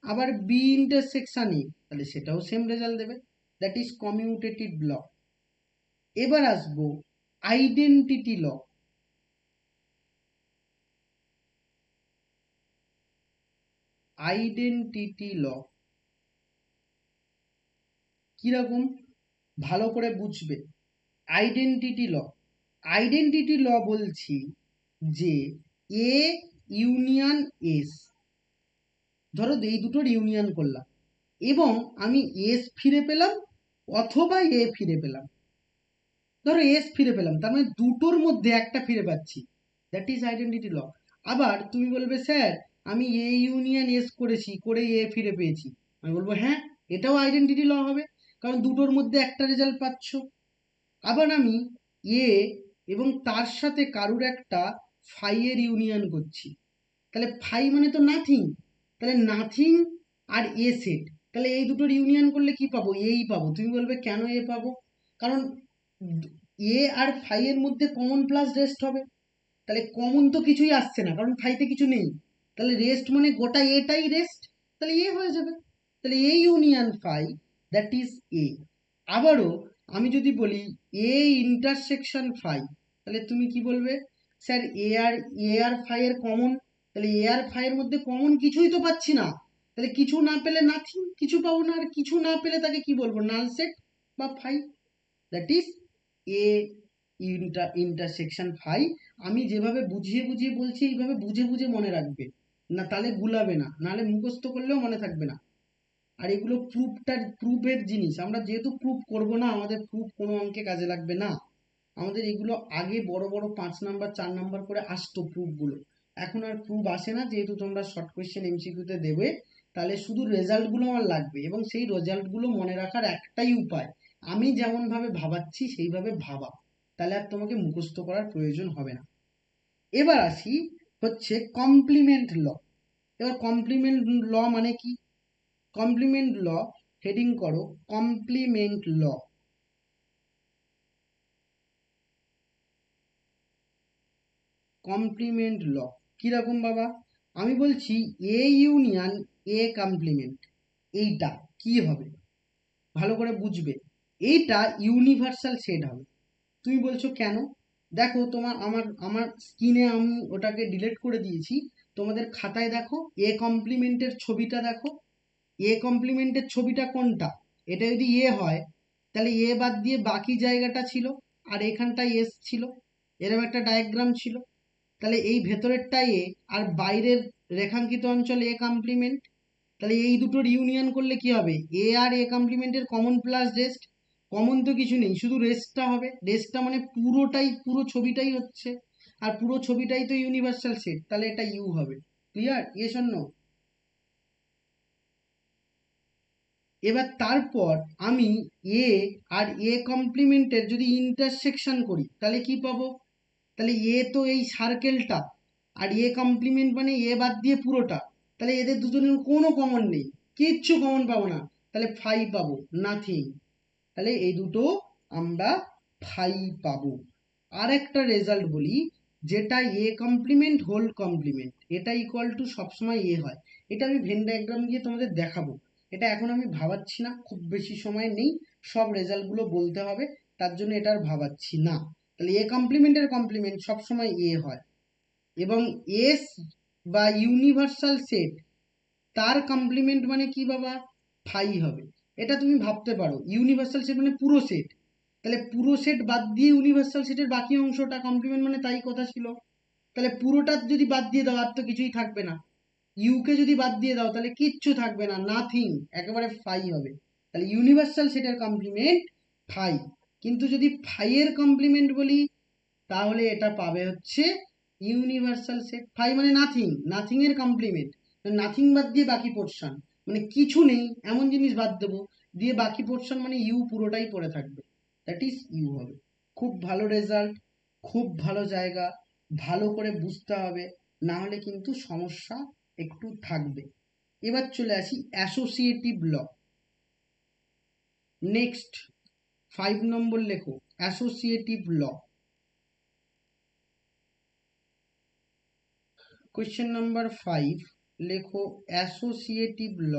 আবার বি ইন্টারসেকশন এ, তাহলে সেটাও সেম রেজাল্ট দেবে। দ্যাট ইজ কমিউটেটিভ ল। এবার আসবো আইডেন্টিটি ল। আইডেন্টিটি ল কিরকম? ভালো করে বুঝবে। আইডেন্টিটি ল, আইডেন্টিটি ল বলছি যে এ ইউনিয়ন এস, ধরো এই দুটোর ইউনিয়ন করলাম এবং আমি এস ফিরে পেলাম অথবা এ ফিরে পেলাম, ধরো এস ফিরে পেলাম, তার মানে দুটোর মধ্যে একটা ফিরে পাচ্ছি, দ্যাট ইজ আইডেন্টিটি ল। আবার তুমি বলবে স্যার আমি এ ইউনিয়ন এস করেছি, করে এ ফিরে পেয়েছি, আমি বলবো হ্যাঁ, এটাও আইডেন্টিটি ল হবে, কারণ দুটোর মধ্যে একটা রেজাল্ট পাচ্ছ। আবার আমি এ এবং তার সাথে কারুর একটা ফাই এর ইউনিয়ন করছি, তাহলে ফাই মানে তো নাথিং, তাহলে নাথিং আর এ সেট, তাহলে এই দুটোর ইউনিয়ন করলে কি পাবো? এই পাবো। তুমি বলবে কেন এ পাবো? কারণ এ আর ফাই এর মধ্যে কমন প্লাস রেস্ট হবে, তাহলে কমন তো কিছুই আসছে না কারণ ফাইতে কিছু নেই, তাহলে রেস্ট মানে গোটা এটাই রেস্ট, তাহলে এ হয়ে যাবে, তাহলে A union phi that is A. আবারও আমি যদি বলি এ ইন্টারসেকশন ফাই, তাহলে তুমি কি বলবে? স্যার এ আর ফাই এর কমন, তাহলে এ আর ফাই এর মধ্যে কমন কিছুই তো পাচ্ছি না, তাহলে কিছু না পেলে নাথিং, কিছু পাবো না, আর কিছু না পেলে তাকে কি বলবো? নাল সেট বা phi, that is A intersection phi. আমি যেভাবে বুঝিয়ে বুঝিয়ে বলছি এইভাবে বুঝে বুঝে মনে রাখবে, না তাহলে গুলাবে না, নাহলে মুখস্থ করলেও মনে থাকবে না। আর এগুলো প্রুফের জিনিস, আমরা যেহেতু প্রুফ করব না, আমাদের প্রুফ কোনো অঙ্কে কাজে লাগবে না। আমাদের এগুলো আগে বড় বড় 5 নাম্বার 4 নাম্বার করে আসতো প্রুফগুলো, এখন আর প্রুফ আসে না, যেহেতু তোমরা শর্ট কোয়েশ্চেন এমসিকিউতে দেবে, তাহলে শুধু রেজাল্টগুলো আমার লাগবে এবং সেই রেজাল্টগুলো মনে রাখার একটাই উপায়, আমি যেমনভাবে ভাবাচ্ছি সেইভাবে ভাবা, তাহলে আর তোমাকে মুখস্থ করার প্রয়োজন হবে না। এবার আসি হচ্ছে কমপ্লিমেন্ট ল। এবার কমপ্লিমেন্ট ল মানে কি? কমপ্লিমেন্ট ল, হেডিং করো কমপ্লিমেন্ট ল। কমপ্লিমেন্ট ল কিরকম বাবা? আমি বলছি এ ইউনিয়ন এ কমপ্লিমেন্ট, এইটা কি হবে ভালো করে বুঝবে, এইটা ইউনিভার্সাল সেট হবে। তুমি বলছো কেন? দেখো তোমার আমার আমার স্ক্রিনে আমি ওটাকে ডিলিট করে দিয়েছি, তোমাদের খাতায় দেখো এ কমপ্লিমেন্টের ছবিটা দেখো। এ কমপ্লিমেন্টের ছবিটা কোনটা? এটা যদি এ হয় তাহলে এ বাদ দিয়ে বাকি জায়গাটা ছিল, আর এখানটায় এস ছিল, এরকম একটা ডায়াগ্রাম ছিল, তাহলে এই ভেতরেরটা এ আর বাইরের রেখাঙ্কিত অঞ্চল এ কমপ্লিমেন্ট, তাহলে এই দুটোর ইউনিয়ন করলে কি হবে? এ আর এ কমপ্লিমেন্টের কমন প্লাস রেস্ট, কমন তো কিছু নেই, শুধু রেস্টটা হবে, রেস্টটা মানে পুরোটাই, পুরো ছবিটাই হচ্ছে, আর পুরো ছবিটাই তো ইউনিভার্সাল সেট, তাহলে এটা ইউ হবে। ক্লিয়ার? Yes or no? এবার তারপর আমি এ আর এ কমপ্লিমেন্টের যদি ইন্টারসেকশন করি তাহলে কি পাবো? তাহলে এ তো এই সার্কেলটা, আর এ কমপ্লিমেন্ট মানে এ বাদ দিয়ে পুরোটা, তাহলে এদের দুজনের কোনো কমন নেই, কিচ্ছু কমন পাবো না, তাহলে ফাই পাবো, নাথিং, তাহলে এই দুটো আমরা ফাই পাবো। আর একটা রেজাল্ট বলি, যেটা এ কমপ্লিমেন্ট হোল কমপ্লিমেন্ট, এটা ইকুয়াল টু সবসময় এ হয়, এটা আমি ভেন ডায়াগ্রাম দিয়ে তোমাদের দেখাবো, এটা এখন আমি ভাবাচ্ছি না, খুব বেশি সময় নেই, সব রেজাল্টগুলো বলতে হবে, তার জন্য এটা আর ভাবাচ্ছি না। তাহলে এ কমপ্লিমেন্টের কমপ্লিমেন্ট সবসময় এ হয়, এবং এস বা ইউনিভার্সাল সেট তার কমপ্লিমেন্ট মানে কি বাবা? ফাই হবে। এটা তুমি ভাবতে পারো ইউনিভার্সাল সেট মানে পুরো সেট, তাহলে পুরো সেট বাদ দিয়ে ইউনিভার্সাল সেটের বাকি অংশটা কমপ্লিমেন্ট মানে তাই কথা ছিল, তাহলে পুরোটা যদি বাদ দিয়ে দাও আর তো কিছুই থাকবে না, ইউকে যদি বাদ দিয়ে দাও তাহলে কিচ্ছু থাকবে না, নাথিং, একেবারে ফাই হবে, তাহলে ইউনিভার্সাল সেটের কমপ্লিমেন্ট ফাই। কিন্তু যদি ফাই এর কমপ্লিমেন্ট বলি তাহলে এটা পাবে হচ্ছে ইউনিভার্সাল সেট, ফাই মানে নাথিং, নাথিং এর কমপ্লিমেন্ট, নাথিং বাদ দিয়ে বাকি পোর্শন, মানে কিছু নেই এমন জিনিস বাদ দেবো, দিয়ে বাকি পোর্শন মানে ইউ পুরোটাই পড়ে থাকবে, দ্যাট ইজ ইউ হবে। খুব ভালো রেজাল্ট, খুব ভালো জায়গা, ভালো করে বুঝতে হবে, না হলে কিন্তু সমস্যা একটু থাকবে। এবার চলে আসি অ্যাসোসিয়েটিভ ল। নেক্সট 5 নম্বর লেখো অ্যাসোসিয়েটিভ ল। কোয়েশ্চেন নাম্বার 5, লেখো অ্যাসোসিয়েটিভ ল।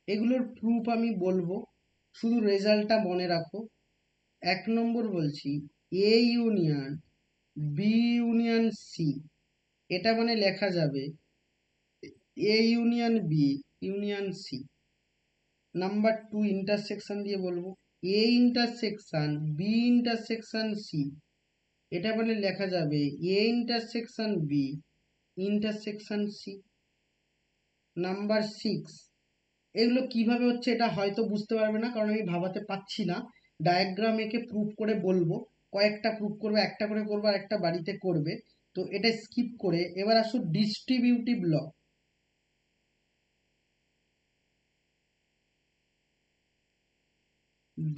এগুলোর প্রুফ আমি বলবো, শুধু রেজাল্টটা মনে রাখো। 1 নম্বর বলছি A union B union C, এটা মানে লেখা যাবে A union B union C. Number 2 intersection দিয়ে বলবো A intersection B intersection C, এটা বলে লেখা যাবে A intersection B intersection C. Number 6, এগুলো কিভাবে হচ্ছে এটা হয়তো বুঝতে পারবে না, কারণ আমি ভাবাতে পাচ্ছি না। ডায়াগ্রাম এঁকে প্রুফ করে বলবো, কয়েকটা প্রুফ করবে, একটা করে করবো আর একটা বাড়িতে করবে। তো এটা স্কিপ করে এবার আসো ডিস্ট্রিবিউটিভ ল।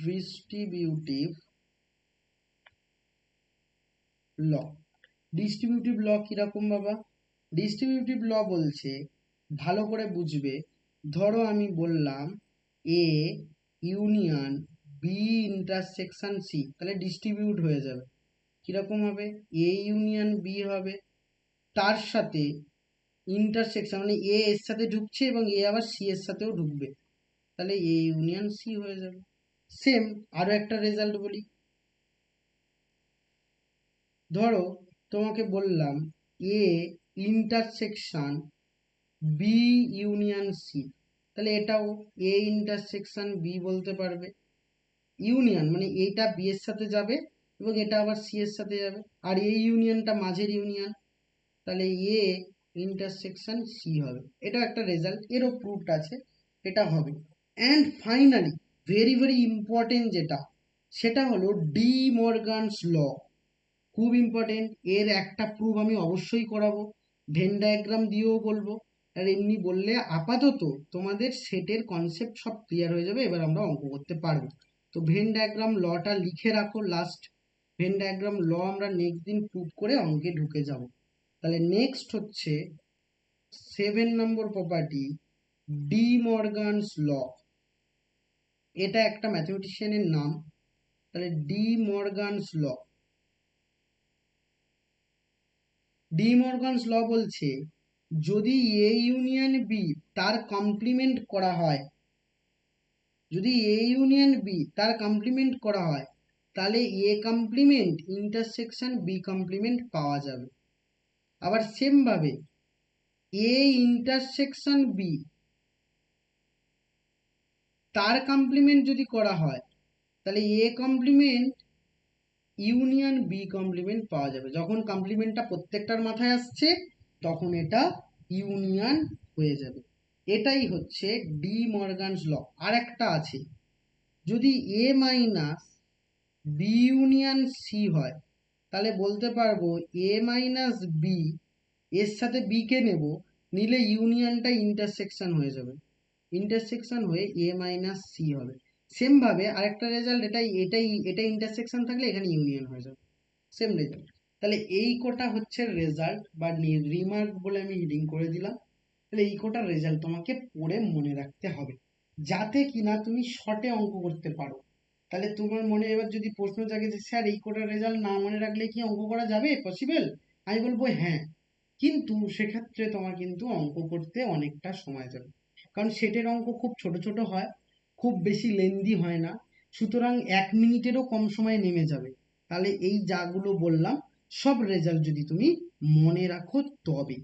ডিস্ট্রিবিউটিভ ল, ডিস্ট্রিবিউটিভ ল কিরকম বাবা? ডিস্ট্রিবিউটিভ ল বলছে, ভালো করে বুঝবে, ধরো আমি বললাম A union B intersection C, তাহলে ডিস্ট্রিবিউট হয়ে যাবে। কিরকম হবে? এ ইউনিয়ন বি হবে, তার সাথে ইন্টারসেকশন মানে এ এর সাথে ঢুকছে এবং এ আবার সি এর সাথেও ঢুকবে, তাহলে এ ইউনিয়ন সি হয়ে যাবে। সেম আরো একটা রেজাল্ট বলি, ধরো তোমাকে বললাম A intersection B union C, তাহলে এটাও এ ইন্টারসেকশন বি বলতে পারবে। ইউনিয়ন মানে এইটা বি এর সাথে যাবে এবং এটা আবার সি এর সাথে যাবে, আর এই ইউনিয়নটা মাঝের ইউনিয়ন, তাহলে এ ইন্টারসেকশন সি হবে। এটা একটা রেজাল্ট, এরও প্রুফ আছে, এটা হবে। And finally very very important যেটা, সেটা হলো ডি মর্গানস ল। খুব ইম্পর্টেন্ট, এর একটা প্রুফ আমি অবশ্যই করাবো, ভেন ডায়াগ্রাম দিয়েও বলবো। আর এমনি বললে আপাতত তোমাদের সেটের কনসেপ্ট সব ক্লিয়ার হয়ে যাবে, এবার আমরা অঙ্ক করতে পারবো। তো ভেন ডায়াগ্রাম লটা লিখে রাখো, লাস্ট ভেন ডায়াগ্রাম ল আমরা নেক্সট দিন প্রুফ করে অঙ্কে ঢুকে যাব। তাহলে নেক্সট হচ্ছে 7 নম্বর প্রপার্টি, ডি মর্গানস ল। এটা একটা ম্যাথমেটিশিয়ানের নাম, তাহলে De Morgan's law. De Morgan's law বলছে, যদি এ ইউনিয়ন বি তার কমপ্লিমেন্ট করা হয়, যদি এ ইউনিয়ন বি তার কমপ্লিমেন্ট করা হয়, তাহলে A complement intersection B complement পাওয়া যাবে। আবার সেম ভাবে এ ইন্টারসেকশন বি তার কমপ্লিমেন্ট যদি করা হয়, তাহলে A complement union B complement পাওয়া যাবে। যখন কমপ্লিমেন্টটা প্রত্যেকটার মাথায় আসছে তখন এটা ইউনিয়ন হয়ে যাবে। এটাই হচ্ছে ডি মর্গানস ল। আর একটা আছে, যদি এ মাইনাস বি ইউনিয়ন সি হয়, তাহলে বলতে পারবো এ মাইনাস বি, এর সাথে বি কে নেব, নিলে ইউনিয়নটা ইন্টারসেকশন হয়ে যাবে, ইন্টারসেকশন হয়ে এ মাইনাস সি হবে। সেম ভাবে আরেকটা রেজাল্ট, এটা ইন্টারসেকশন থাকলে এখানে ইউনিয়ন হয়ে যাবে, সেম রেজাল্ট। তাহলে এই কোটা হচ্ছে রেজাল্ট বা রিমার্ক বলে আমি হিডিং করে দিলাম। তাহলে এই কোটা রেজাল্ট তোমাকে পড়ে মনে রাখতে হবে, যাতে কিনা তুমি শর্টে অঙ্ক করতে পারো। তাহলে তোমার মনে এবার যদি প্রশ্ন জাগে যে স্যার এই কোটা রেজাল্ট না মনে রাখলে কি অঙ্ক করা যাবে, পসিবল? আমি বলবো হ্যাঁ, কিন্তু সেক্ষেত্রে তোমার কিন্তু অঙ্ক করতে অনেকটা সময় যাবে, কারণ সেটের অঙ্ক খুব ছোট ছোট হয়, খুব বেশি লেন্দি হয় না, সুতরাং 1 মিনিটেরও কম সময় নেমে যাবে। তাহলে এই যাগুলো বললাম সব রেজাল্ট যদি তুমি মনে রাখো তবে